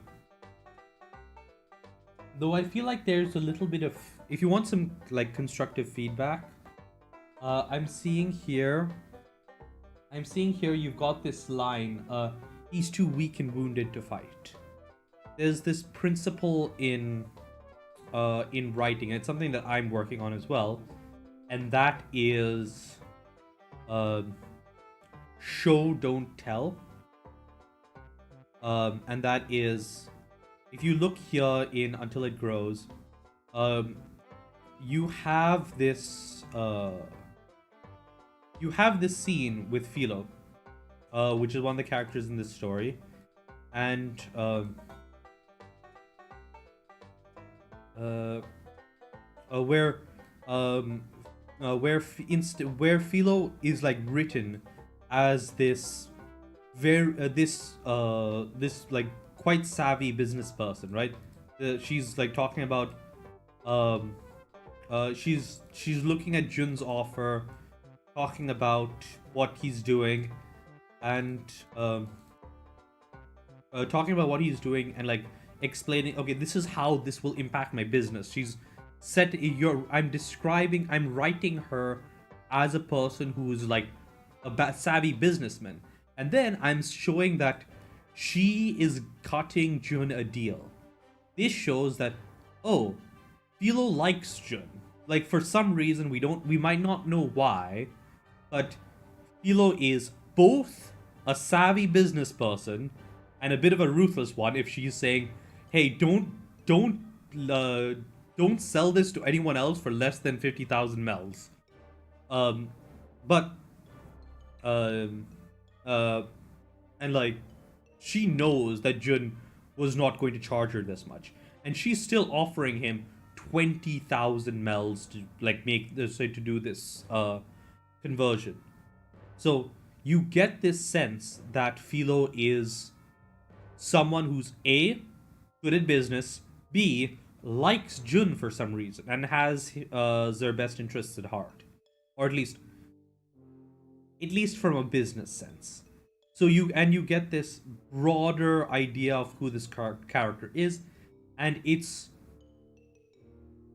Though I feel like there's a little bit of, if you want some like constructive feedback, I'm seeing here you've got this line, he's too weak and wounded to fight. There's this principle in writing, and it's something that I'm working on as well, and that is show don't tell. And that is, if you look here in Until It Grows, you have this scene with Philo, which is one of the characters in this story, and where Philo is like written as this this like quite savvy business person, right? She's like talking about she's looking at Jun's offer, talking about what he's doing, and talking about what he's doing and like explaining, okay, this is how this will impact my business. She's set I'm writing her as a person who's like a savvy businessman, and then I'm showing that she is cutting Jun a deal. This shows that, oh, Philo likes Jun. Like, for some reason we might not know why, but Philo is both a savvy business person and a bit of a ruthless one if she's saying, hey, don't sell this to anyone else for less than 50,000 mels. And like, she knows that Jun was not going to charge her this much, and she's still offering him 20,000 mels to like to do this conversion. So you get this sense that Philo is someone who's A, good at business, B, likes Jun for some reason and has their best interests at heart, or at least from a business sense. So you get this broader idea of who this character is, and it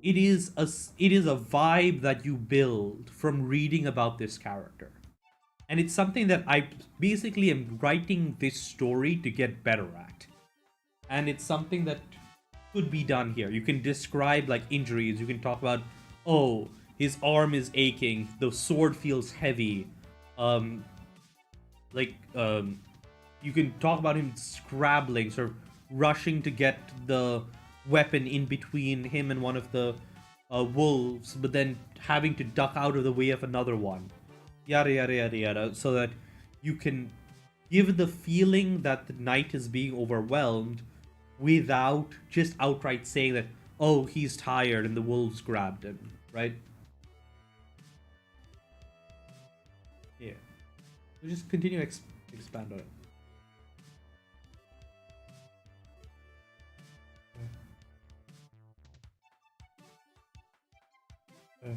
is a vibe that you build from reading about this character. And it's something that I basically am writing this story to get better at. And it's something that could be done here. You can describe like injuries. You can talk about, oh, his arm is aching, the sword feels heavy. Um, like you can talk about him scrabbling, sort of rushing to get the weapon in between him and one of the wolves, but then having to duck out of the way of another one. Yada yada yada yada, so that you can give the feeling that the knight is being overwhelmed without just outright saying that, oh, he's tired and the wolves grabbed him, right? Yeah. So just continue expand on it. Uh,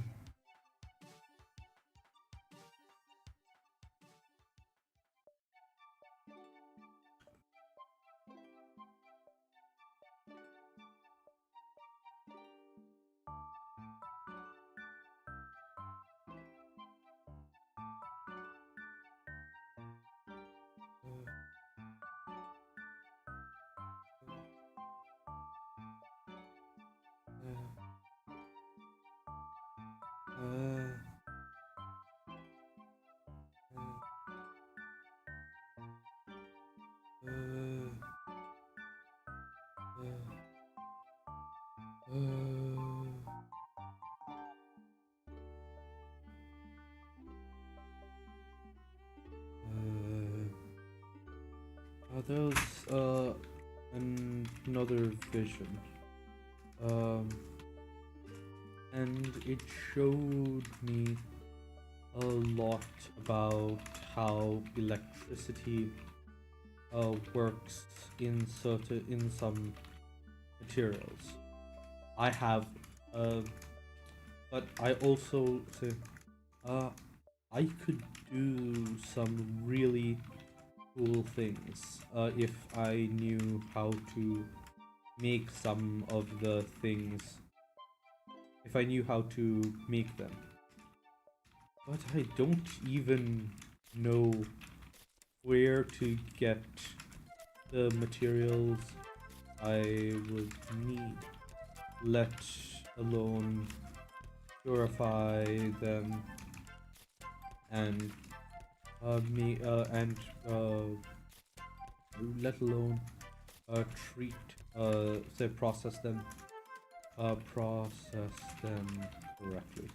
Those another vision, and it showed me a lot about how electricity works in some materials. I have, but I also say, I could do some really cool things if I knew how to make some of the things. If I knew how to make them. But I don't even know where to get the materials I would need, let alone purify them and let alone treat say process them correctly.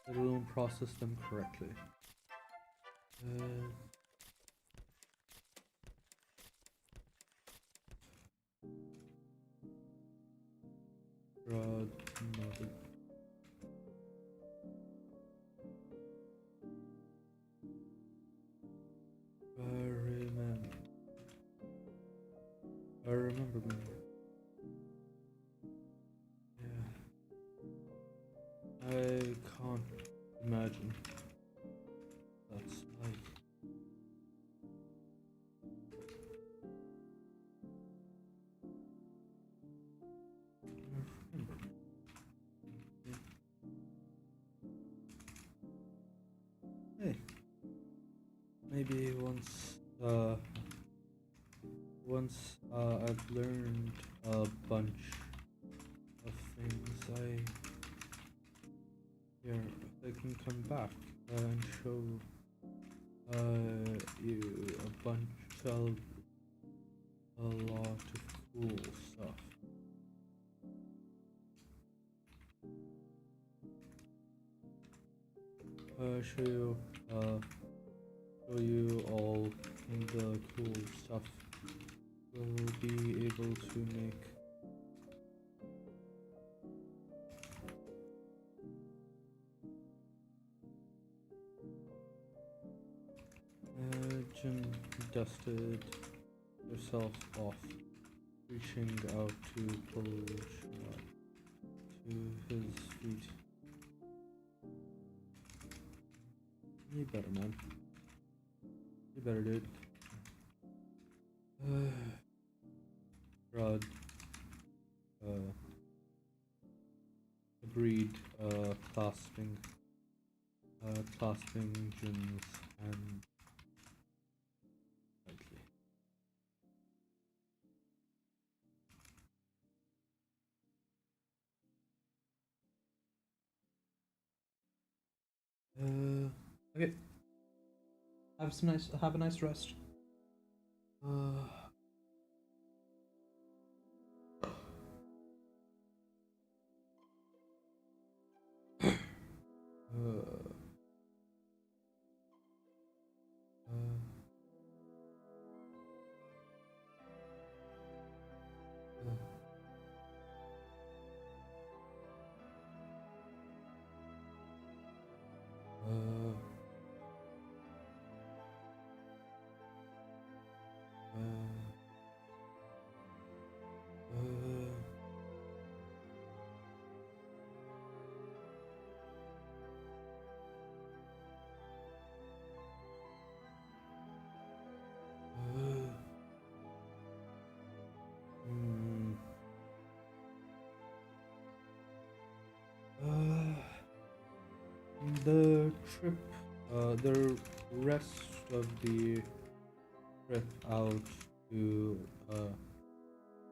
Let alone process them correctly. Broad knowledge. I remember me. Yeah. I can't imagine. That's like. Hey. Maybe once I've learned a bunch of things, I can come back and show A lot of cool stuff. Show you all the cool stuff we'll be able to make. Jim dusted herself off, reaching out to pull Shot to his feet. You better, man. You better, dude. Rod agreed, clasping Jin's hand tightly. Okay. Have a nice rest. The trip, the rest of the trip out to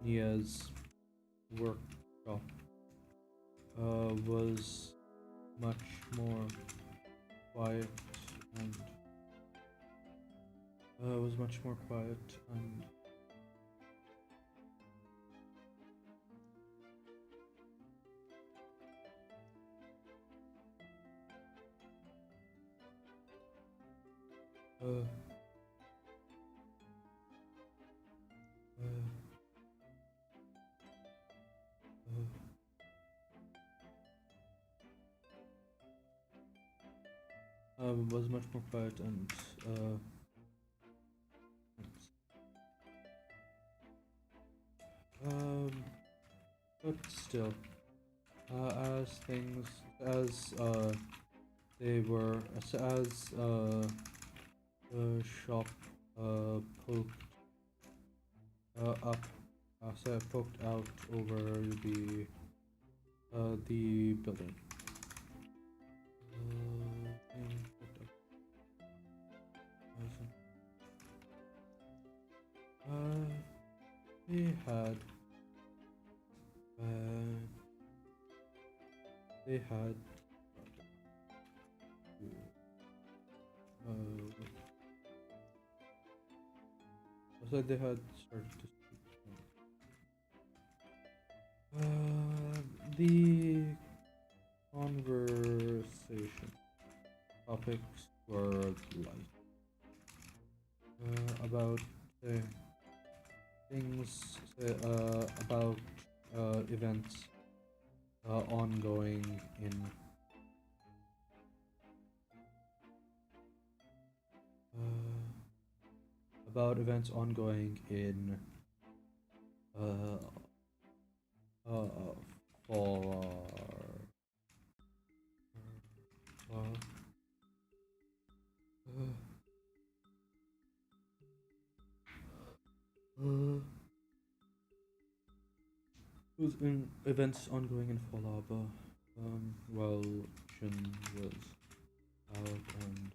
Nia's workshop was much more quiet and was much more quiet and but still, as the shop poked out over the building. They had they had started to speak. The conversation topics were light, about things about events ongoing in Far events ongoing in Falaba while Shin was out and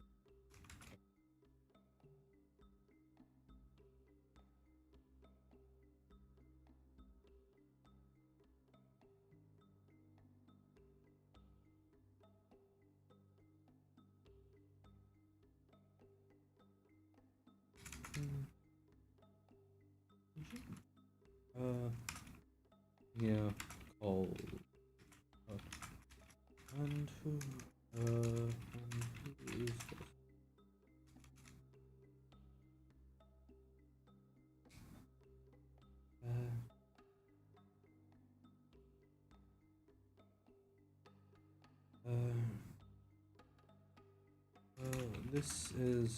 Yeah, called and who is this? This is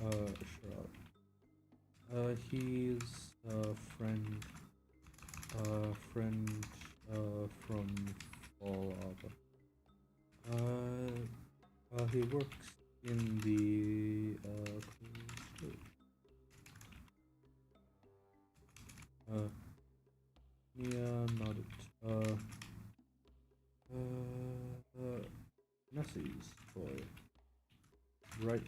Sharad. He's a friend from Fallout. He works in the Nia nodded. Nessie's boy, right?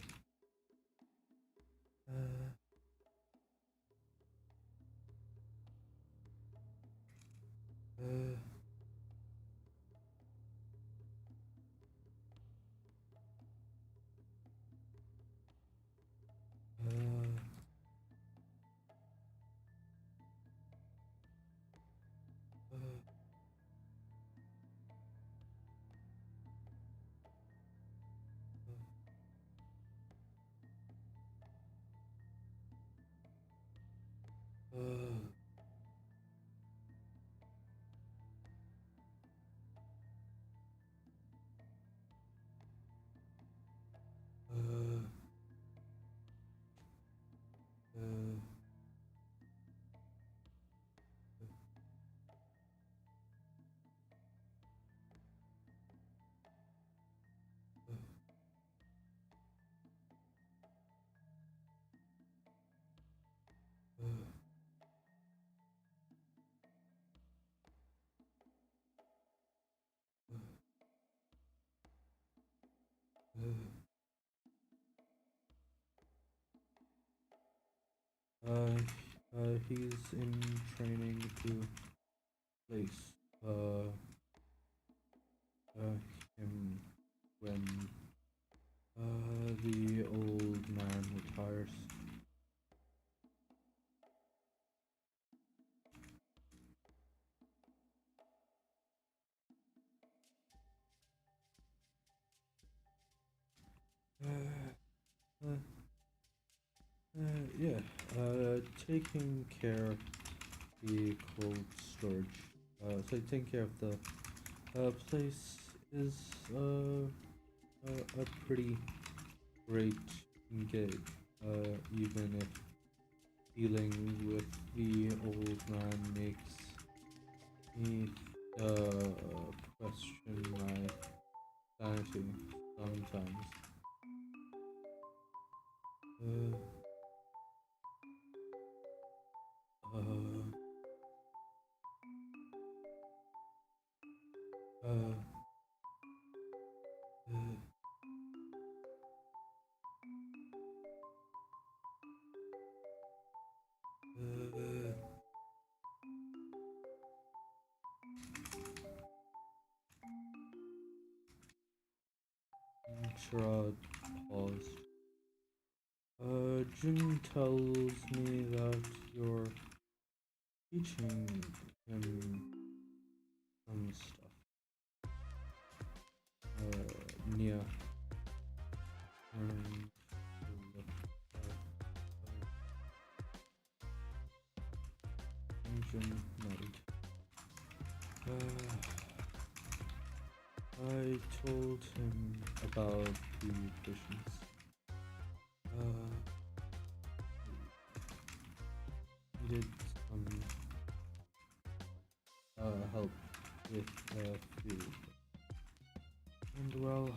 Uh, he's in training to place him when the old man retires. Yeah, taking care of the cold storage. So taking care of the place is a pretty great gig, even if dealing with the old man makes me question my sanity sometimes. Uh, uh, uh, uh, Sherrod paused. Jin tells me that you're teaching him some stuff. Nia turned to look at Jin nodded. I told him about the visions. Needed some help with food. And well,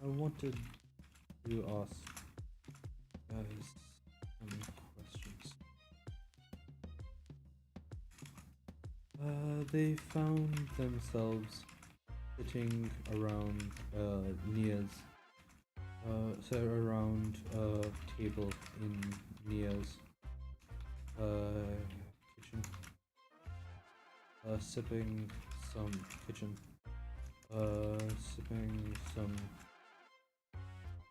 I wanted to ask guys some questions. They found themselves sitting around Nia's around a table in Nia's kitchen, sipping some kitchen, sipping some,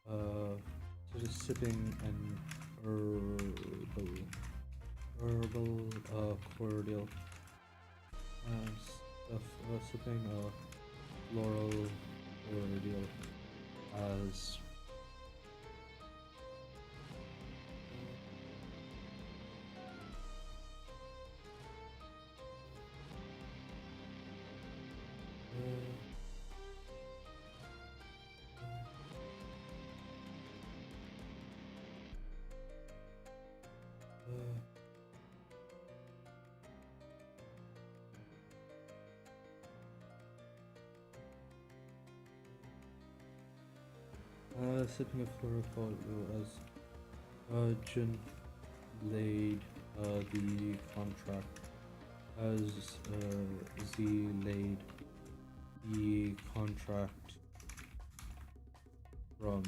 sort of sipping an herbal Verbal, cordial, sipping a floral cordial as sipping a floral cordial as Jun laid the contract as Z laid the contract from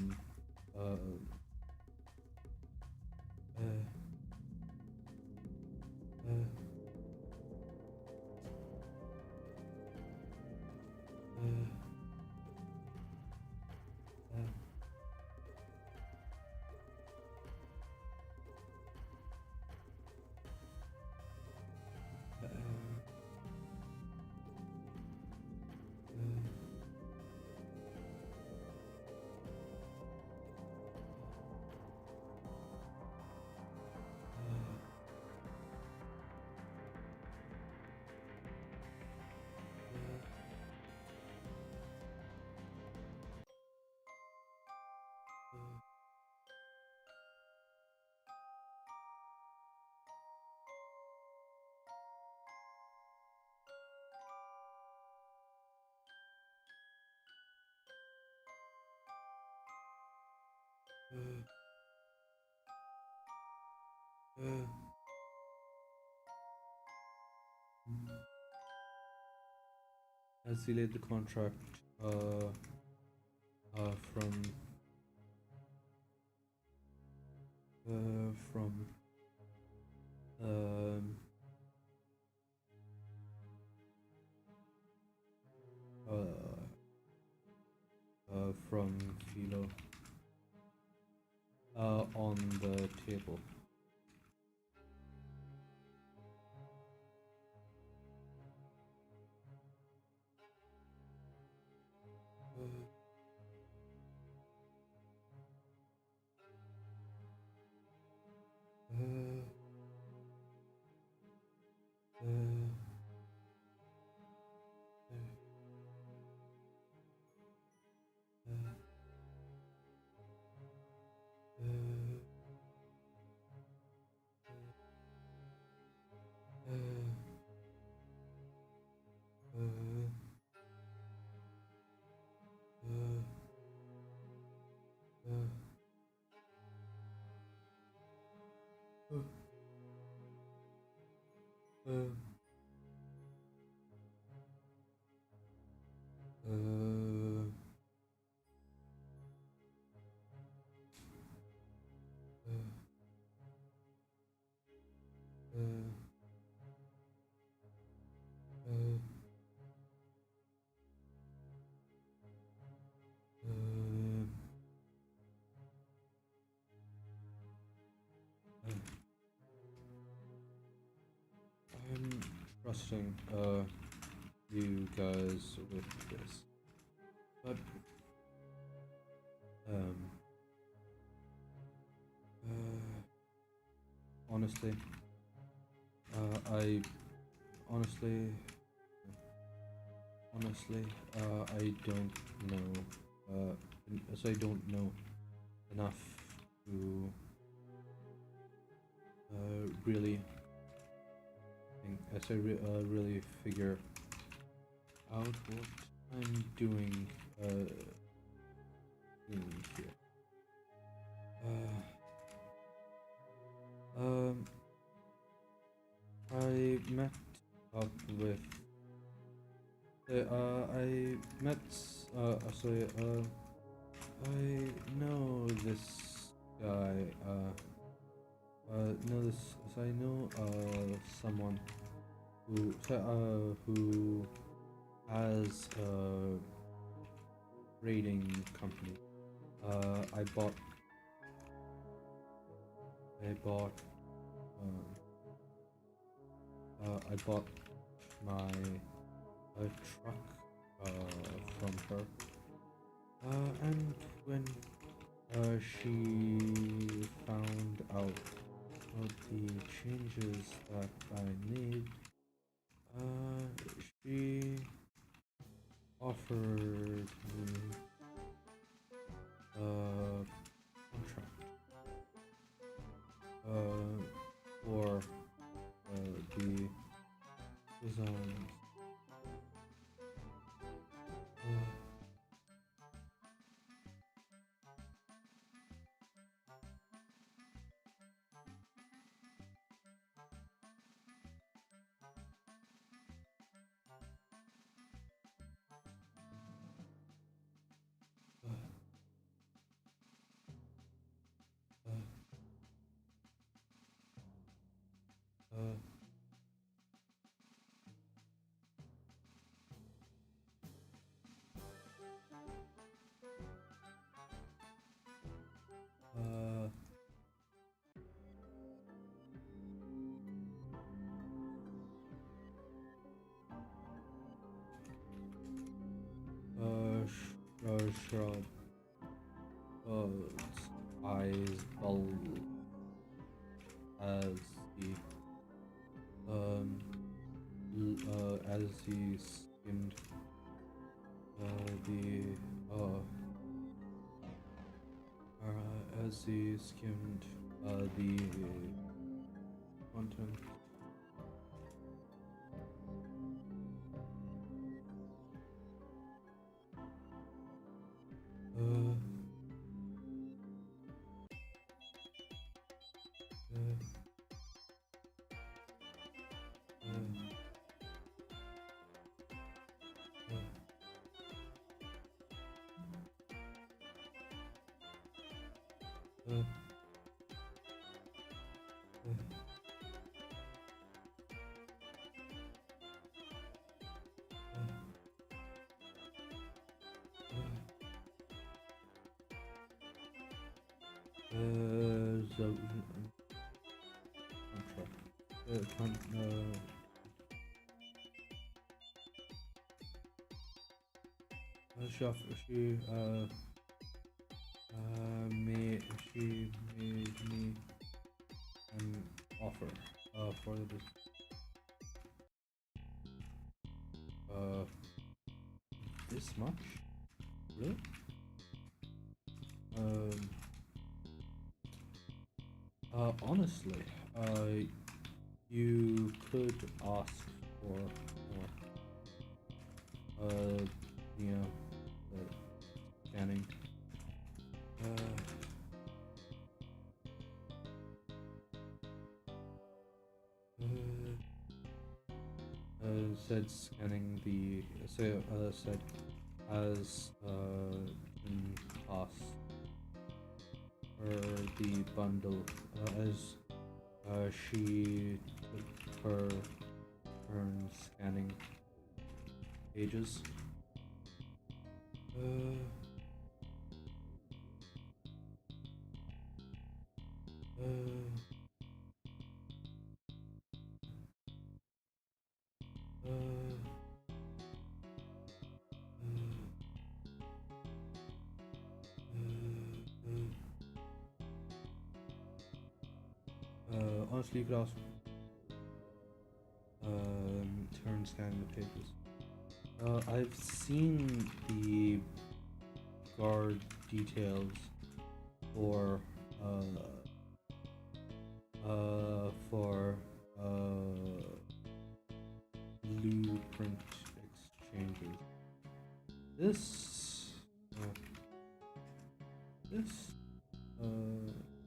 as he laid the contract from Philo on the table. I'm trusting you guys with this, but honestly, I don't know. I don't know enough to really really figure out what I'm doing here. I met up with. I know this guy. I know someone who has a rating company. I bought I bought my truck from her, and when she found out the changes that I made, she offered me a contract for the designs. Shrub, eyes bulb as the as he skimmed as he skimmed the content. She made me an offer for this much, really? Honestly, you could ask for more. You know, scanning. Said scanning the said as cost for the bundle as she took her turn scanning pages. Honestly, you could also turn scanning the pages. I've seen the guard details for blueprint exchanges. This is the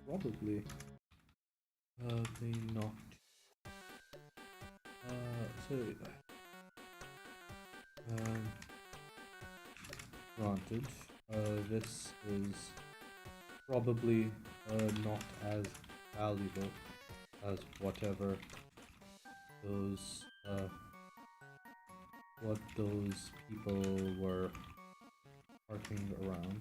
probably they not. So granted, this is probably not as valuable as whatever those what those people were parking around.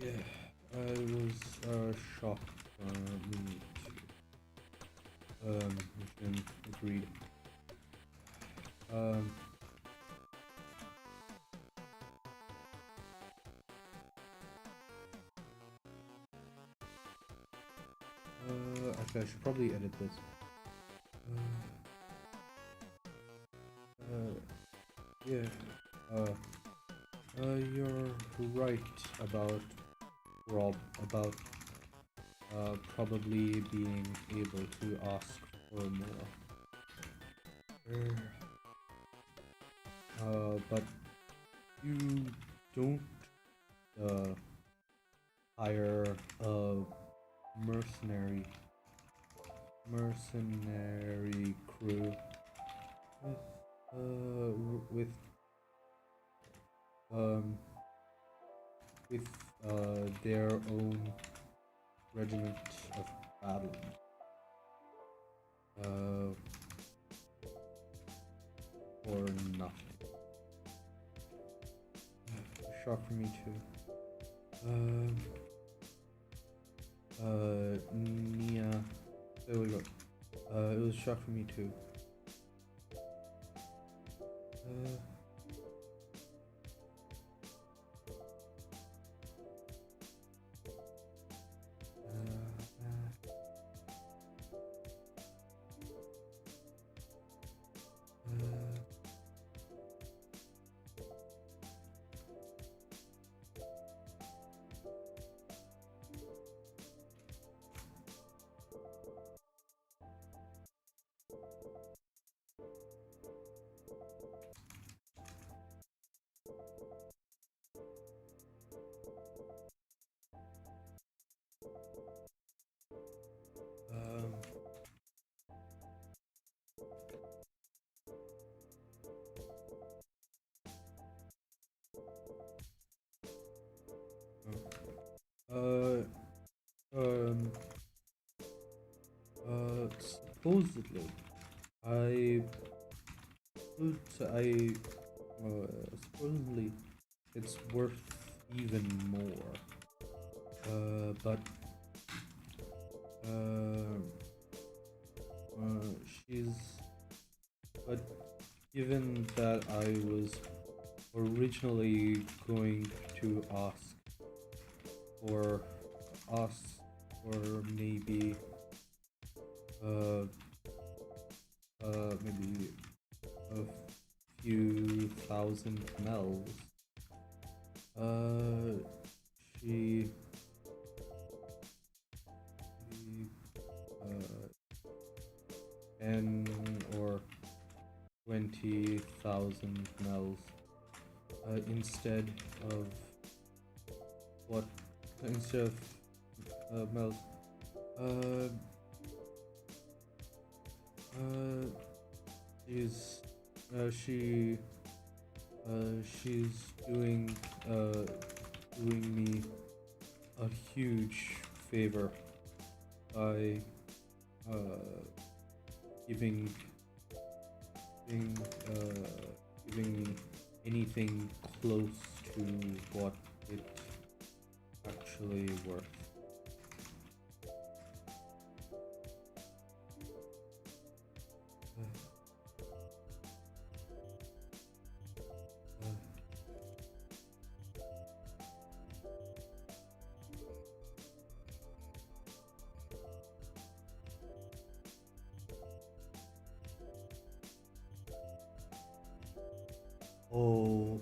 Yeah, I was shocked for me too. And agreed. Actually, I should probably edit this. Yeah. You're right about Rob about probably being able to ask for more. But you don't hire a mercenary crew with their own regiment of battle. For nothing. Shock for me too. Nia. There we go. It was a shock for me too. Supposedly, supposedly it's worth even more. But she's. But given that I was originally going to ask for maybe maybe a few thousand mels, she 10 or 20,000 mels instead of mels. She's doing me a huge favor by giving me anything close to what it's actually worth. Oh.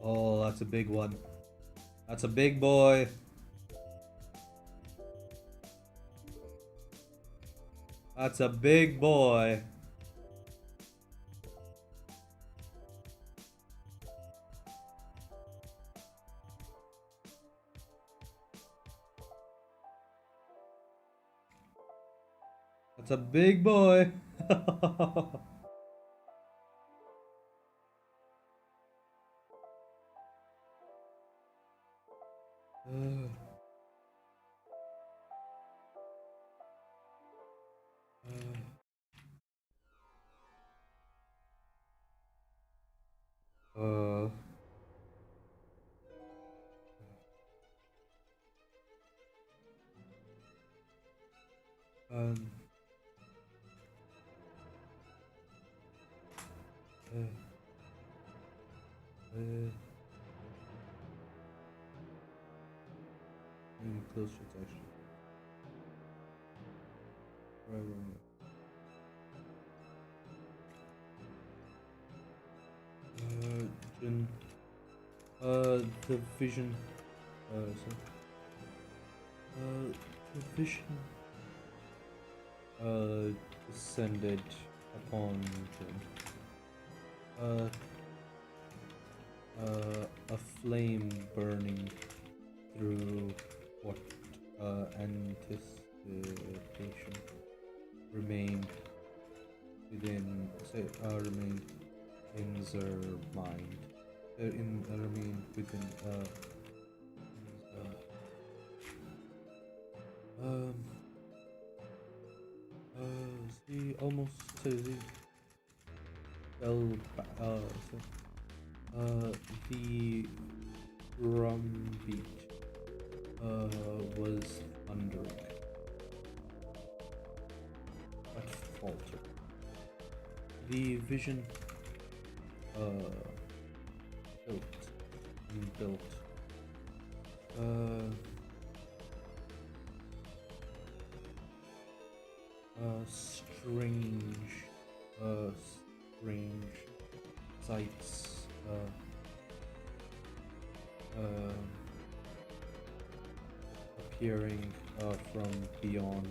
Oh, that's a big one. That's a big boy. That's a big boy. That's a big boy. uh, um, uh, close transaction. Jin, the vision. So, the vision. Descended upon Jin. A flame burning through what anticipation remained remained in their mind. Remained within um the almost the fell the drum beat was thundering but faltered. The vision built and built. Strange sights appearing from beyond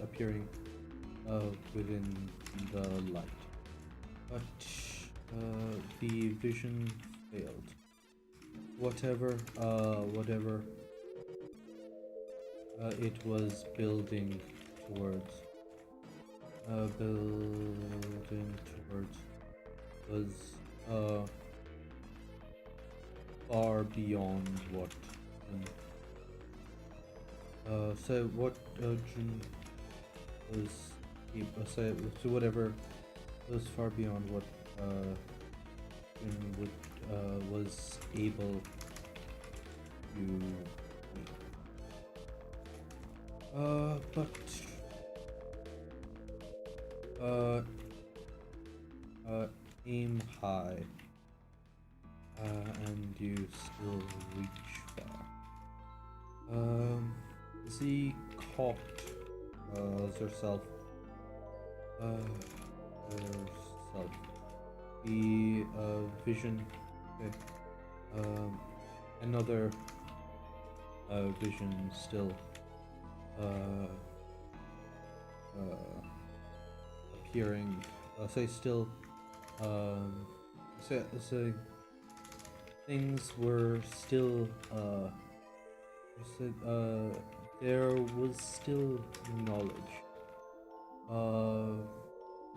appearing within the light, but the vision failed. Whatever it was building towards was far beyond what Jin was whatever was far beyond what Jin was able to but aim high, and you still reach far. Z caught herself. The vision. Okay. Another vision still appearing. Things were still there was still knowledge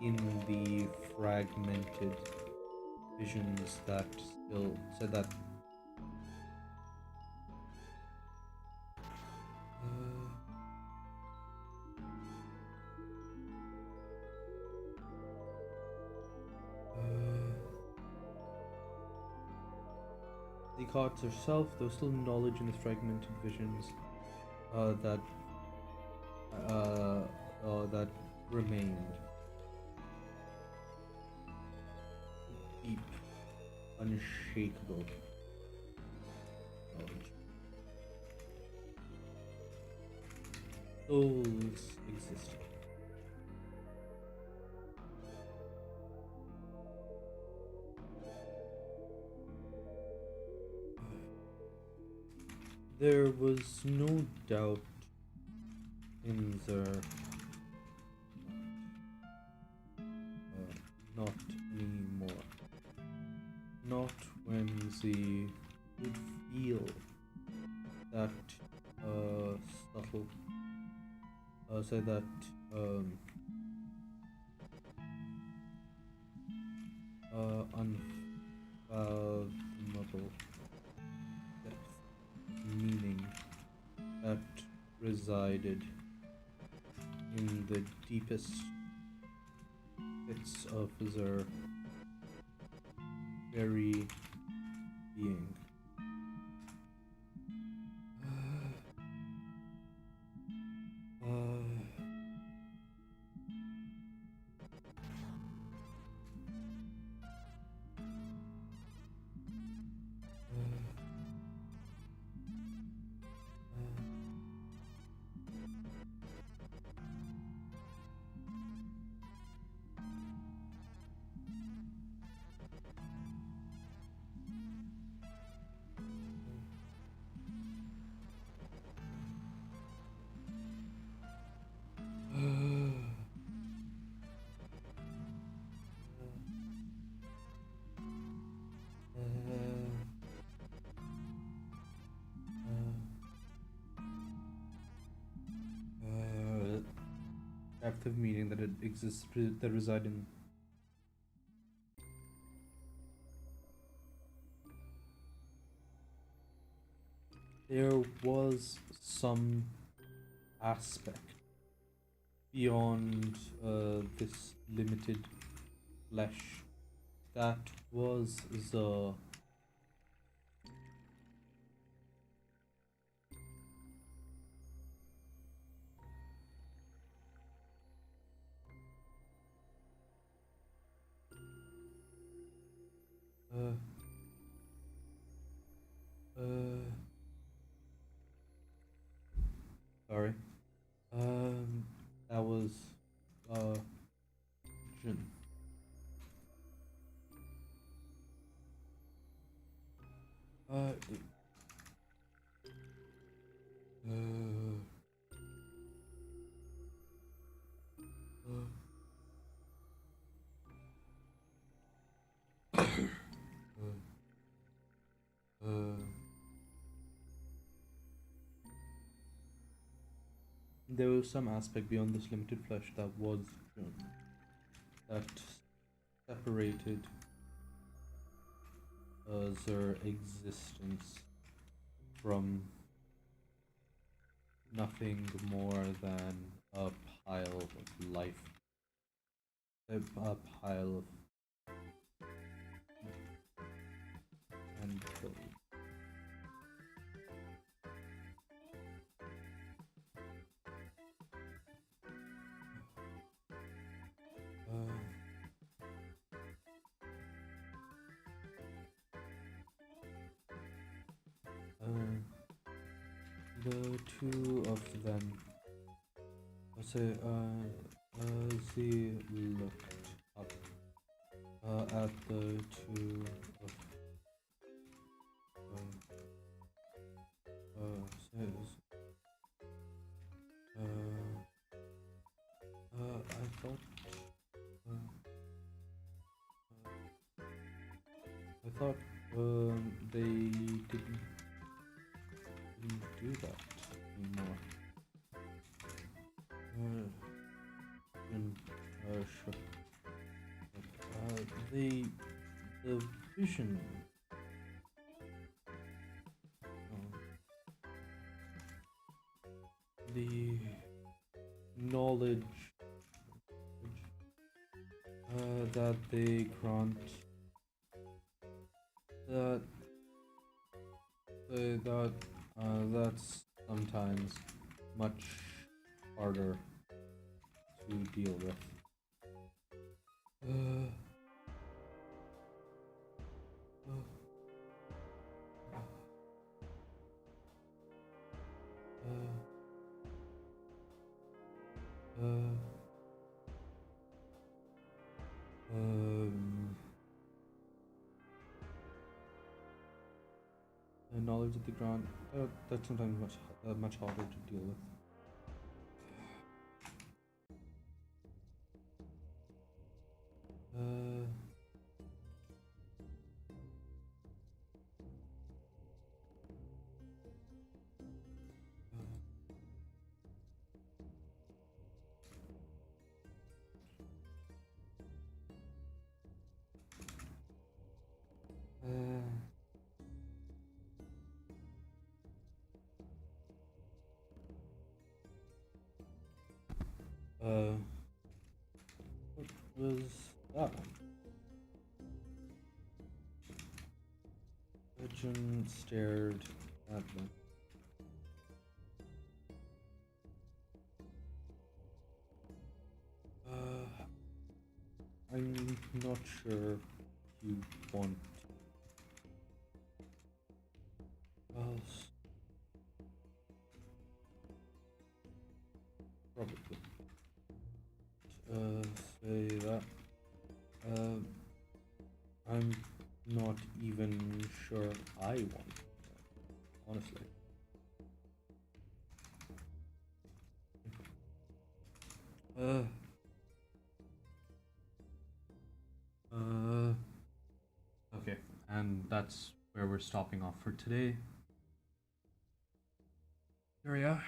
in the fragmented visions that still said that the cards herself, there was still knowledge in the fragmented visions that remained. Deep, unshakable knowledge. Souls existed. There was no doubt in their not anymore. Not when they would feel that subtle, say that unfathomable depth of meaning that resided in the deepest bits of their very being. Depth of meaning that it exists that reside in. There was some aspect beyond this limited flesh that was the uh, uh, sorry. That was Jun. Uh, there was some aspect beyond this limited flesh that was Jun, that separated their existence from nothing more than a pile of life, a pile of and the two of them, let's say, they looked up at the two of says, I thought they didn't do that anymore. And shook. The vision. The knowledge that they grant, that's sometimes much harder to deal with. Knowledge of the ground. That's sometimes much harder to deal with. What was that one? Legend stared at them. I'm not sure you want else. Probably. Say that. I'm not even sure I want that, honestly. Okay, and that's where we're stopping off for today. There we are.